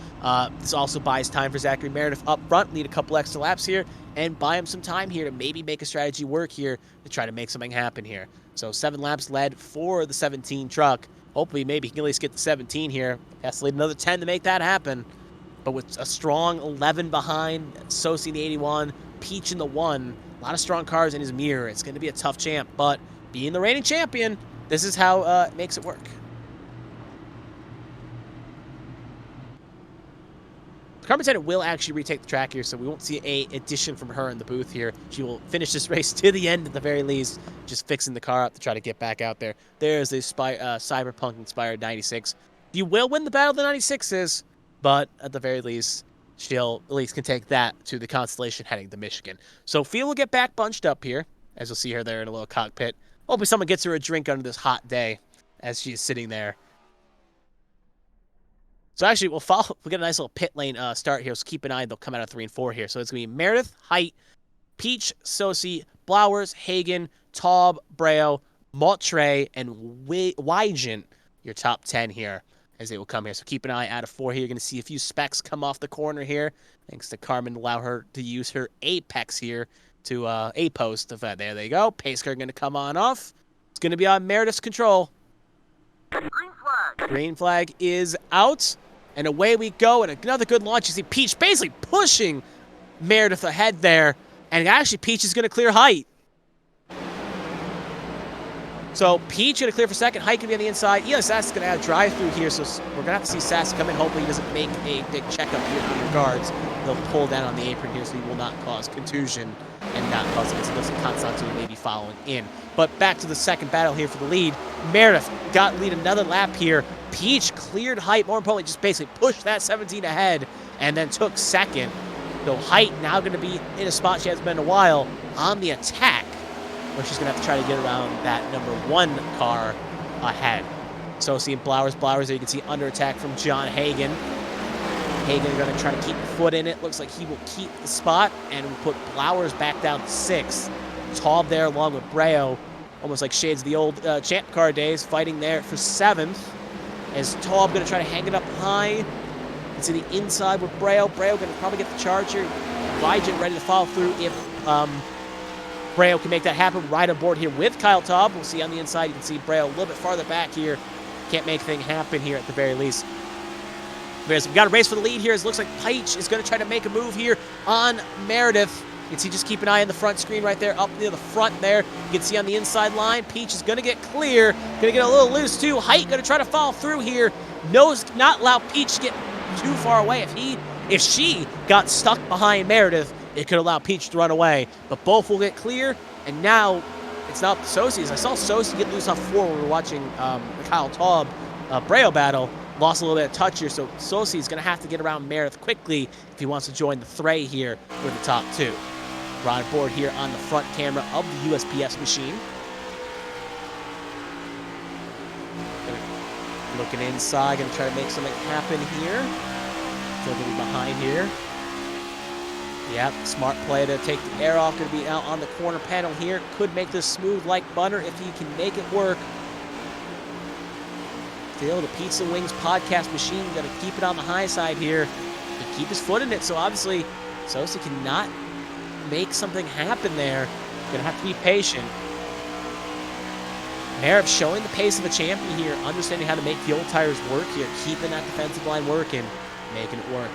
C: This also buys time for Zachary Meredith up front, lead a couple extra laps here, and buy him some time here to maybe make a strategy work here to try to make something happen here. So 7 laps led for the 17 truck. Hopefully, maybe he can at least get the 17 here. Has to lead another 10 to make that happen. But with a strong 11 behind, Sosi in the 81, Peach in the 1, a lot of strong cars in his mirror. It's going to be a tough champ, but being the reigning champion, this is how it makes it work. Carmen Tennant will actually retake the track here, so we won't see a addition from her in the booth here. She will finish this race to the end at the very least, just fixing the car up to try to get back out there. There's the Cyberpunk-inspired 96. You will win the battle of the 96s, but at the very least, she'll at least can take that to the Constellation heading to Michigan. So Fia will get back bunched up here, as you'll see her there in a little cockpit. Hopefully someone gets her a drink under this hot day as she's sitting there. So actually, we'll get a nice little pit lane start here. So keep an eye; they'll come out of 3 and 4 here. So it's gonna be Meredith, Height, Peach, Sosi, Blowers, Hagen, Taub, Breo, Mottray, and Wygent. Your top 10 here as they will come here. So keep an eye out of 4 here. You're gonna see a few specs come off the corner here, thanks to Carmen allow her to use her apex here to a post. There they go. Pace car gonna come on off. It's gonna be on Meredith's control. Green flag is out, and away we go, and another good launch. You see Peach basically pushing Meredith ahead there, and actually Peach is going to clear Height. So Peach going to clear for second, Height going to be on the inside. Eli Sass is going to have drive-through here, so we're going to have to see Sass come in. Hopefully he doesn't make a big checkup here from your guards. They'll pull down on the apron here so he will not cause contusion and not cause Constantine maybe following in. But back to the second battle here for the lead. Meredith got lead another lap here. Peach cleared Height, more importantly, just basically pushed that 17 ahead and then took second. So Height now going to be in a spot she hasn't been in a while on the attack, where she's going to have to try to get around that number 1 car ahead. So seeing Blowers there, you can see under attack from John Hagen. Hagen going to try to keep the foot in it. Looks like he will keep the spot and will put Blowers back down to 6th. Taub there along with Breo, almost like shades of the old champ car days, fighting there for 7th. As Taub going to try to hang it up high. It's in the inside with Breo. Breo going to probably get the charge here. Vigent ready to follow through if Breo can make that happen. Right on board here with Kyle Taub. We'll see on the inside. You can see Breo a little bit farther back here. Can't make things happen here at the very least. We've got a race for the lead here. It looks like Peach is going to try to make a move here on Meredith. You can see, just keep an eye on the front screen right there, up near the front there. You can see on the inside line, Peach is going to get clear. Going to get a little loose too. Height going to try to follow through here. Not allow Peach to get too far away. If she got stuck behind Meredith, it could allow Peach to run away. But both will get clear, and now it's not Sosi's. I saw Sosi get loose off 4 when we were watching the Kyle Taub Breo battle. Lost a little bit of touch here, so Sosi is going to have to get around Meredith quickly if he wants to join the fray here with the top 2. We're on board here on the front camera of the USPS machine. Looking inside, going to try to make something happen here. Still going to be behind here. Yep, smart play to take the air off. Going to be out on the corner panel here. Could make this smooth like butter if he can make it work. Still, the Pizza Wings podcast machine, got to keep it on the high side here. To keep his foot in it, so obviously Sosi cannot make something happen there. Gonna have to be patient. Meredith showing the pace of a champion here, understanding how to make the old tires work here, keeping that defensive line working, making it work.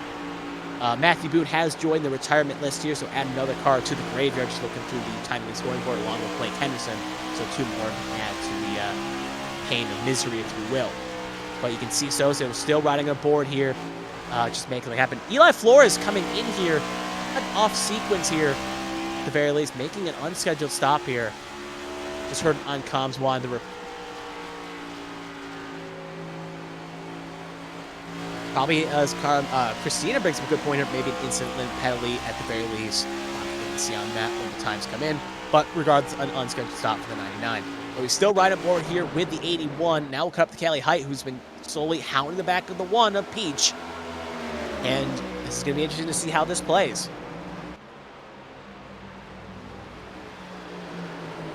C: Matthew Boone has joined the retirement list here, so add another car to the graveyard, just looking through the timing and scoring board along with Blake Henderson. So 2 more to add to the pain of misery, if you will. But you can see Sosa still riding on board here, just making it happen. Eli Flores coming in here, off sequence here, at the very least, making an unscheduled stop here. Just heard on comms one, probably as Kristina brings up a good point here, maybe an incident penalty at the very least. We can see on that when the times come in. But regardless, an unscheduled stop for the 99. But we still ride aboard here with the 81. Now we'll cut up to Callie Height, who's been slowly hounding the back of the 1 of Peach. And this is going to be interesting to see how this plays.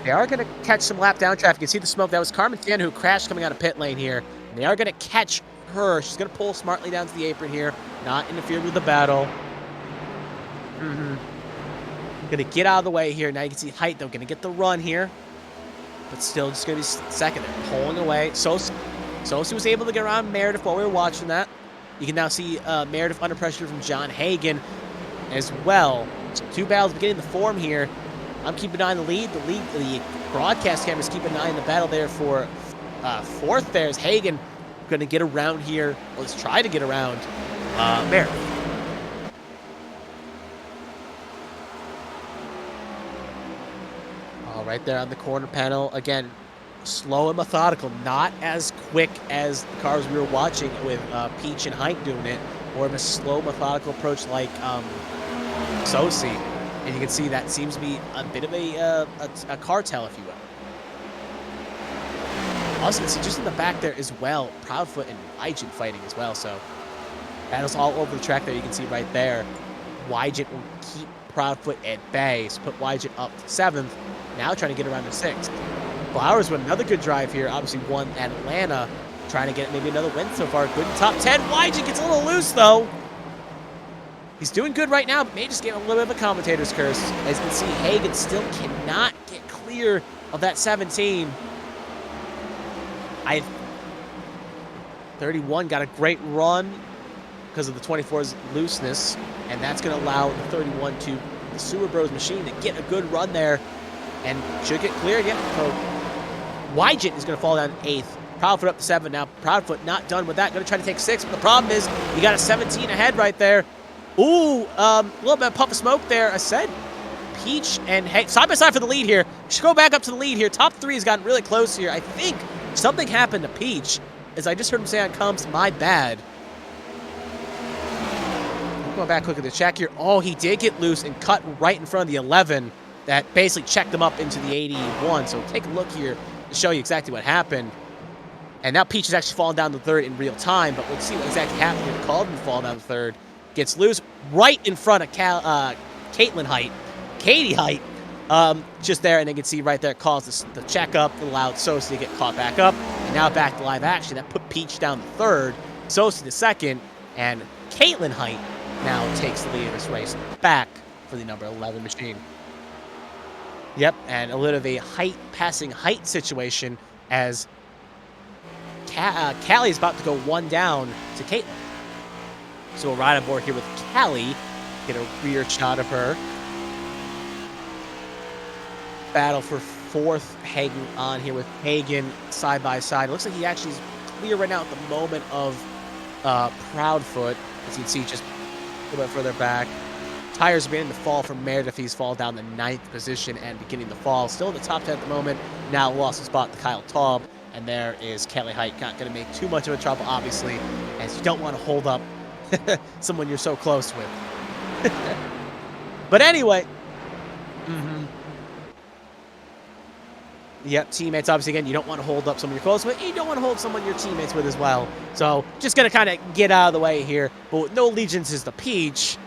C: They are going to catch some lap down traffic. You can see the smoke. That was Carmen Tien who crashed coming out of pit lane here. And they are going to catch her. She's going to pull smartly down to the apron here, not interfere with the battle. Going to get out of the way here. Now you can see Height, though, going to get the run here. But still just going to be second. They're pulling away. Sosi was able to get around Meredith while we were watching that. You can now see Meredith under pressure from John Hagen as well. So 2 battles beginning to form here. I'm keeping an eye on the lead. The broadcast cameras keeping an eye on the battle there for 4th there is Hagen going to get around here. Let's try to get around Meredith. All right there on the corner panel. Again, slow and methodical, not as quick as the cars we were watching with Peach and Hike doing it, more of a slow, methodical approach like Sosi. And you can see that seems to be a bit of a cartel, if you will. Also, you can see just in the back there as well, Proudfoot and Wygent fighting as well. So battles all over the track there. You can see right there, Wygent will keep Proudfoot at bay, so put Wygent up to 7th. Now trying to get around to 6th. Flowers with another good drive here. Obviously won at Atlanta. Trying to get maybe another win so far. Good in top 10. Wygent gets a little loose though. He's doing good right now, but may just get a little bit of a commentator's curse. As you can see, Hagen still cannot get clear of that 17. 31 got a great run because of the 24's looseness, and that's going to allow the 31 to the Sewer Bros machine to get a good run there and should get cleared. Yeah, so Wygent is going to fall down 8th. Proudfoot up to 7 now. Proudfoot not done with that. Going to try to take 6, but the problem is you got a 17 ahead right there. Ooh, a little bit of puff of smoke there. I said Peach and Hay side by side for the lead here. Should go back up to the lead here. Top 3 has gotten really close here. I think something happened to Peach, as I just heard him say on comms, my bad. Going back, look at the check here. Oh, he did get loose and cut right in front of the 11. That basically checked him up into the 81. So take a look here to show you exactly what happened. And now Peach is actually falling down to 3rd in real time, but we'll see what exactly happened here. Called him fall down to 3rd. Gets loose right in front of Caitlin Height. Katie Height. Just there, and you can see right there, calls the checkup, allowed Sosi to get caught back up. And now back to live action. That put Peach down to 3rd, Sosi to 2nd, and Caitlin Height now takes the lead of this race back for the number 11 machine. Yep, and a little of a passing height situation as Callie is about to go 1 down to Caitlin. So we'll ride on board here with Callie, get a rear shot of her. Battle for 4th, Hagen on here with Hagen side by side. It looks like he actually is clear right now at the moment of Proudfoot. As you can see, just a little bit further back. Tires are beginning to fall from Meredith. He's fall down the 9th position and beginning to fall. Still in the top 10 at the moment. Now lost his spot to Kyle Taub. And there is Kelly Height. Not going to make too much of a trouble, obviously, as you don't want to hold up someone you're so close with. But anyway. Yep, teammates, obviously, again, you don't want to hold up someone you're close with. You don't want to hold someone you're teammates with as well. So just going to kind of get out of the way here. But with no allegiances to Peach,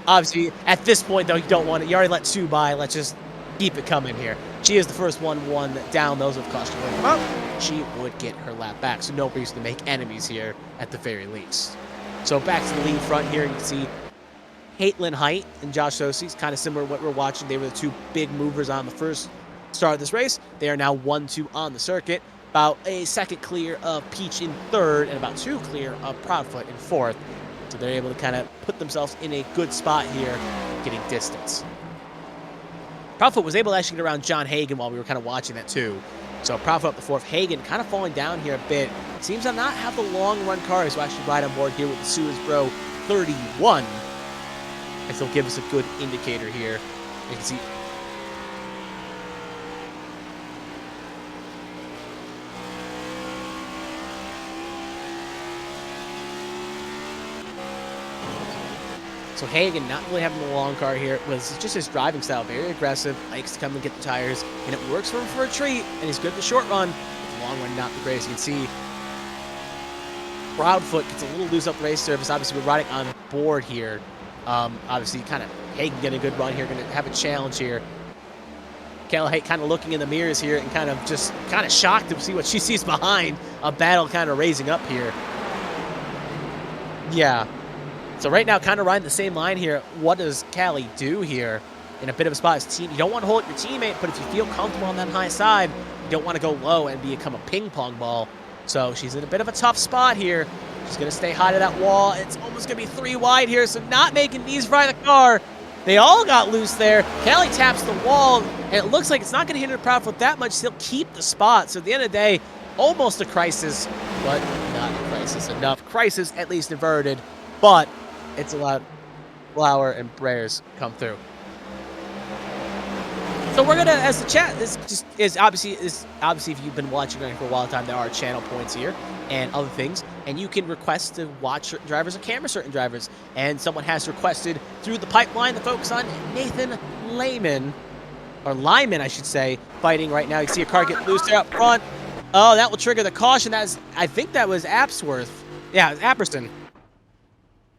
C: obviously, at this point, though, you don't want it. You already let 2 by. Let's just keep it coming here. She is the first one down. Those with caution would come up. She would get her lap back. So no reason to make enemies here at the very least. So back to the lead front here. You can see Caitlin Height and Josh Sosi, kind of similar to what we're watching. They were the 2 big movers on the first start of this race. They are now 1-2 on the circuit. About a 2nd clear of Peach in 3rd and about 2 clear of Proudfoot in 4th. So they're able to kind of put themselves in a good spot here, getting distance. Proudfoot was able to actually get around John Hagen while we were kind of watching that too. So Proudfoot up the 4th. Hagen kind of falling down here a bit. Seems to not have the long run cars who actually ride on board here with the Suez Bro 31. And so give us a good indicator here. You can see so Hagen not really having the long car here. It was just his driving style, very aggressive, likes to come and get the tires, and it works for him for a treat, and he's good at the short run. The long run, not the greatest. You can see Proudfoot gets a little loose up the race surface. Obviously, we're riding on board here. Obviously, kind of Hagen getting a good run here, going to have a challenge here. Kelly kind of looking in the mirrors here and kind of shocked to see what she sees behind. A battle kind of raising up here. Yeah. So right now, kind of riding the same line here. What does Callie do here? In a bit of a spot as team. You don't want to hold your teammate, but if you feel comfortable on that high side, you don't want to go low and become a ping pong ball. So she's in a bit of a tough spot here. She's going to stay high to that wall. It's almost going to be 3 wide here, so not making it easy for the car. They all got loose there. Callie taps the wall, and it looks like it's not going to hinder Proudfoot that much. He'll keep the spot. So at the end of the day, almost a crisis, but not a crisis enough. Crisis, at least averted, but it's allowed Flower and Breyers come through. So we're gonna, as the chat, this just is obviously if you've been watching for a while time, there are channel points here and other things, and you can request to watch certain drivers or camera certain drivers. And someone has requested through the pipeline to focus on Nathan Lyman, I should say, fighting right now. You can see a car get loose there up front. Oh, that will trigger the caution. I think that was Appsworth. Yeah, it was Apperson.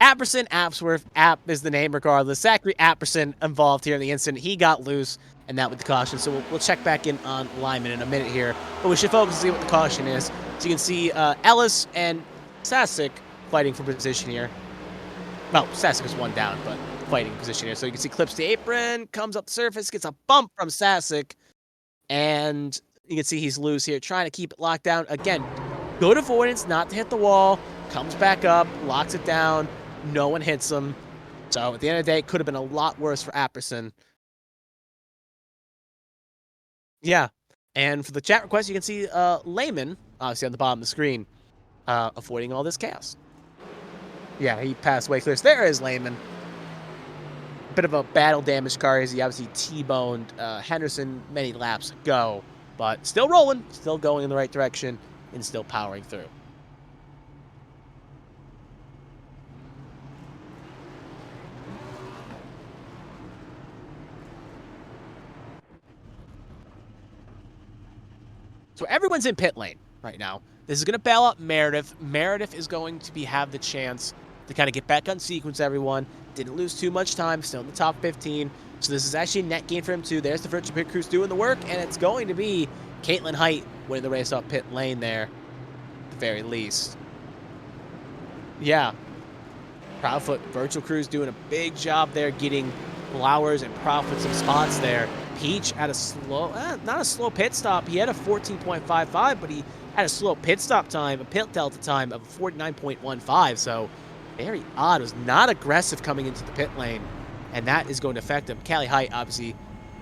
C: Appsworth, App is the name regardless. Zachary Apperson involved here in the incident. He got loose, and that with the caution. So we'll check back in on Lyman in a minute here. But we should focus and see what the caution is. So you can see Ellis and Sasek fighting for position here. Well, Sasek is one down, but fighting position here. So you can see clips the apron, comes up the surface, gets a bump from Sasek, and you can see he's loose here, trying to keep it locked down. Again, good avoidance, not to hit the wall. Comes back up, locks it down. No one hits him. So at the end of the day, it could have been a lot worse for Apperson. Yeah. And for the chat request, you can see Layman, obviously on the bottom of the screen, avoiding all this chaos. Yeah, he passed away clear. So there is Layman. Bit of a battle damaged car as he obviously T-boned Henderson many laps ago. But still rolling, still going in the right direction, and still powering through. So everyone's in pit lane right now. This is going to bail out Meredith. Meredith is going to have the chance to kind of get back on sequence, everyone. Didn't lose too much time, still in the top 15. So this is actually a net gain for him, too. There's the virtual pit crews doing the work, and it's going to be Caitlin Height winning the race off pit lane there, at the very least. Yeah. Proudfoot virtual crews doing a big job there, getting Flowers and Proudfoot some spots there. Peach had a slow, not a slow pit stop. He had a 14.55, but he had a slow pit stop time, a pit delta time of 49.15. So very odd. It was not aggressive coming into the pit lane, and that is going to affect him. Callie Height obviously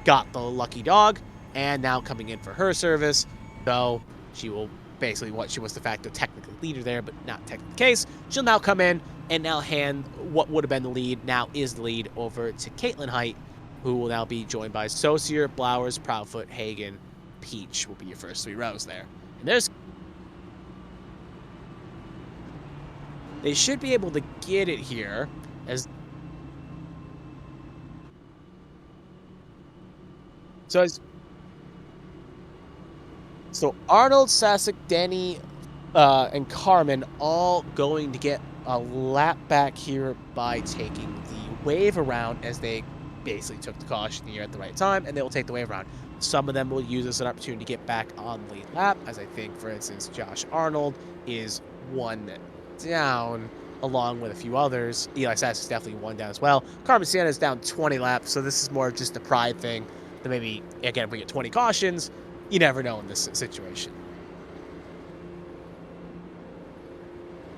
C: got the lucky dog, and now coming in for her service. So she will basically, she was de facto technically leader there, but not technically the case. She'll now come in and now hand what would have been the lead, now is the lead, over to Caitlin Height, who will now be joined by Saucier, Blowers, Proudfoot, Hagen, Peach will be your first three rows there. And there's... They should be able to get it here as... So Arnold, Sasek, Denny, and Carmen all going to get a lap back here by taking the wave around, as they basically took the caution here at the right time, and they will take the wave around. Some of them will use this as an opportunity to get back on the lead lap, as I think, for instance, Josh Arnold is one down, along with a few others. Eli Sass is definitely one down as well. Carmen Sienna is down 20 laps, so this is more just a pride thing. That maybe, again, if we get 20 cautions, you never know in this situation.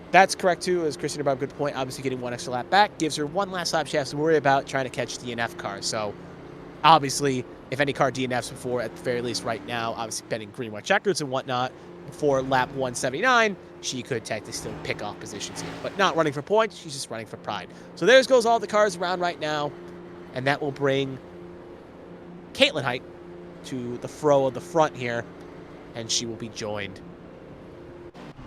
C: That's correct, too, as Kristina brought up a good point. Obviously, getting one extra lap back gives her one last lap she has to worry about trying to catch DNF cars. So, obviously, if any car DNFs before, at the very least right now, obviously betting green, white checkers and whatnot, before lap 179, she could technically still pick off positions here. But not running for points, she's just running for pride. So there goes all the cars around right now, and that will bring Caitlin Height to the fro of the front here, and she will be joined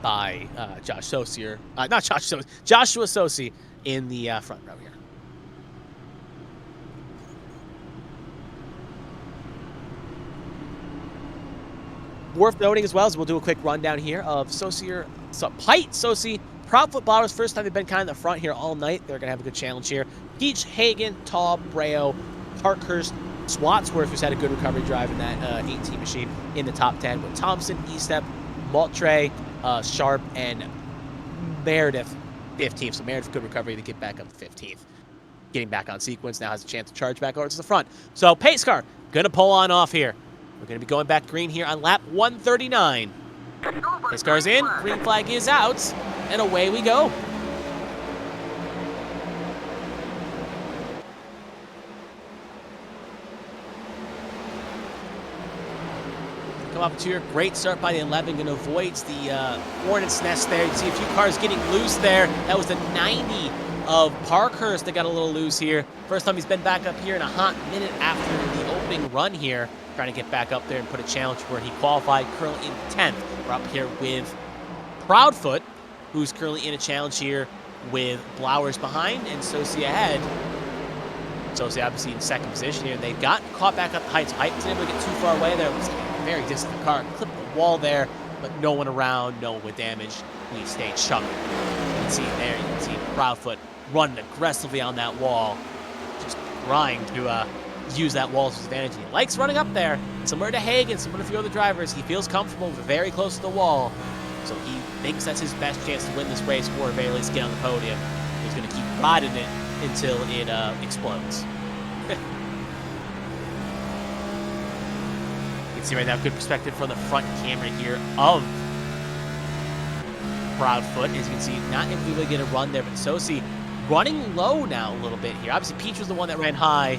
C: by Josh Saucier, not Josh Saucier, Joshua Saucier in the front row here. Worth noting as well as we'll do a quick rundown here of Saucier, Height, Saucier, Proudfoot, Blowers. First time they've been kind of in the front here all night. They're going to have a good challenge here. Peach, Hagen, Taub, Breo, Parkhurst, Swatsworth, who's had a good recovery drive in that 18 machine in the top 10, with Thompson, Estep, Maltre, Sharp, and Meredith 15th. So Meredith, good recovery to get back up to 15th. Getting back on sequence, now has a chance to charge back over to the front. So pace car, going to pull on off here. We're going to be going back green here on lap 139. Pace car's in, green flag is out, and away we go. Up to your great start by the 11, going to avoid the hornet's nest there. You see a few cars getting loose there. That was the 90 of Parkhurst that got a little loose here. First time he's been back up here in a hot minute after the open opening run here, trying to get back up there and put a challenge where he qualified currently in 10th. We're up here with Proudfoot, who's currently in a challenge here with Blowers behind and Sosi ahead. Sosi obviously in second position here. They've gotten caught back up the heights. Height was able to get too far away there. It was a very distant car. Clipped the wall there, but no one around, no one with damage. We stayed chugging. You can see there, you can see Proudfoot running aggressively on that wall, just trying to use that wall to his advantage. He likes running up there. Similar to Hagen, similar to a few other drivers, he feels comfortable very close to the wall. So he thinks that's his best chance to win this race, or at very least get on the podium. He's going to keep riding it until it explodes. You can see right now, good perspective from the front camera here of Proudfoot. As you can see, not able to really get a run there, but Sosi running low now a little bit here. Obviously, Peach was the one that ran high.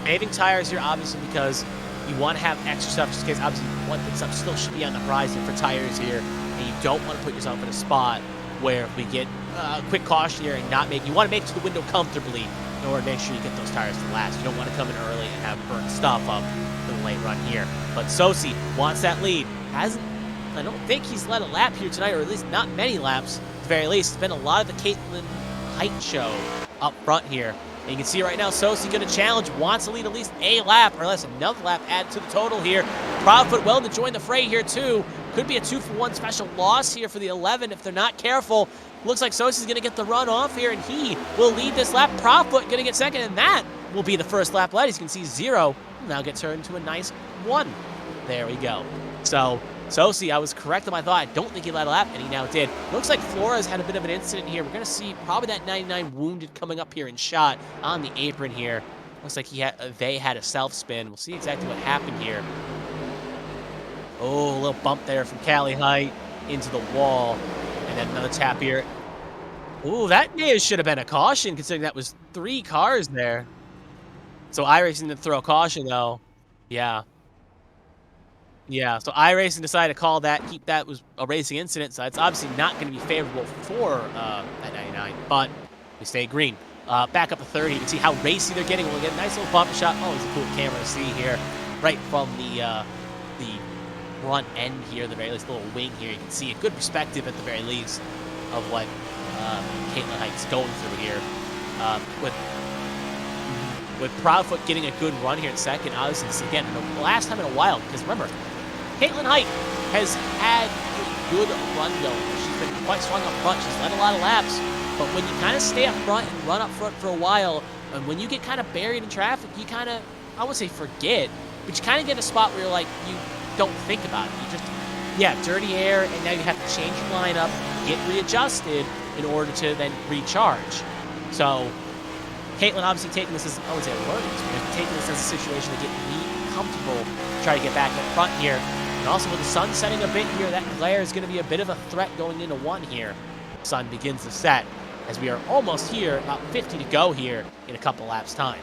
C: Saving tires here, obviously, because you want to have extra stuff just in case. Obviously, one pit stop still should be on the horizon for tires here, and you don't want to put yourself in a spot where we get a quick caution here and not make. You want to make it to the window comfortably in order to make sure you get those tires to last. You don't want to come in early and have burnt stuff up for the late run here. But Sosi wants that lead. I don't think he's led a lap here tonight, or at least not many laps. At the very least, it's been a lot of the Caitlin Height show up front here. And you can see right now, Sosi going to challenge, wants to lead at least a lap, or unless another lap added to the total here. Proudfoot willing to join the fray here too. Could be a 2-for-1 special loss here for the 11 if they're not careful. Looks like Sosi's going to get the run off here, and he will lead this lap. Proudfoot going to get second, and that will be the first lap led. As you can see, 0 will now get turned into a nice 1. There we go. So Sosi, I was correct in my thought. I don't think he led a lap, and he now did. Looks like Flores had a bit of an incident here. We're going to see probably that 99 wounded coming up here and shot on the apron here. Looks like they had a self-spin. We'll see exactly what happened here. Oh, a little bump there from Callie Height into the wall. And then another tap here. Ooh, that should have been a caution, considering that was 3 cars there. So iRacing didn't throw a caution, though. Yeah. Yeah, so iRacing decided to call that, keep that was a racing incident, so it's obviously not going to be favorable for that 99, but we stay green. Back up to 30, you can see how racy they're getting. We'll get a nice little bump shot. Oh, it's a cool camera to see here, right from the front end here, the very least, little wing here. You can see a good perspective at the very least of what Caitlin Height's going through here. With Proudfoot getting a good run here in second, obviously, this is, again, the last time in a while, because remember, Caitlin Height has had a good run going. She's been quite strong up front. She's led a lot of laps, but when you kind of stay up front and run up front for a while, and when you get kind of buried in traffic, you kind of, I wouldn't say forget, but you kind of get in a spot where you're like, you don't think about it. You just, yeah, dirty air, and now you have to change your lineup, get readjusted in order to then recharge. So Caitlin obviously taking this as, I would say, a learning experience, taking this as a situation to get me comfortable, try to get back up front here. And also with the sun setting a bit here, that glare is going to be a bit of a threat going into 1 here. Sun begins to set as we are almost here, about 50 to go here in a couple laps time.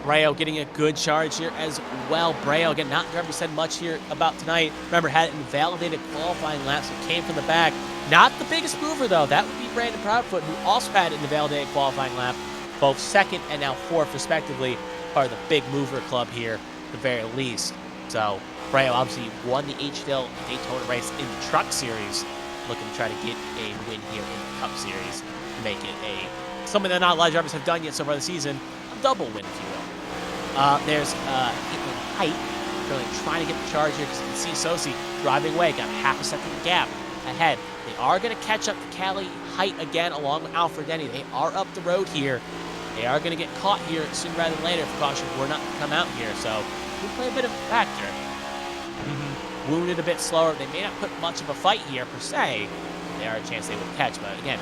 C: Breo getting a good charge here as well. Breo, again, not said much here about tonight. Remember, had an invalidated qualifying lap, so came from the back. Not the biggest mover, though. That would be Brandon Proudfoot, who also had an invalidated qualifying lap, both second and now 4th, respectively. Part of the big mover club here, at the very least. So, Breo obviously won the HTL Daytona race in the Truck Series, looking to try to get a win here in the Cup Series, make it something that not a lot of drivers have done yet so far this season, a double win, if you will. There's Caitlin Height really trying to get the charge here, because you can see Sosi driving away, got a half a second gap ahead. They are going to catch up to Callie Height again along with Alfred Denny. They are up the road here. They are going to get caught here sooner rather than later if caution were not to come out here, so we play a bit of a factor. Wounded a bit slower. They may not put much of a fight here per se. There are a chance they will catch, but again,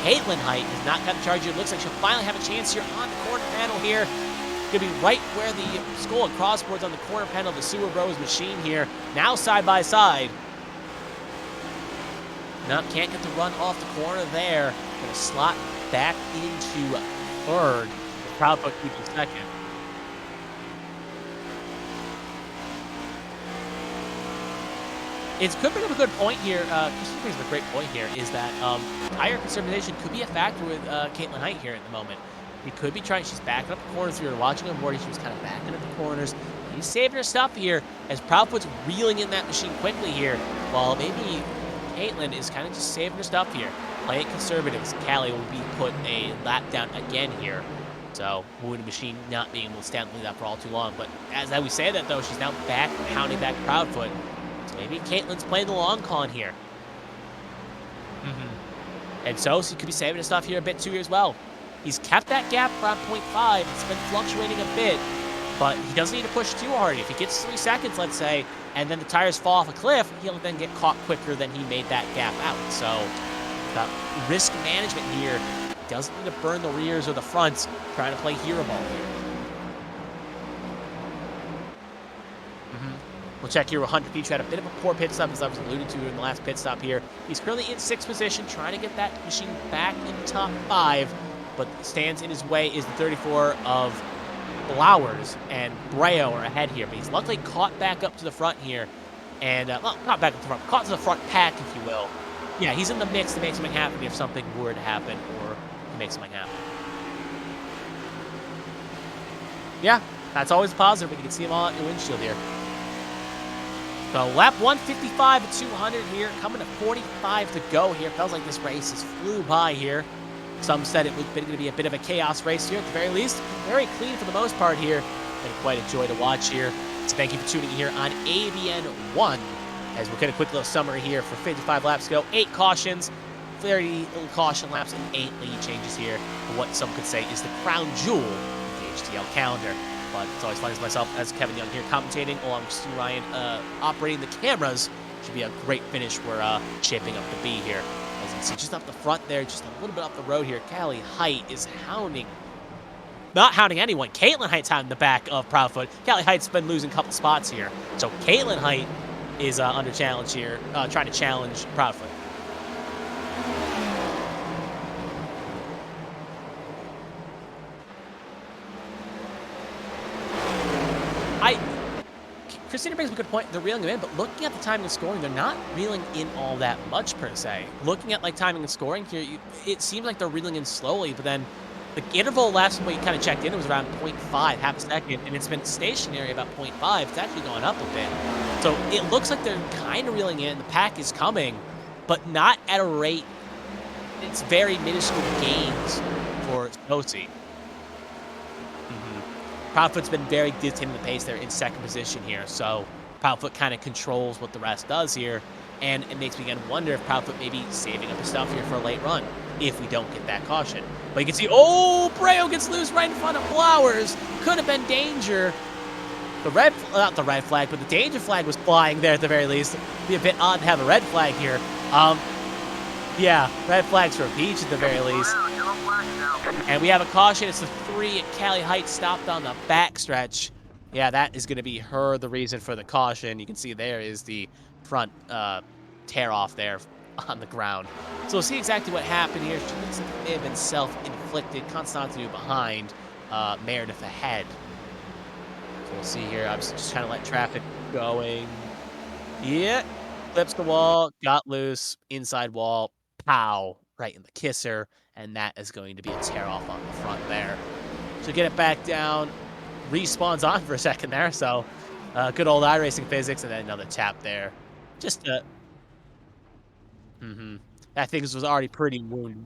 C: Caitlin Height has not got the charge here. It looks like she'll finally have a chance here on the corner panel here. Going to be right where the skull and crossboards on the corner panel of the Sewer Bros machine here. Now side by side. No, can't get the run off the corner there. Going to slot back into 3rd. Proudfoot keeping 2nd. It could bring up a good point here. Kristina brings up a great point here, is that tire conservation could be a factor with Caitlin Height here at the moment. He could be trying. She's backing up the corners. If you were watching on board, she was kind of backing up the corners. He's saving her stuff here as Proudfoot's reeling in that machine quickly here, while maybe Caitlin is kind of just saving her stuff here. Play it conservative as Callie will be put a lap down again here. So, Wood Machine not being able to stand that for all too long. But as we say that, though, she's now back, pounding back Proudfoot. So maybe Caitlin's playing the long con here. And so she could be saving his stuff here a bit too as well. He's kept that gap around 0.5. It's been fluctuating a bit, but he doesn't need to push too hard. If he gets 3 seconds, let's say, and then the tires fall off a cliff, he'll then get caught quicker than he made that gap out. So, got risk management here. Doesn't need to burn the rears or the fronts, trying to play hero ball here. We'll check here with Hunter Peach, had a bit of a poor pit stop, as I was alluded to in the last pit stop here. He's currently in 6th position, trying to get that machine back in top 5, but stands in his way is the 34 of Flowers, and Breo are ahead here, but he's luckily caught back up to the front here, and, well, not back up to the front, caught to the front pack, if you will. Yeah, he's in the mix to make something happen if something were to happen, or to make something happen. Yeah, that's always positive when you can see him all out your windshield here. So lap 155 at 200 here, coming to 45 to go here. Feels like this race has flew by here. Some said it was going to be a bit of a chaos race here at the very least. Very clean for the most part here. Been quite a joy to watch here. So thank you for tuning in here on ABN 1. As we'll get a quick little summary here for 55 laps to go. 8 cautions, 30 little caution laps, and 8 lead changes here for what some could say is the crown jewel of the HTL calendar. But it's always fun as myself, as Kevin Young here commentating, along with Stu Ryan operating the cameras. Should be a great finish we're shaping up to be here. As you can see, just up the front there, just a little bit up the road here, Callie Height is hounding, not hounding anyone. Caitlin Height's hounding the back of Proudfoot. Callie Height's been losing a couple spots here. So Caitlin Height is under challenge here, trying to challenge Proudfoot. Kristina brings up a good point. They're reeling them in, but looking at the timing and scoring, they're not reeling in all that much per se. Looking at like timing and scoring here, it seems like they're reeling in slowly, but then the interval last time we kind of checked in, it was around 0.5, half a second, and it's been stationary about 0.5. It's actually gone up a bit. So it looks like they're kind of reeling in. The pack is coming, but not at a rate. It's very minuscule gains for Sosi. Proudfoot's been very dictating the pace there in 2nd position here, so Proudfoot kind of controls what the rest does here, and it makes me again wonder if Proudfoot may be saving up his stuff here for a late run if we don't get that caution. But you can see, oh, Breo gets loose right in front of Flowers. Could have been danger. Not the red flag, but the danger flag was flying there at the very least. It'd be a bit odd to have a red flag here. Yeah, red flags for Peach at the very least. And we have a caution. It's the 3 at Callie Height stopped on the backstretch. Yeah, that is going to be the reason for the caution. You can see there is the front tear off there on the ground. So we'll see exactly what happened here. She looks like it may have been self-inflicted. Constantinu behind, Meredith ahead. So we'll see here. I'm just trying to let traffic going. Yeah, flips the wall, got loose, inside wall, pow, right in the kisser. And that is going to be a tear off on the front there. So get it back down, respawns on for a second there. So good old iRacing physics, and then another tap there. Just I think this was already pretty wounded.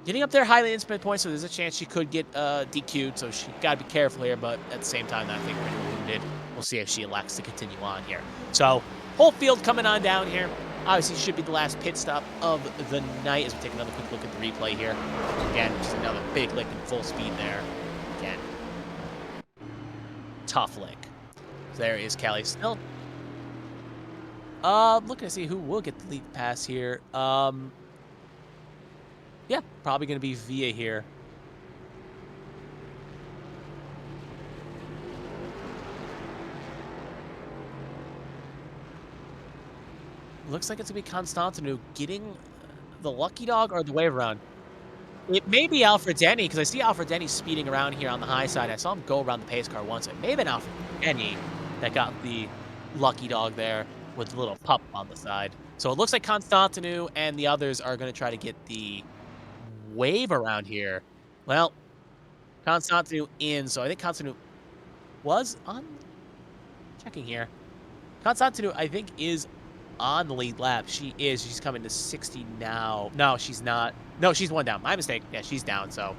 C: Getting up there highly inspect points, so there's a chance she could get DQ'd. So she got to be careful here, but at the same time, I think pretty wounded. We'll see if she elects to continue on here. So whole field coming on down here. Obviously, should be the last pit stop of the night as we take another quick look at the replay here. Again, just another big lick in full speed there. Again, tough lick. There is Callie still. Looking to see who will get the lead pass here. Yeah, probably going to be Via here. Looks like it's going to be Constantinu getting the lucky dog or the wave around. It may be Alfred Denny, because I see Alfred Denny speeding around here on the high side. I saw him go around the pace car once. It may have been Alfred Denny that got the lucky dog there with the little pup on the side. So it looks like Constantinu and the others are going to try to get the wave around here. Well, Constantinu in, so I think Constantinu was on. Checking here. Constantinu, I think, is on the lead lap. She is. She's coming to 60 now. No, she's not. No, she's one down. My mistake. Yeah, she's down, so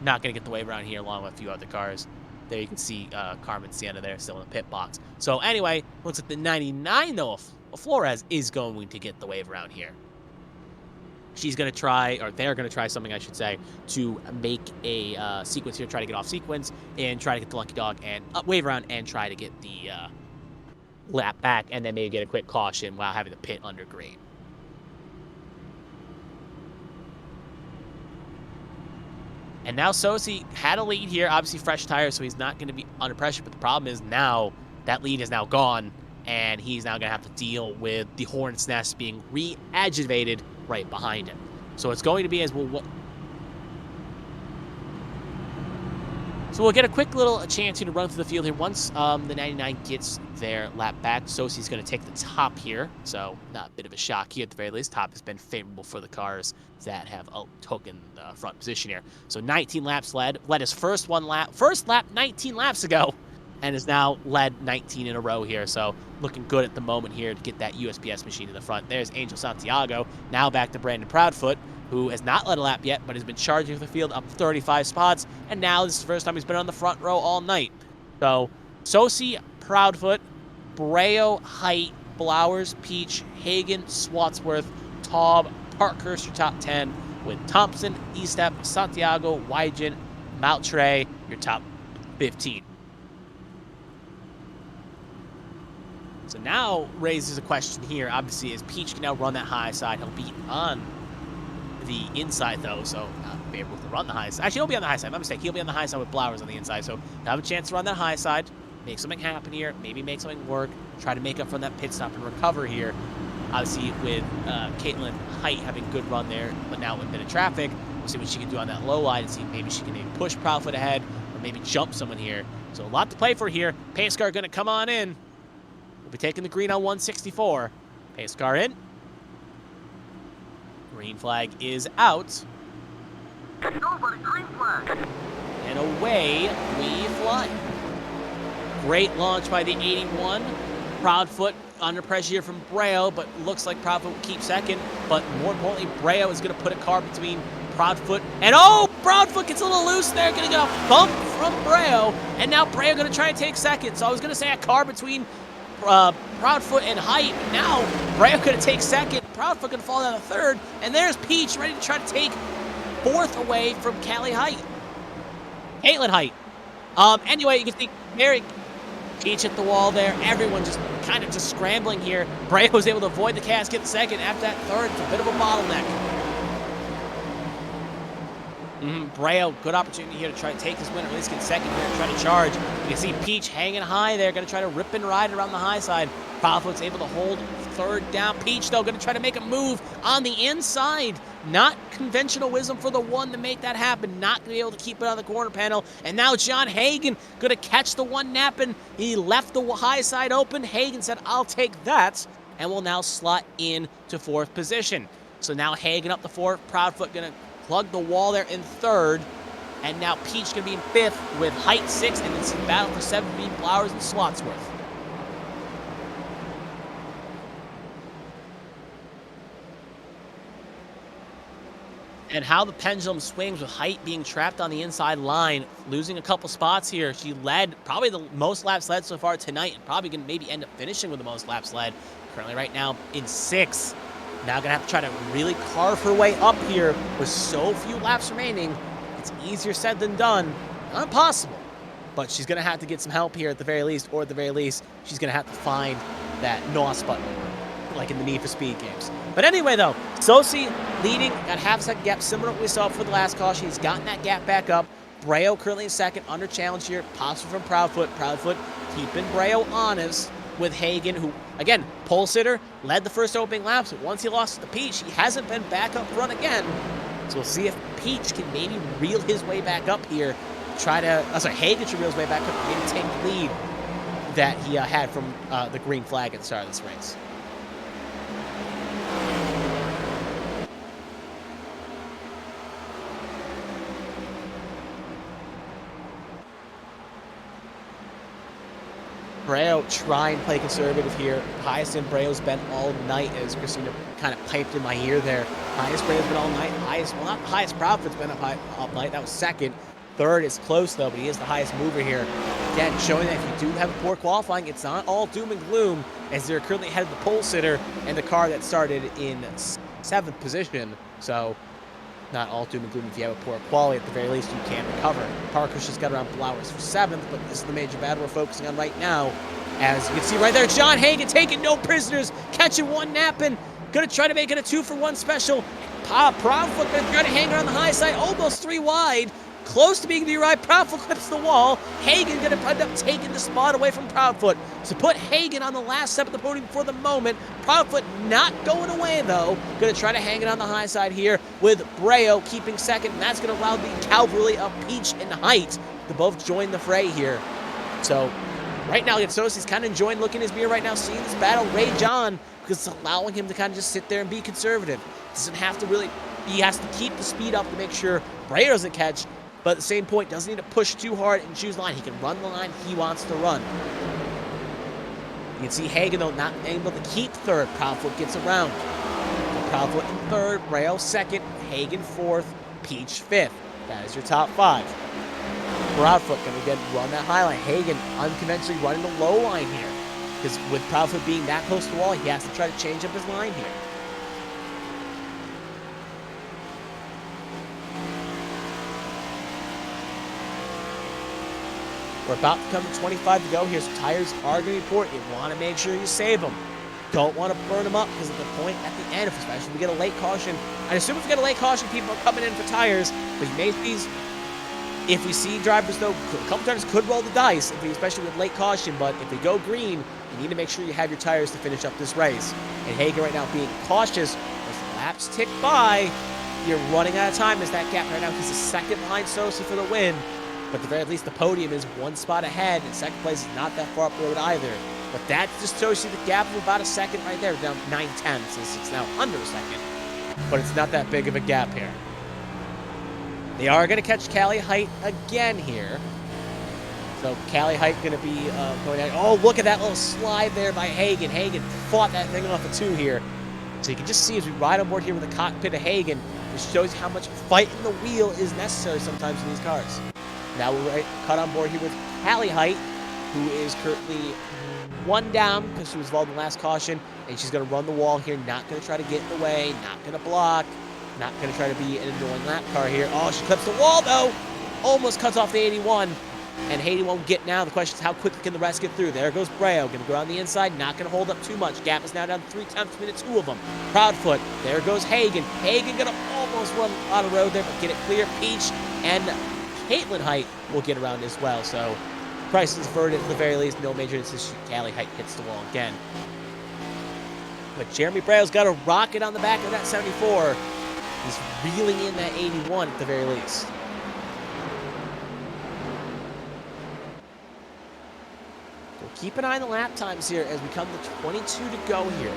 C: not going to get the wave around here along with a few other cars. There you can see Carmen Sienna there still in the pit box. So anyway, looks like the 99, though, Flores is going to get the wave around here. She's going to try, or they're going to try something, I should say, to make a sequence here, try to get off sequence, and try to get the lucky dog and wave around and try to get the lap back, and then maybe get a quick caution while having the pit under green. And now Sosi had a lead here, obviously fresh tires, so he's not going to be under pressure, but the problem is now that lead is now gone, and he's now going to have to deal with the hornet's nest being re-aggravated right behind him. So it's going to be as well. So we'll get a quick little chance here to run through the field here. Once the 99 gets their lap back, Sosi's going to take the top here. So not a bit of a shock here at the very least. Top has been favorable for the cars that have taken the front position here. So 19 laps led his first lap 19 laps ago, and has now led 19 in a row here. So looking good at the moment here to get that USPS machine in the front. There's Angel Santiago. Now back to Brandon Proudfoot, who has not led a lap yet, but has been charging for the field up 35 spots. And now this is the first time he's been on the front row all night. So Sosi, Proudfoot, Breo, Height, Blowers, Peach, Hagen, Swatsworth, Taub, Parkhurst, your top 10, with Thompson, Estep, Santiago, Wygen, Maltre, your top 15. So now raises a question here. Obviously, as Peach can now run that high side, he'll be on the inside, though, so not be able to run the high side. Actually, he'll be on the high side. My mistake. He'll be on the high side with Blowers on the inside, so he'll have a chance to run that high side, make something happen here, maybe make something work, try to make up from that pit stop and recover here. Obviously, with Caitlin Height having a good run there, but now with a bit of traffic, we'll see what she can do on that low line and see maybe she can maybe push Proudfoot ahead or maybe jump someone here. So a lot to play for here. Pace car going to come on in. We'll be taking the green on 164. Pace car in. Green flag is out.
B: Nobody, green flag.
C: And away we fly. Great launch by the 81. Proudfoot under pressure here from Breo, but looks like Proudfoot will keep second. But more importantly, Breo is going to put a car between Proudfoot and Proudfoot gets a little loose there. Going to get a bump from Breo. And now Breo going to try and take second. So I was going to say a car between Proudfoot and Height. Now Breo going to take second. Proudfoot going to fall down to third. And there's Peach ready to try to take fourth away from Caitlin Height. Anyway, you can see Mary Peach hit the wall there. Everyone just kind of just scrambling here. Breo was able to avoid the cast, get second. After that third, it's a bit of a bottleneck. Breo, good opportunity here to try to take this win, or at least get second here and try to charge. You can see Peach hanging high there, going to try to rip and ride around the high side. Proudfoot's able to hold third down. Peach, though, going to try to make a move on the inside. Not conventional wisdom for the one to make that happen. Not going to be able to keep it on the corner panel. And now John Hagen going to catch the one napping. He left the high side open. Hagen said, I'll take that, and will now slot in to fourth position. So now Hagen up the fourth. Proudfoot going to plug the wall there in third. And now Peach going to be in fifth with Height sixth. And it's a battle for seventh between Blowers and Slotsworth. And how the pendulum swings with Height being trapped on the inside line, losing a couple spots here. She led probably the most laps led so far tonight, and probably going to maybe end up finishing with the most laps led. Currently right now in sixth. Now going to have to try to really carve her way up here with so few laps remaining. It's easier said than done. Not impossible, but she's going to have to get some help here at the very least, or at the very least, she's going to have to find that NOS button, like in the Need for Speed games. But anyway, though, Sosi leading, got half a second gap, similar to what we saw for the last caution. He's gotten that gap back up. Breo currently in second, under challenge here. Possible from Proudfoot. Proudfoot keeping Breo honest with Hagen, who, again, pole sitter, led the first opening laps. But once he lost to Peach, he hasn't been back up front again. So we'll see if Peach can maybe reel his way back up here. Hagen should reel his way back up and maybe take the lead that he had from the green flag at the start of this race. Breo try and play conservative here. Highest in Breo's been all night, as Kristina kind of piped in my ear there. Highest Breo's been all night. Highest, well, not the highest Proudfoot's been up all night. That was second. Third is close, though, but he is the highest mover here. Again, showing that if you do have a poor qualifying, it's not all doom and gloom, as they're currently ahead of the pole sitter and the car that started in 7th position. So, not all doom and gloom. If you have a poor quality, at the very least, you can recover. Parker's just got around Flowers for 7th, but this is the major battle we're focusing on right now. As you can see right there, John Hagan taking no prisoners, catching one napping, gonna try to make it a 2-for-1 special. Proudfoot gonna try to hang around the high side, almost 3 wide. Close to being the right. Proudfoot clips the wall. Hagan going to end up taking the spot away from Proudfoot. So put Hagan on the last step of the podium for the moment. Proudfoot not going away, though. Going to try to hang it on the high side here with Breo keeping second. And that's going to allow the cavalry of Peach and Height to both join the fray here. So right now, Sossi's kind of enjoying looking at his mirror right now, seeing this battle rage on, because it's allowing him to kind of just sit there and be conservative. Doesn't have to really, he has to keep the speed up to make sure Breo doesn't catch. But at the same point, doesn't need to push too hard and choose line. He can run the line he wants to run. You can see Hagan, though, not able to keep third. Proudfoot gets around. Proudfoot in third, Breo second, Hagan fourth, Peach fifth. That is your top 5. Proudfoot going to again run that high line. Hagan unconventionally running the low line here, because with Proudfoot being that close to the wall, he has to try to change up his line here. We're about to come to 25 to go here, so tires are going to be important. You want to make sure you save them. Don't want to burn them up, because at the point at the end, especially if we get a late caution, I assume if we get a late caution, people are coming in for tires, but you may these, if we see drivers, though, a couple times could roll the dice, especially with late caution, but if we go green, you need to make sure you have your tires to finish up this race. And Hagan right now being cautious, as laps tick by, you're running out of time as that gap right now. He's the second behind Sossi for the win. But at the very least, the podium is 1 spot ahead, and second place is not that far up the road either. But that just shows you the gap of about a second right there, down 9/10, since it's now under a second. But it's not that big of a gap here. They are going to catch Callie Height again here. So Callie Height going to be going out. Oh, look at that little slide there by Hagan. Hagan fought that thing off a 2 here. So you can just see as we ride on board here with the cockpit of Hagan, it shows how much fighting the wheel is necessary sometimes in these cars. Now we're cut on board here with Callie Height, who is currently 1 down because she was involved in the last caution, and she's going to run the wall here, not going to try to get in the way, not going to block, not going to try to be an annoying lap car here. Oh, she clips the wall, though! Almost cuts off the 81, and 81 won't get now. The question is, how quickly can the rest get through? There goes Breo, going to go on the inside, not going to hold up too much. Gap is now down 3 tenths between the 2 of them. Proudfoot, there goes Hagan. Hagan going to almost run out of road there, but get it clear. Peach and Caitlin Height will get around as well, so price is averted at the very least. No major decision. Callie Height hits the wall again. But Jeremy Breo's got a rocket on the back of that 74. He's reeling in that 81 at the very least. So keep an eye on the lap times here as we come to 22 to go here.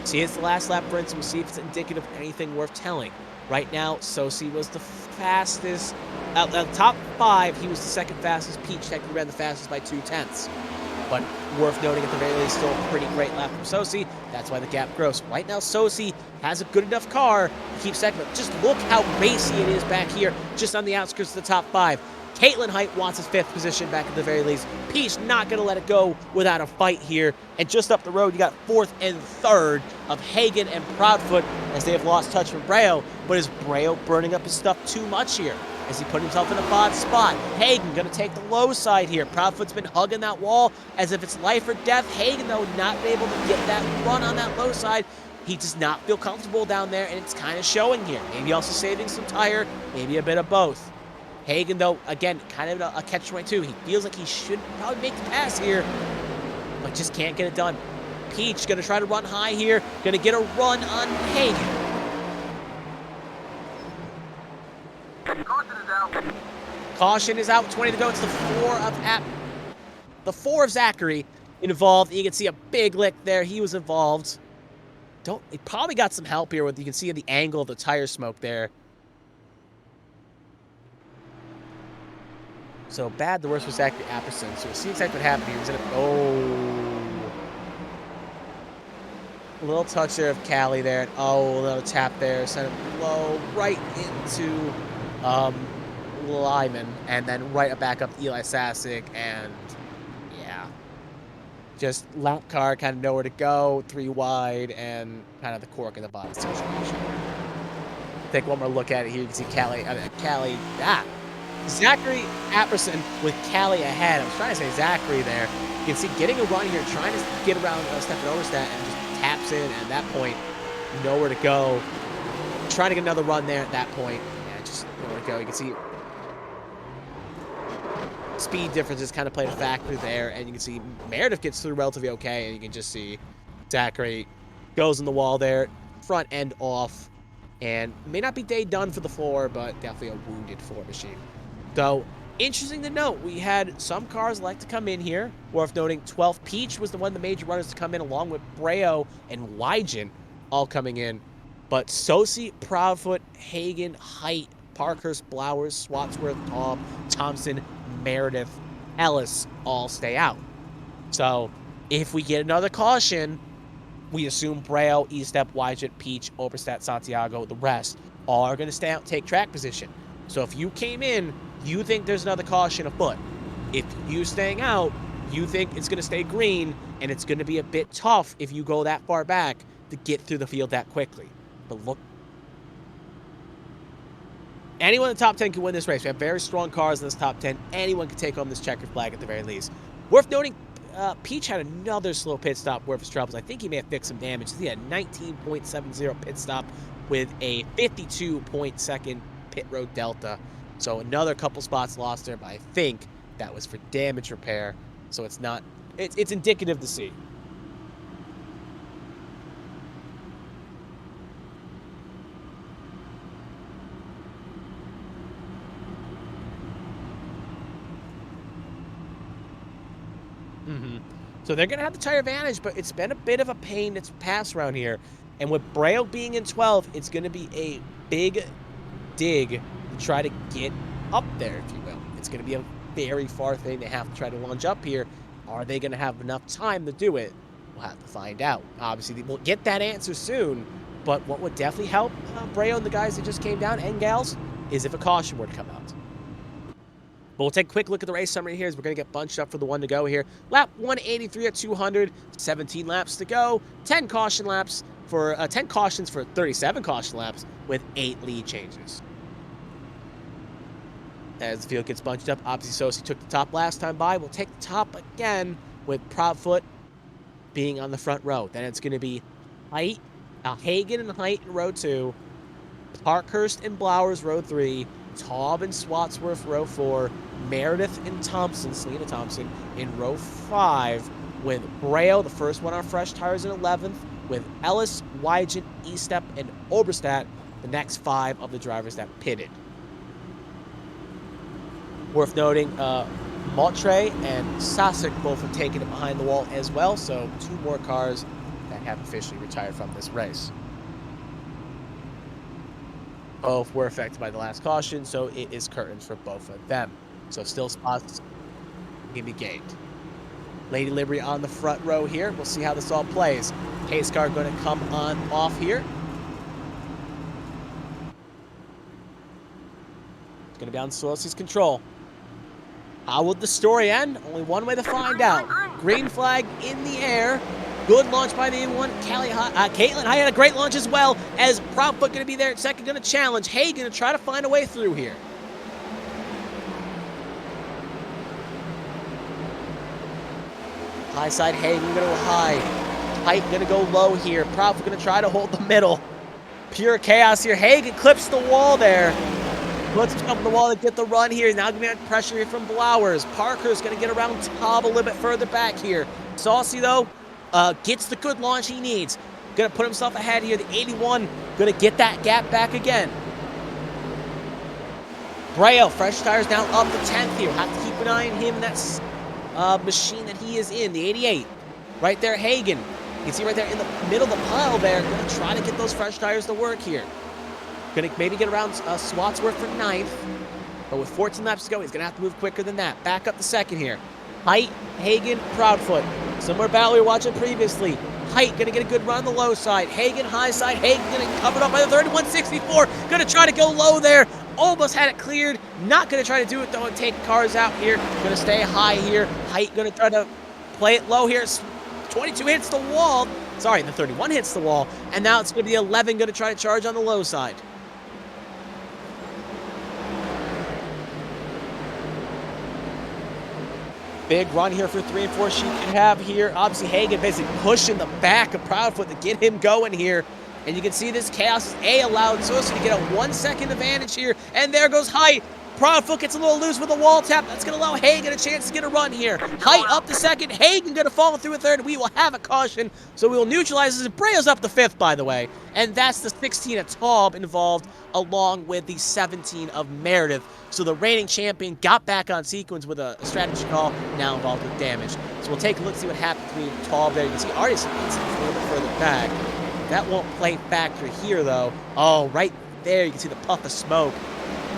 C: See, it's the last lap, for instance. We'll see if it's indicative of anything worth telling. Right now, Sossi was the fastest. Out of the top 5, he was the second fastest. Peach technically ran the fastest by 2 tenths. But worth noting at the very least, still a pretty great lap from Sossi. That's why the gap grows. Right now, Sossi has a good enough car to keep second. But just look how racy it is back here, just on the outskirts of the top 5. Caitlin Height wants his 5th position back at the very least. Peach not going to let it go without a fight here. And just up the road, you got 4th and 3rd of Hagan and Proudfoot as they have lost touch from Breo. But is Breo burning up his stuff too much here? As he put himself in a bad spot. Hagan going to take the low side here. Proudfoot's been hugging that wall as if it's life or death. Hagan, though, not able to get that run on that low side. He does not feel comfortable down there, and it's kind of showing here. Maybe also saving some tire, maybe a bit of both. Hagan, though, again, kind of a catch-22. He feels like he should probably make the pass here, but just can't get it done. Peach going to try to run high here. Going to get a run on Hagan.
B: Caution is out.
C: Caution is out. 20 to go. It's the 4 of Zachary involved. You can see a big lick there. He was involved. He probably got some help here with, you can see the angle of the tire smoke there. So bad, the worst was actually Apperson. So we'll see exactly what happened here. He's gonna a little touch there of Callie there. And oh, a little tap there. Sent it low right into Lyman. And then right back up to Eli Sasic. And yeah. Just lap car, kind of nowhere to go. 3 wide and kind of the cork in the bottom situation. Take one more look at it here. You can see Zachary Apperson with Callie ahead. I was trying to say Zachary there. You can see getting a run here, trying to get around Stefan Overstat and just taps in. And at that point, nowhere to go. Trying to get another run there at that point. Yeah, just nowhere to go. You can see speed differences kind of played a factor there. And you can see Meredith gets through relatively okay. And you can just see Zachary goes in the wall there. Front end off. And may not be day done for the 4, but definitely a wounded 4 machine. So, interesting to note, we had some cars like to come in here. Worth noting, 12 Peach was the major runners to come in, along with Breo and Wygen all coming in. But Sosi, Proudfoot, Hagen, Height, Parkhurst, Blowers, Swatsworth, Taub, Thompson, Meredith, Ellis all stay out. So, if we get another caution, we assume Breo, E-Step, Wygen, Peach, Oberstadt, Santiago, the rest all are going to stay out and take track position. So if you came in, you think there's another caution afoot. If you staying out, you think it's going to stay green, and it's going to be a bit tough if you go that far back to get through the field that quickly. But look, anyone in the top 10 can win this race. We have very strong cars in this top 10. Anyone can take home this checkered flag at the very least. Worth noting, Peach had another slow pit stop worth his troubles. I think he may have fixed some damage. He had a 19.70 pit stop with a 52.2 pit road delta. So another couple spots lost there, but I think that was for damage repair. So it's not, it's indicative to see. So they're going to have the tire advantage, but it's been a bit of a pain to pass around here. And with Breo being in 12, it's going to be a big dig to try to get up there, if you will. It's going to be a very far thing they have to try to launch up here. Are they going to have enough time to do it? We'll have to find out. Obviously, we'll get that answer soon. But what would definitely help Breo and the guys that just came down, and gals, is if a caution were to come out. But we'll take a quick look at the race summary here as we're going to get bunched up for the one to go here. Lap 183 at 200, 17 laps to go, 10 caution laps for 10 cautions for 37 caution laps with 8 lead changes. As the field gets bunched up, obviously Sosi took the top last time by. We'll take the top again with Proudfoot being on the front row. Then it's going to be Height, Hagen and Height in row 2, Parkhurst and Blowers row 3, Taub and Swatsworth row 4, Meredith and Thompson, Selena Thompson, in row 5, with Breo, the first one on fresh tires, in 11th, with Ellis, Wygen, E-Step, and Oberstadt, the next 5 of the drivers that pitted. Worth noting, Mautre and Sasic both have taken it behind the wall as well, so 2 more cars that have officially retired from this race. Both were affected by the last caution, so it is curtains for both of them. So still spots can be gained. Lady Liberty on the front row here. We'll see how this all plays. Pace car going to come on off here. It's going to be on Sosi's control. How will the story end? Only one way to find out. Green flag in the air. Good launch by the A1. Caitlin High had a great launch as well, as Proudfoot going to be there at second, going to challenge. Hagen going to try to find a way through here. High side, Hagen going to go high. Height going to go low here. Proudfoot going to try to hold the middle. Pure chaos here. Hagen clips the wall there. Puts himself on the wall to get the run here. Now going to be pressure here from Blowers. Parker's going to get around Taub a little bit further back here. Saucy, though, gets the good launch he needs. Going to put himself ahead here. The 81 going to get that gap back again. Breo, fresh tires down up to 10th here. Have to keep an eye on him. That's machine that he is in, the 88. Right there, Hagen. You can see right there in the middle of the pile there. Going to try to get those fresh tires to work here. Going to maybe get around Swatsworth for 9th. But with 14 laps to go, he's going to have to move quicker than that. Back up the second here. Height, Hagen, Proudfoot. Similar battle we were watching previously. Height going to get a good run on the low side. Hagen, high side. Hagen getting covered up by the 3164. Going to try to go low there. Almost had it cleared. Not going to try to do it, though, and take cars out here. Going to stay high here. Height going to try to play it low here. 22 hits the wall. Sorry, the 31 hits the wall. And now it's going to be 11 going to try to charge on the low side. Big run here for 3 and 4 she can have here. Obviously, Hagen basically pushing the back of Proudfoot to get him going here. And you can see this chaos allowed Sosa to get a 1 second advantage here. And there goes Height. Proudfoot gets a little loose with a wall tap. That's going to allow Hagen a chance to get a run here. Height up to second. Hagen going to fall through a third. We will have a caution. So we will neutralize this. Breo's up to fifth, by the way. And that's the 16 of Taub involved, along with the 17 of Meredith. So the reigning champion got back on sequence with a strategy call, now involved with damage. So we'll take a look, see what happened between Taub there. You can see Artis a little bit further back. That won't play factor here, though. Oh, right there, you can see the puff of smoke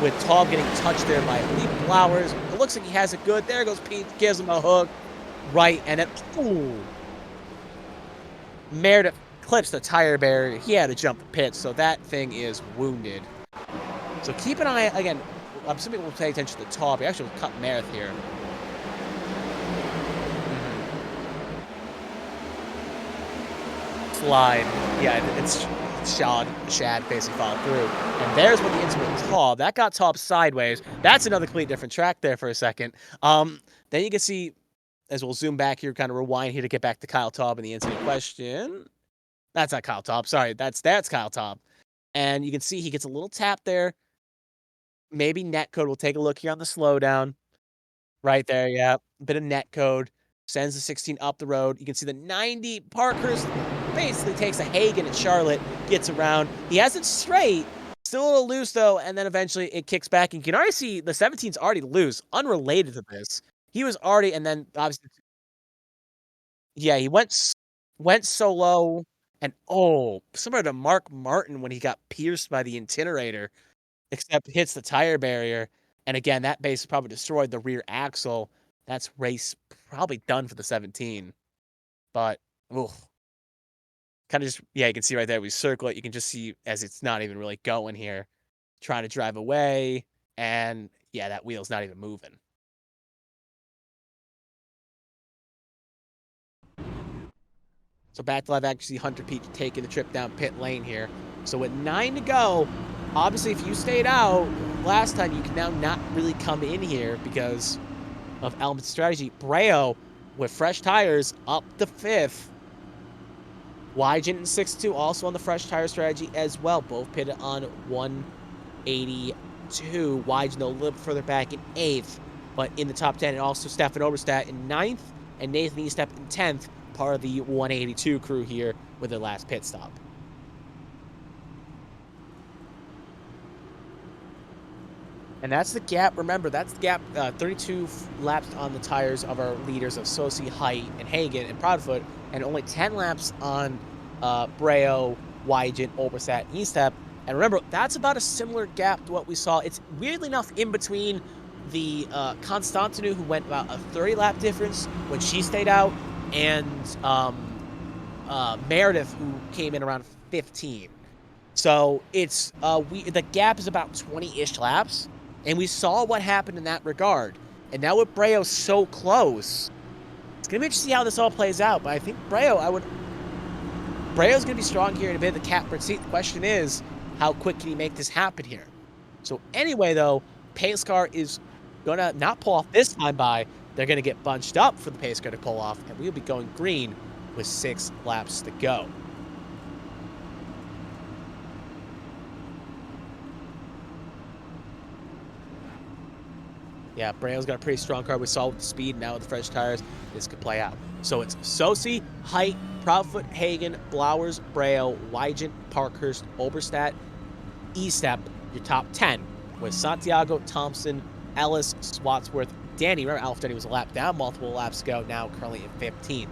C: with Taub getting touched there by, I believe, Flowers. It looks like he has it good. There goes Pete, gives him a hook. Right, and then, ooh. Meredith clips the tire barrier. He had to jump the pit, so that thing is wounded. So keep an eye, again, I'm assuming we'll pay attention to Taub. We actually will cut Meredith here. Slide. Yeah, it's Shad basically followed through. And there's what the incident with Taub. That got Taub sideways. That's another completely different track there for a second. Then you can see, as we'll zoom back here, kind of rewind here to get back to Kyle Taub and the incident question. That's not Kyle Taub. Sorry, that's Kyle Taub. And you can see he gets a little tap there. Maybe netcode. We'll take a look here on the slowdown. Right there, yeah. A bit of netcode. Sends the 16 up the road. You can see the 90. Parkhurst basically takes a Hagen and Charlotte. Gets around. He has it straight. Still a little loose, though. And then eventually it kicks back. And you can already see the 17's already loose. Unrelated to this. He was already, and then obviously, yeah, he went solo. And, oh, similar to Mark Martin when he got pierced by the incinerator. Except hits the tire barrier. And again, that base probably destroyed the rear axle. That's race probably done for the 17. But, oof. Kind of just, yeah, you can see right there, we circle it. You can just see as it's not even really going here. Trying to drive away. And, yeah, that wheel's not even moving. So back to live action, Hunter Pete taking the trip down pit lane here. So with 9 to go, obviously if you stayed out last time, you can now not really come in here because of Element's strategy. Breo with fresh tires up to 5th. Wygent and 6-2 also on the fresh tire strategy as well. Both pitted on 182. Wygent a little bit further back in 8th, but in the top 10. And also Stefan Oberstadt in 9th and Nathan Estep in 10th. Part of the 182 crew here with their last pit stop. And that's the gap. Remember, that's the gap. 32 laps on the tires of our leaders of Sosi, Height, and Hagen, and Proudfoot, and only 10 laps on Breo, Wygent, Oberstadt, and Estep. And remember, that's about a similar gap to what we saw. It's weirdly enough in between the Constantinu, who went about a 30-lap difference when she stayed out, and Meredith, who came in around 15. So it's the gap is about 20-ish laps, and we saw what happened in that regard. And now with Breo so close, it's gonna be interesting to see how this all plays out. But I think Breo's gonna be strong here in a bit of the catbird seat. The question is, how quick can he make this happen here? So anyway, though, pace car is gonna not pull off this time by. They're gonna get bunched up for the pace car to pull off, and we'll be going green with 6 laps to go. Yeah, Breo's got a pretty strong car. We saw with the speed, now with the fresh tires, this could play out. So it's Sosi, Height, Proudfoot, Hagen, Blowers, Breo, Wygent, Parkhurst, Oberstadt, Estep, your top 10, with Santiago, Thompson, Ellis, Swatsworth, Danny. Remember, Alf Denny was a lap down multiple laps ago, now currently in 15th.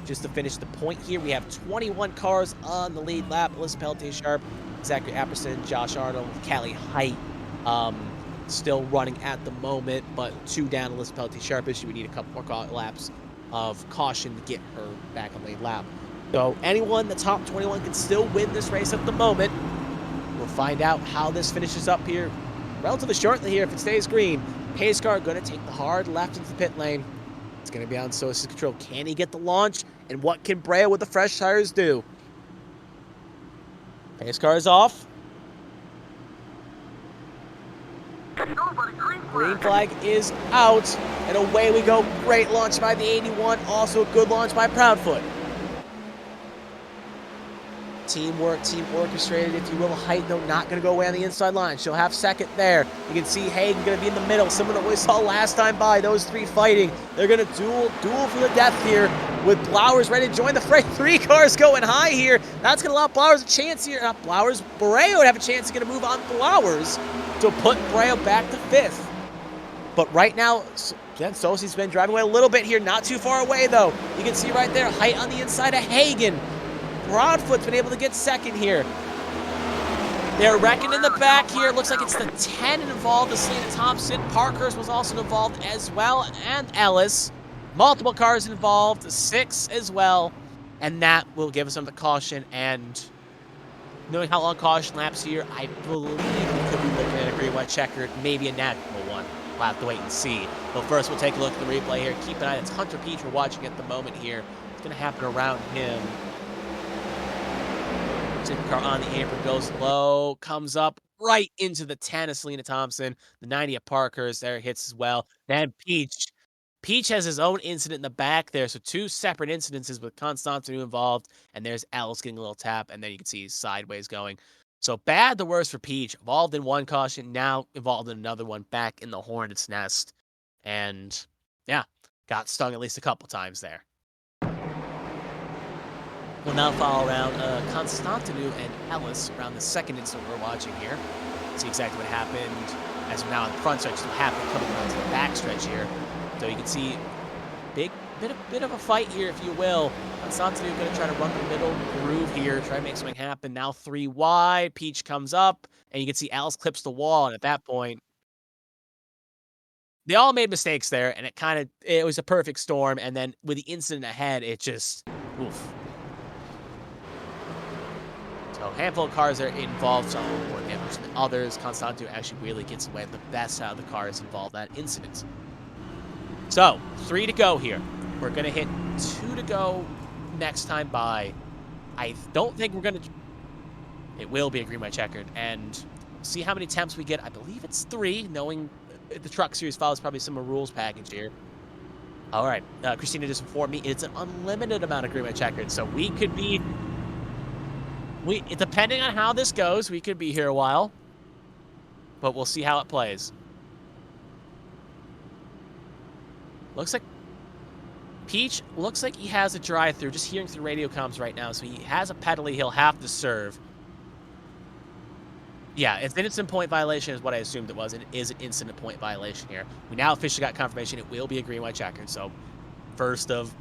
C: Just to finish the point here, we have 21 cars on the lead lap. Alyssa Pelletier Sharp, Zachary Apperson, Josh Arnold, Callie Height, still running at the moment, but 2 down on Liz Pelty Sharpish. She would need a couple more laps of caution to get her back on lane lap. So anyone in the top 21 can still win this race at the moment. We'll find out how this finishes up here relatively shortly here if it stays green. Pace car going to take the hard left into the pit lane. It's going to be on Sos's control. Can he get the launch? And what can Brea with the fresh tires do? Pace car is off. Green flag is out. And away we go. Great launch by the 81. Also a good launch by Proudfoot. Teamwork, team orchestrated, if you will. Height, though, not going to go away on the inside line. She'll have second there. You can see Hagen going to be in the middle. Similar to what we saw last time by. Those three fighting. They're going to duel for the death here with Blowers ready to join the fray. 3 cars going high here. That's going to allow Blowers a chance here. Not Blowers. Brea would have a chance to get a move on Blowers to put Brea back to 5th. But right now, Sosi's been driving away a little bit here. Not too far away, though. You can see right there, Height on the inside of Hagen. Broadfoot's been able to get second here. They're wrecking in the back here. Looks like it's the 10 involved. The Selena Thompson. Parkhurst was also involved as well. And Ellis. Multiple cars involved. 6 as well. And that will give us some of the caution. And knowing how long caution laps here, I believe we could be looking at a green white checkered. Maybe a natural one. We'll have to wait and see. But first, we'll take a look at the replay here. Keep an eye. It's Hunter Peach we're watching at the moment here. It's going to happen around him. Car on the apron goes low, comes up right into the 10 of Selena Thompson. The 90 of Parkhurst there hits as well. Then Peach. Peach has his own incident in the back there. So 2 separate incidences with Constantinu involved. And there's Ellis getting a little tap. And then you can see he's sideways going. So bad the worst for Peach. Involved in one caution, now involved in another one back in the Hornet's Nest. And yeah, got stung at least a couple times there. We'll now follow around Constantinu and Ellis around the second incident we're watching here. See exactly what happened as we're now on the front stretch. It'll happen coming around to the back stretch here. So you can see bit of a fight here, if you will. Constantinu going to try to run the middle groove here, try to make something happen. Now 3 wide. Peach comes up, and you can see Ellis clips the wall. And at that point, they all made mistakes there, and it was a perfect storm. And then with the incident ahead, it just oof. So a handful of cars are involved, some more damage than others. Constantinu actually really gets away the best out of the cars involved in that incident. So 3 to go here. We're going to hit 2 to go next time by. I don't think we're going to. It will be a green white checkered. And see how many attempts we get. I believe it's 3, knowing the Truck Series follows probably some rules package here. All right. Kristina just informed me it's an unlimited amount of green white checkered. So we could be. Depending on how this goes, we could be here a while. But we'll see how it plays. Looks like Peach looks like he has a drive-through. Just hearing through radio comms right now. So he has a penalty he'll have to serve. Yeah, it's an instant point violation is what I assumed it was. It is an instant point violation here. We now officially got confirmation it will be a green white checkered. So first of...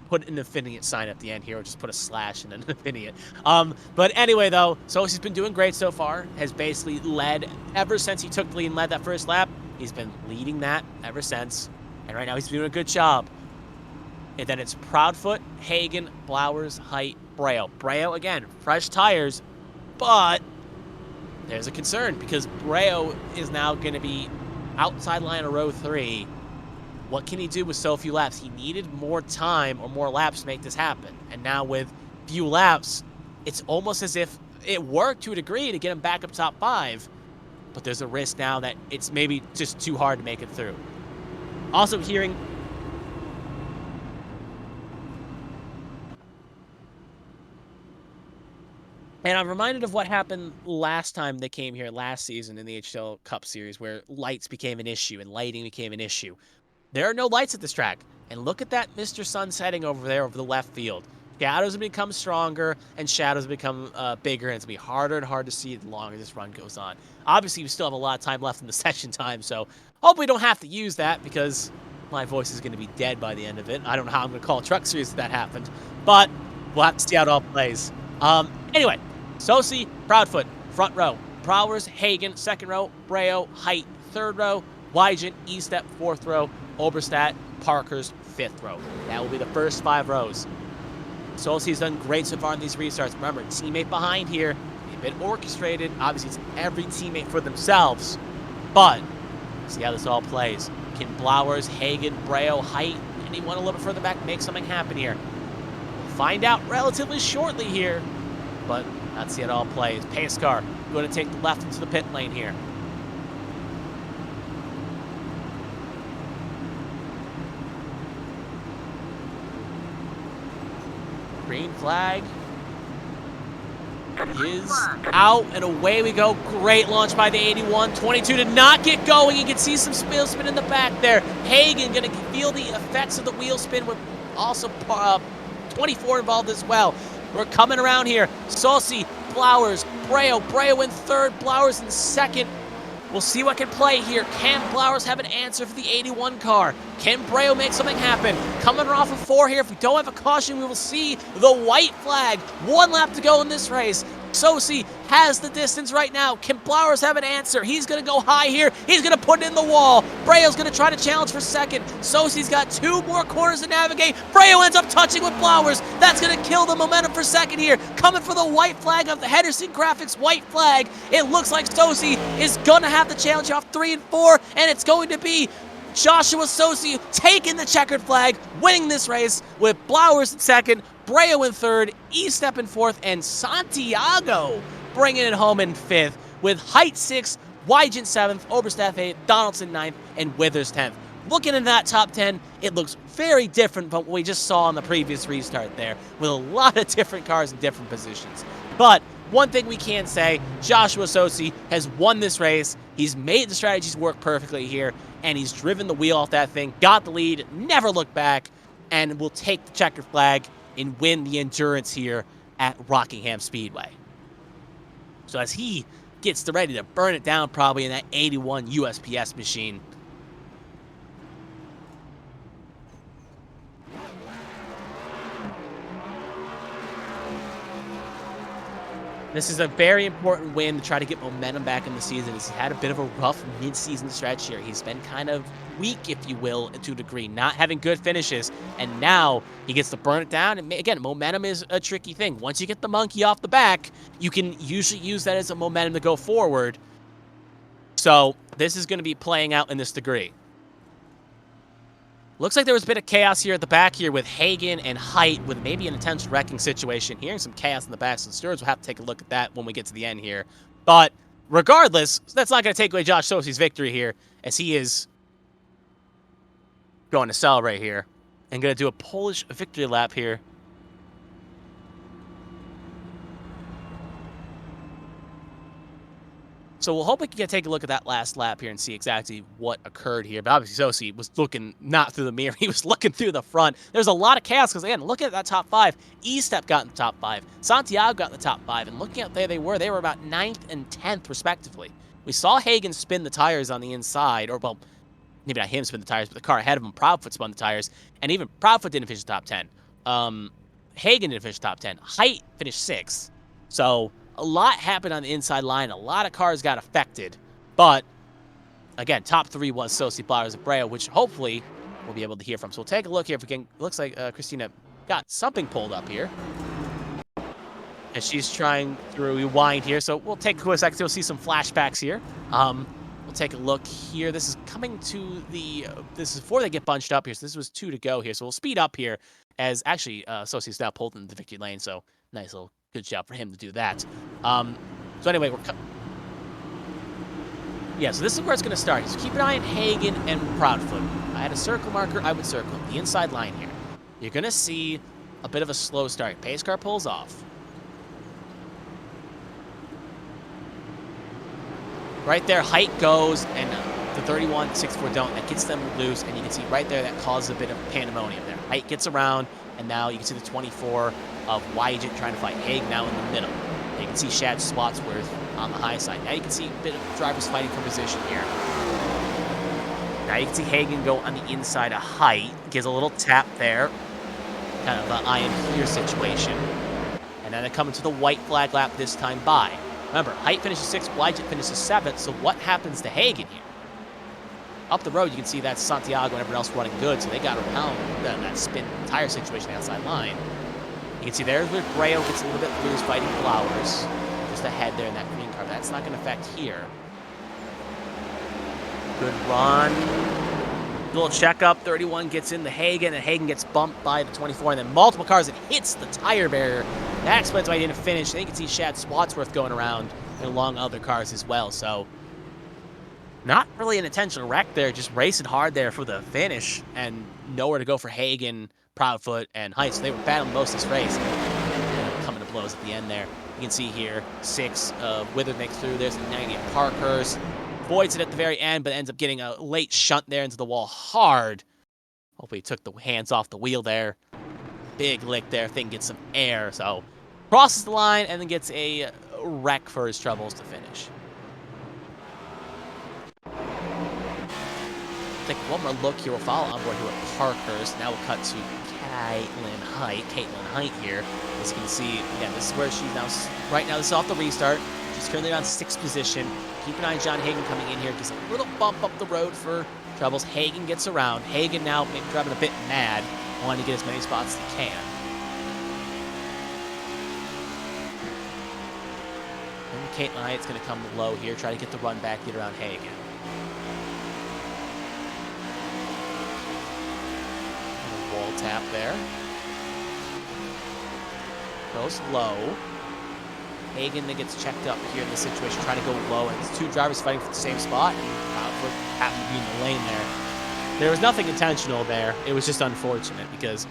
C: Put an affiniate sign at the end here, or just put a slash and an affiniate. But anyway, though, Sosi's been doing great so far. Has basically led ever since he took the lead and led that first lap. He's been leading that ever since. And right now he's doing a good job. And then it's Proudfoot, Hagen, Blowers, Height, Brea. Brea, again, fresh tires. But there's a concern because Brea is now going to be outside line of row 3. What can he do with so few laps? He needed more time or more laps to make this happen. And now with few laps, it's almost as if it worked to a degree to get him back up top 5. But there's a risk now that it's maybe just too hard to make it through. Also hearing... And I'm reminded of what happened last time they came here last season in the HTL Cup Series where lights became an issue and lighting became an issue. There are no lights at this track. And look at that Mr. Sun setting over there over the left field. Shadows have become stronger, and shadows have become bigger, and it's going to be harder and harder to see the longer this run goes on. Obviously, we still have a lot of time left in the session time, so hope we don't have to use that because my voice is going to be dead by the end of it. I don't know how I'm going to call a Truck Series if that happened, but we'll have to see how it all plays. Anyway, Sosi, Proudfoot, front row. Prowers, Hagen, second row, Brea, Height, third row, Wygent, E-Step, fourth row, Oberstadt, Parker's fifth row. That will be the first 5 rows. Solsi's done great so far in these restarts. Remember, teammate behind here, a bit orchestrated. Obviously, it's every teammate for themselves. But, see how this all plays. Can Blowers, Hagen, Breo, Height, anyone a little bit further back make something happen here? We'll find out relatively shortly here. But let's see how it all plays. Pace car going to take the left into the pit lane here. Green flag is out, and away we go. Great launch by the 81. 22 did not get going. You can see some wheel spin in the back there. Hagen going to feel the effects of the wheel spin with also 24 involved as well. We're coming around here. Solsi, Blowers, Breo in third, Blowers in second. We'll see what can play here. Can Blowers have an answer for the 81 car? Can Breo make something happen? Coming off of 4 here. If we don't have a caution, we will see the white flag. 1 lap to go in this race. Sosi has the distance right now. Can Blowers have an answer? He's going to go high here. He's going to put it in the wall. Breo's going to try to challenge for second. Sosi's got 2 more corners to navigate. Breo ends up touching with Blowers. That's going to kill the momentum for second here. Coming for the white flag of the Henderson Graphics white flag. It looks like Sosi is going to have the challenge off 3 and 4, and it's going to be Joshua Sosi taking the checkered flag, winning this race with Blowers in second, Breo in third, E-Step in fourth, and Santiago bringing it home in fifth with Height 6th, Wygent 7th, Oberstadt 8th, Donaldson 9th, and Withers 10th. Looking at that top 10, it looks very different from what we just saw on the previous restart there, with a lot of different cars in different positions. But one thing we can say, Joshua Sosi has won this race. He's made the strategies work perfectly here, and he's driven the wheel off that thing, got the lead, never looked back, and will take the checkered flag and win the endurance here at Rockingham Speedway. So as he gets ready to burn it down probably in that 81 USPS machine. This is a very important win to try to get momentum back in the season. He's had a bit of a rough mid-season stretch here. He's been kind of weak, if you will, to a degree, not having good finishes. And now he gets to burn it down. And again, momentum is a tricky thing. Once you get the monkey off the back, you can usually use that as a momentum to go forward. So this is going to be playing out in this degree. Looks like there was a bit of chaos here at the back here with Hagen and Height with maybe an intense wrecking situation. Hearing some chaos in the back, so the stewards will have to take a look at that when we get to the end here. But regardless, that's not going to take away Josh Sosi's victory here, as he is going to celebrate here and going to do a Polish victory lap here. So we'll hope we can take a look at that last lap here and see exactly what occurred here. But obviously, Sosi was looking not through the mirror. He was looking through the front. There's a lot of chaos because, again, look at that top 5. E-Step got in the top 5. Santiago got in the top 5. And looking at there they were about 9th and 10th, respectively. We saw Hagen spin the tires on the inside. Or, well, maybe not him spin the tires, but the car ahead of him, Proudfoot, spun the tires. And even Proudfoot didn't finish the top 10. Hagen didn't finish the top 10. Height finished 6th. So a lot happened on the inside line. A lot of cars got affected. But, again, top 3 was Sosi, Blowers, and Breo, which hopefully we'll be able to hear from. So we'll take a look here if we can. Looks like Kristina got something pulled up here. And she's trying to rewind here. So we'll take a quick second to see some flashbacks here. We'll take a look here. This is coming to the... this is before they get bunched up here. So this was 2 to go here. So we'll speed up here as actually Sosi's now pulled into the victory lane. So nice little... good job for him to do that. So anyway, yeah, so this is where it's going to start. So keep an eye on Hagen and Proudfoot. If I had a circle marker, I would circle the inside line here. You're going to see a bit of a slow start. Pace car pulls off. Right there, Height goes, and the 31, 64 don't. That gets them loose, and you can see right there that causes a bit of pandemonium there. Height gets around, and now you can see the 24 of Wygent trying to fight Hagen now in the middle. You can see Shad Spotsworth on the high side. Now you can see a bit of drivers fighting for position here. Now you can see Hagen go on the inside of Height. Gives a little tap there. Kind of an I am here situation. And then they come into the white flag lap this time by. Remember, Height finishes 6th, Wygent finishes 7th, so what happens to Hagen here? up the road, you can see that's Santiago and everyone else running good, so they got around that spin tire situation outside line. You can see there's where Braille gets a little bit loose fighting Flowers. Just ahead there in that green car. That's not going to affect here. Good run. Little checkup. 31 gets into Hagen, and Hagen gets bumped by the 24, and then multiple cars. It hits the tire barrier. That explains why he didn't finish. And you can see Shad Swatsworth going around and along other cars as well. So not really an intentional wreck there. Just racing hard there for the finish, and nowhere to go for Hagen, Proudfoot, and Height. So they were battling most of this race. Coming to blows at the end there. You can see here, 6 Withers makes through. There's 90 at Parkhurst. Voids it at the very end, but ends up getting a late shunt there into the wall hard. Hopefully he took the hands off the wheel there. Big lick there. Thing gets some air. So crosses the line and then gets a wreck for his troubles to finish. Take one more look here. We'll follow on board here with Parkhurst. Now we'll cut to Caitlin Height here. As you can see, again, this is where she's now. Right now, this is off the restart. She's currently on 6th position. Keep an eye on John Hagen coming in here. Just a little bump up the road for troubles. Hagen gets around. Hagen now maybe driving a bit mad, wanting to get as many spots as he can. And Caitlin Height's going to come low here, try to get the run back, get around Hagen. Wall tap there. Goes low. Hagen then gets checked up here in this situation, trying to go low, and it's 2 drivers fighting for the same spot, and happened to be in the lane there. There was nothing intentional there. It was just unfortunate because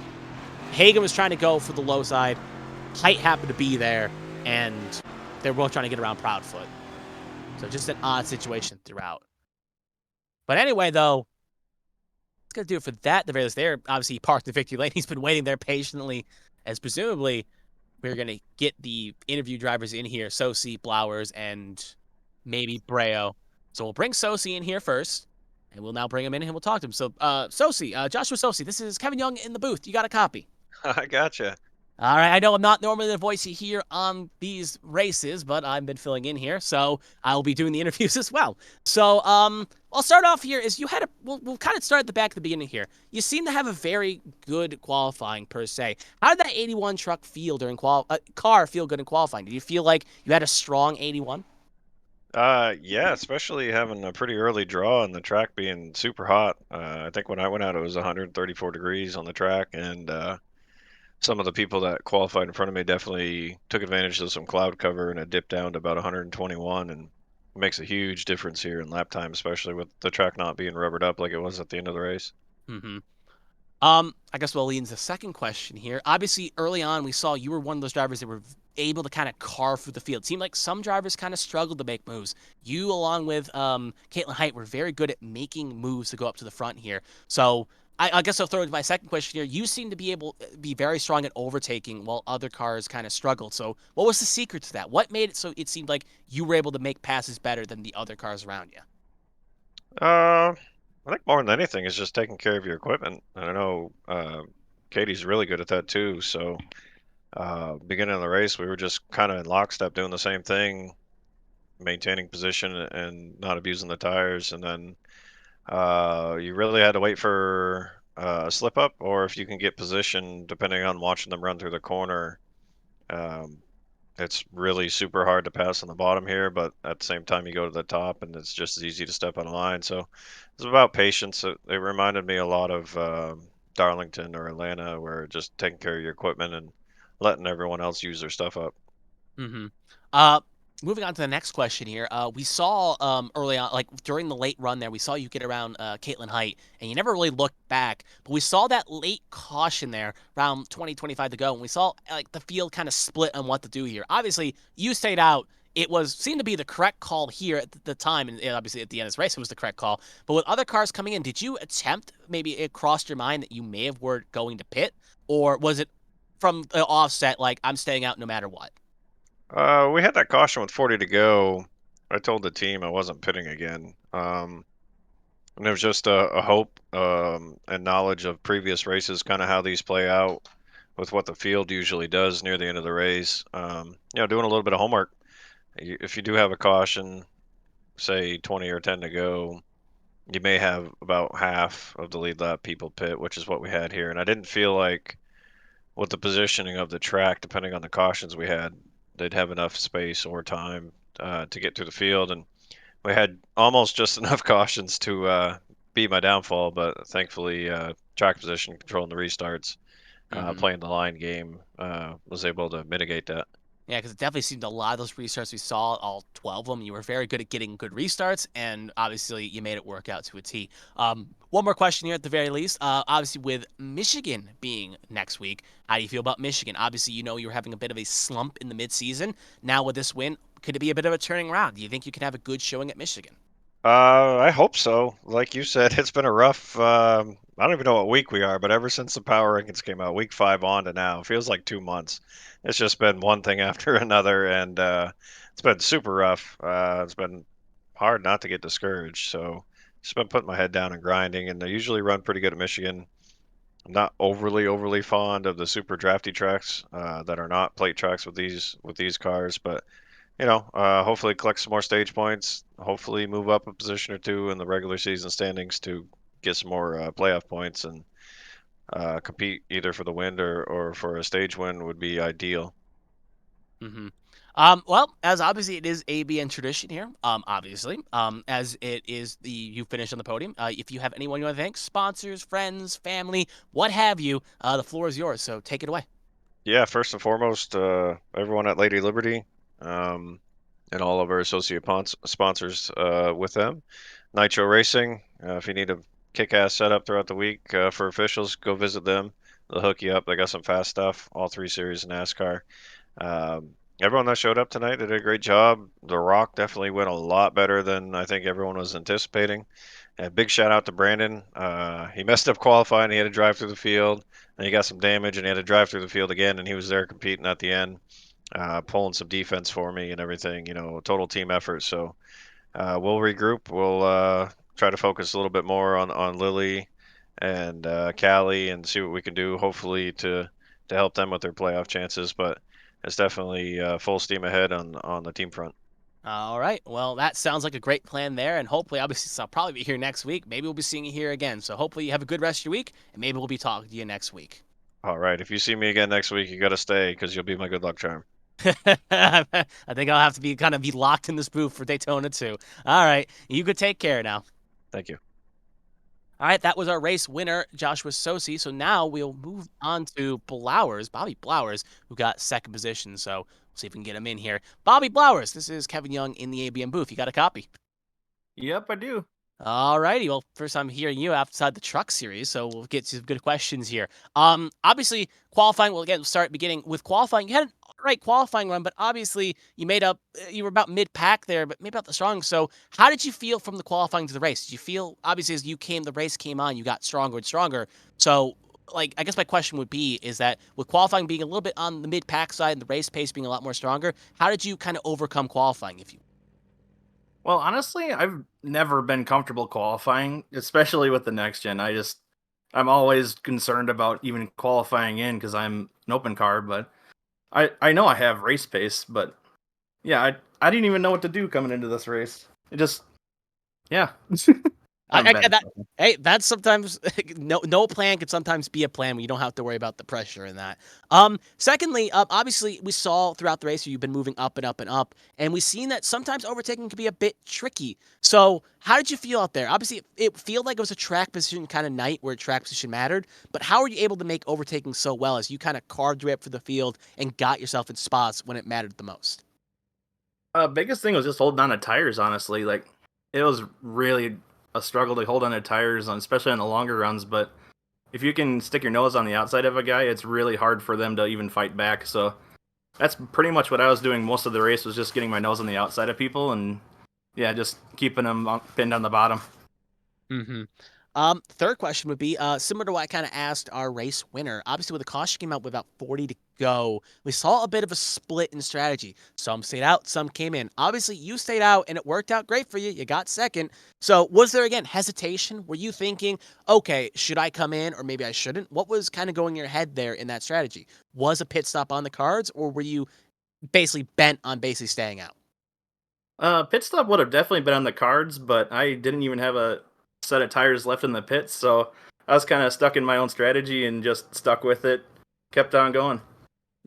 C: Hagen was trying to go for the low side. Height happened to be there, and they were both trying to get around Proudfoot. So just an odd situation throughout. But anyway, though, it's going to do it for that. The very least there, obviously, he parked the victory lane. He's been waiting there patiently, as presumably we're going to get the interview drivers in here, Sosi, Blowers, and maybe Breo. So we'll bring Sosi in here first, and we'll now bring him in and we'll talk to him. So, Sosi, Joshua Sosi, this is Kevin Young in the booth. You got a copy?
B: I gotcha.
C: All right, I know I'm not normally the voice you hear on these races, but I've been filling in here, so I'll be doing the interviews as well. So, I'll start off here. We'll kind of start at the back at the beginning here. You seem to have a very good qualifying per se. How did that 81 truck feel during car feel good in qualifying? Did you feel like you had a strong 81?
B: Yeah, especially having a pretty early draw and the track being super hot. I think when I went out, it was 134 degrees on the track, and some of the people that qualified in front of me definitely took advantage of some cloud cover, and it dipped down to about 121, and it makes a huge difference here in lap time, especially with the track not being rubbered up like it was at the end of the race.
C: Mm-hmm. I guess we'll lead into the second question here. Obviously, early on, we saw you were one of those drivers that were able to kind of carve through the field. It seemed like some drivers kind of struggled to make moves. You, along with Caitlin Height, were very good at making moves to go up to the front here. So I guess I'll throw into my second question here. You seem to be very strong at overtaking while other cars kind of struggled. So what was the secret to that? What made it so it seemed like you were able to make passes better than the other cars around you?
B: Uh, I think more than anything is just taking care of your equipment. I know Katie's really good at that too. So beginning of the race, we were just kind of in lockstep doing the same thing, maintaining position and not abusing the tires. And then you really had to wait for a slip up, or if you can get position, depending on watching them run through the corner. Um, it's really super hard to pass on the bottom here, but at the same time, you go to the top and it's just as easy to step on a line. So it's about patience. It reminded me a lot of Darlington or Atlanta, where just taking care of your equipment and letting everyone else use their stuff up.
C: Mm-hmm. Uh, Moving on to the next question here. We saw early on, like during the late run there, we saw you get around Caitlin Height, and you never really looked back. But we saw that late caution there, around 20, 25 to go, and we saw like the field kind of split on what to do here. Obviously, you stayed out. Seemed to be the correct call here at the time, and obviously at the end of this race, it was the correct call. But with other cars coming in, did you attempt, maybe it crossed your mind that you may have were going to pit, or was it from the offset, like I'm staying out no matter what?
B: We had that caution with 40 to go. I told the team I wasn't pitting again. And it was just a hope and knowledge of previous races, kind of how these play out with what the field usually does near the end of the race. Doing a little bit of homework. If you do have a caution, say 20 or 10 to go, you may have about half of the lead lap people pit, which is what we had here. And I didn't feel like with the positioning of the track, depending on the cautions we had, they'd have enough space or time to get through the field. And we had almost just enough cautions to be my downfall, but thankfully, track position, controlling the restarts, playing the line game, was able to mitigate that.
C: Yeah, because it definitely seemed a lot of those restarts we saw, all 12 of them, you were very good at getting good restarts, and obviously you made it work out to a T. One more question here at the very least. Obviously, with Michigan being next week, how do you feel about Michigan? Obviously, you know you were having a bit of a slump in the midseason. Now with this win, could it be a bit of a turning around? Do you think you can have a good showing at Michigan?
B: I hope so. Like you said, it's been a rough. I don't even know what week we are, but ever since the power rankings came out, week 5 on to now, it feels like 2 months. It's just been one thing after another, and it's been super rough. It's been hard not to get discouraged. So just been putting my head down and grinding. And I usually run pretty good at Michigan. I'm not overly fond of the super drafty tracks that are not plate tracks with these cars, but hopefully collect some more stage points. Hopefully move up a position or two in the regular season standings to get some more playoff points and compete either for the win or for a stage win would be ideal.
C: Mm-hmm. Well, as obviously it is ABN tradition here, obviously, as it is you finish on the podium. If you have anyone you want to thank, sponsors, friends, family, what have you, the floor is yours. So take it away.
B: Yeah, first and foremost, everyone at Lady Liberty um, and all of our associate sponsors with them. Nitro Racing, if you need a kick-ass setup throughout the week for officials, go visit them. They'll hook you up. They got some fast stuff, all 3 series of NASCAR. Everyone that showed up tonight, they did a great job. The Rock definitely went a lot better than I think everyone was anticipating. And big shout out to Brandon. He messed up qualifying. He had to drive through the field. And he got some damage, and he had to drive through the field again. And he was there competing at the end, pulling some defense for me and everything. Total team effort. So we'll regroup. We'll try to focus a little bit more on Lily and Callie and see what we can do. Hopefully to help them with their playoff chances. But it's definitely full steam ahead on the team front.
C: All right. Well, that sounds like a great plan there, and hopefully, obviously, I'll probably be here next week. Maybe we'll be seeing you here again. So hopefully, you have a good rest of your week, and maybe we'll be talking to you next week.
B: All right. If you see me again next week, you got to stay because you'll be my good luck charm.
C: I think I'll have to be locked in this booth for Daytona too. All right. You could take care now.
B: Thank you.
C: All right, that was our race winner, Joshua Sosi. So now we'll move on to Bobby Blowers, who got second position. So we'll see if we can get him in here. Bobby Blowers, this is Kevin Young in the ABM booth. You got a copy?
D: Yep, I do.
C: All righty. Well, first time hearing you outside the truck series, so we'll get to some good questions here. Obviously, qualifying. Well, again, we'll start beginning with qualifying. You had an alright qualifying run, but obviously you made up. You were about mid pack there, but maybe not the strongest. So, how did you feel from the qualifying to the race? Did you feel obviously as the race came on, you got stronger and stronger. So, like, I guess my question would be is that with qualifying being a little bit on the mid pack side and the race pace being a lot more stronger, how did you kind of overcome qualifying? If you
D: Well, honestly, I've never been comfortable qualifying, especially with the next gen. I'm always concerned about even qualifying in because I'm an open car, but I know I have race pace, but yeah, I didn't even know what to do coming into this race. It just yeah. I'm
C: I get
D: bad.
C: that. Hey, that's sometimes no plan can sometimes be a plan when you don't have to worry about the pressure in that. Secondly, obviously we saw throughout the race you've been moving up and up and up, and we've seen that sometimes overtaking can be a bit tricky. So how did you feel out there? Obviously, it felt like it was a track position kind of night where track position mattered, but how were you able to make overtaking so well as you kind of carved your way up for the field and got yourself in spots when it mattered the most?
D: Biggest thing was just holding on to tires, honestly. Like, it was really a struggle to hold on to tires, especially on the longer runs. But if you can stick your nose on the outside of a guy, it's really hard for them to even fight back. So that's pretty much what I was doing most of the race, was just getting my nose on the outside of people and, yeah, just keeping them pinned on the bottom.
C: Mm-hmm. Third question would be similar to what I kind of asked our race winner. Obviously, with the caution came out with about 40 to go, we saw a bit of a split in strategy. Some stayed out, some came in. Obviously, you stayed out, and it worked out great for you. You got second. So, was there again hesitation? Were you thinking, okay, should I come in, or maybe I shouldn't? What was kind of going in your head there in that strategy? Was a pit stop on the cards, or were you basically bent on basically staying out?
D: Pit stop would have definitely been on the cards, but I didn't even have a set of tires left in the pits, so I was kind of stuck in my own strategy and just stuck with it, kept on going.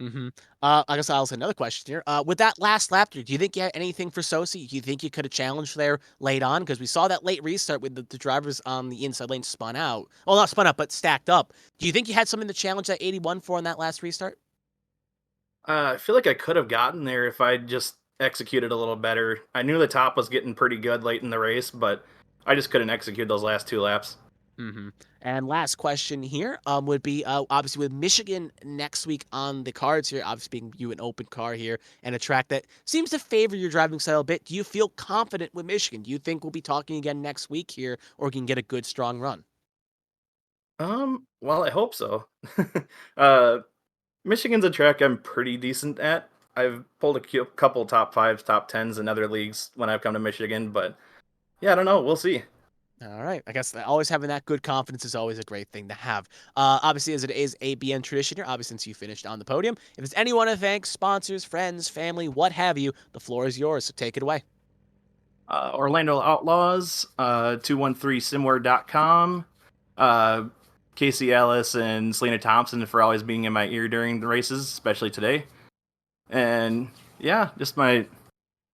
C: Mm-hmm. I guess I'll ask another question here. With that last lap, do you think you had anything for Sosi? Do you think you could have challenged there late on? Because we saw that late restart with the drivers on the inside lane spun out. Well, not spun out, but stacked up. Do you think you had something to challenge that 81 for on that last restart?
D: I feel like I could have gotten there if I just executed a little better. I knew the top was getting pretty good late in the race, but I just couldn't execute those last 2 laps.
C: Mm-hmm. And last question here would be obviously with Michigan next week on the cards here, obviously being you an open car here and a track that seems to favor your driving style a bit. Do you feel confident with Michigan? Do you think we'll be talking again next week here or can get a good strong run?
D: Well, I hope so. uh, Michigan's a track I'm pretty decent at. I've pulled a couple top fives, top tens in other leagues when I've come to Michigan, but yeah, I don't know. We'll see.
C: All right. I guess always having that good confidence is always a great thing to have. Obviously, as it is ABN tradition here, obviously, since you finished on the podium, if there's anyone to thank, sponsors, friends, family, what have you, the floor is yours. So take it away.
D: Orlando Outlaws, 213simware.com, Casey Ellis and Selena Thompson for always being in my ear during the races, especially today. And yeah, just the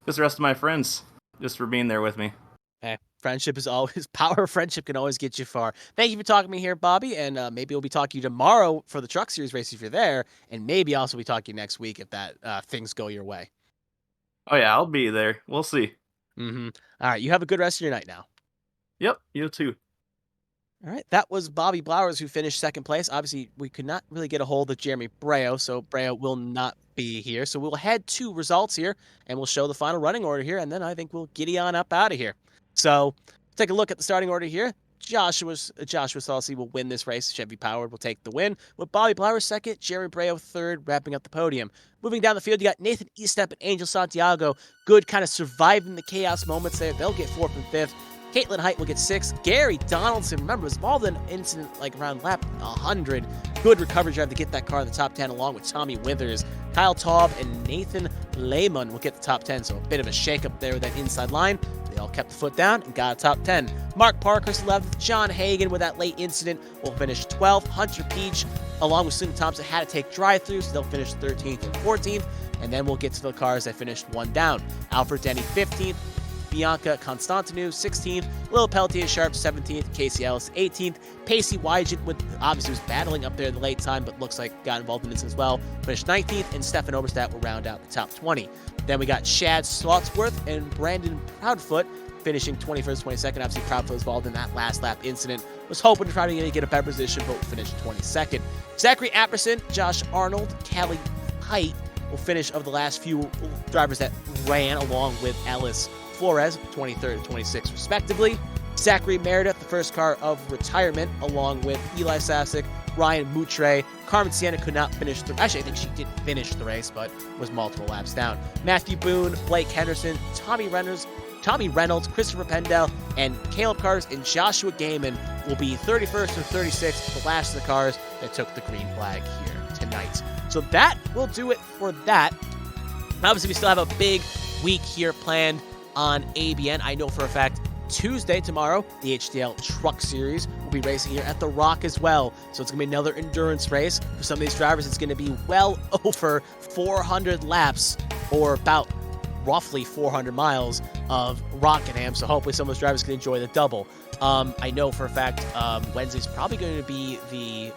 D: rest of my friends, just for being there with me.
C: Hey, friendship is always power. Of friendship can always get you far. Thank you for talking to me here, Bobby. And maybe we'll be talking to you tomorrow for the Truck Series race if you're there. And maybe also be talking next week if that things go your way.
D: Oh yeah, I'll be there. We'll see.
C: Mm-hmm. All right. You have a good rest of your night now.
D: Yep, you too.
C: All right, that was Bobby Blowers who finished second place. Obviously, we could not really get a hold of Jeremy Breo, so Breo will not be here. So we'll head to results here, and we'll show the final running order here, and then I think we'll giddy on up out of here. So take a look at the starting order here. Joshua Salsi will win this race. Chevy Powered will take the win, with Bobby Blowers second, Jeremy Breo third, wrapping up the podium. Moving down the field, you got Nathan Eastep and Angel Santiago. Good kind of surviving the chaos moments there. They'll get fourth and fifth. Caitlin Height will get 6th. Gary Donaldson, remember, was involved in an incident like around lap 100. Good recovery drive to get that car in the top 10 along with Tommy Withers. Kyle Taub and Nathan Lehman will get the top 10, so a bit of a shakeup there with that inside line. They all kept the foot down and got a top 10. Mark Parkhurst 11th. John Hagan with that late incident will finish 12th. Hunter Peach, along with Susan Thompson, had to take drive-throughs, so they'll finish 13th and 14th. And then we'll get to the cars that finished one down. Alfred Denny 15th. Bianca Constantinu 16th, Lil Pelletier Sharp 17th, Casey Ellis 18th, Pacey Wygen obviously was battling up there in the late time, but looks like got involved in this as well, finished 19th, and Stefan Oberstadt will round out the top 20. Then we got Shad Slotsworth and Brandon Proudfoot finishing 21st, 22nd. Obviously, Proudfoot was involved in that last lap incident. Was hoping to try to get a better position, but finished 22nd. Zachary Apperson, Josh Arnold, Callie Height will finish of the last few drivers that ran along with Ellis Flores, 23rd and 26th, respectively. Zachary Meredith, the first car of retirement, along with Eli Sasek, Ryan Moutre. Carmen Sienna could not finish actually, I think she did finish the race, but was multiple laps down. Matthew Boone, Blake Henderson, Tommy Reynolds, Christopher Pendell, and Caleb Cars and Joshua Gaiman will be 31st and 36th, the last of the cars that took the green flag here tonight. So that will do it for that. Obviously, we still have a big week here planned on ABN. I know for a fact Tuesday, tomorrow, the HTL Truck Series will be racing here at the Rock as well. So it's going to be another endurance race. For some of these drivers, it's going to be well over 400 laps, or about roughly 400 miles of Rockingham. So hopefully some of those drivers can enjoy the double. I know for a fact Wednesday's probably going to be the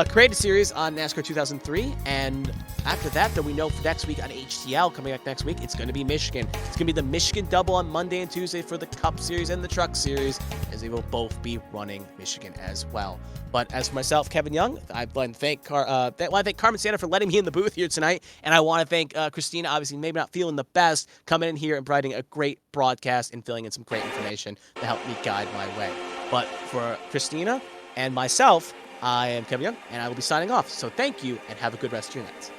C: created series on NASCAR 2003, and after that, though, we know for next week on HTL, coming up next week, it's going to be Michigan. It's going to be the Michigan double on Monday and Tuesday for the Cup Series and the Truck Series, as they will both be running Michigan as well. But as for myself, Kevin Young, I'd like to thank Carmen Santa for letting me in the booth here tonight, and I want to thank Kristina, obviously maybe not feeling the best, coming in here and providing a great broadcast and filling in some great information to help me guide my way. But for Kristina and myself, I am Kevin Young, and I will be signing off. So thank you, and have a good rest of your night.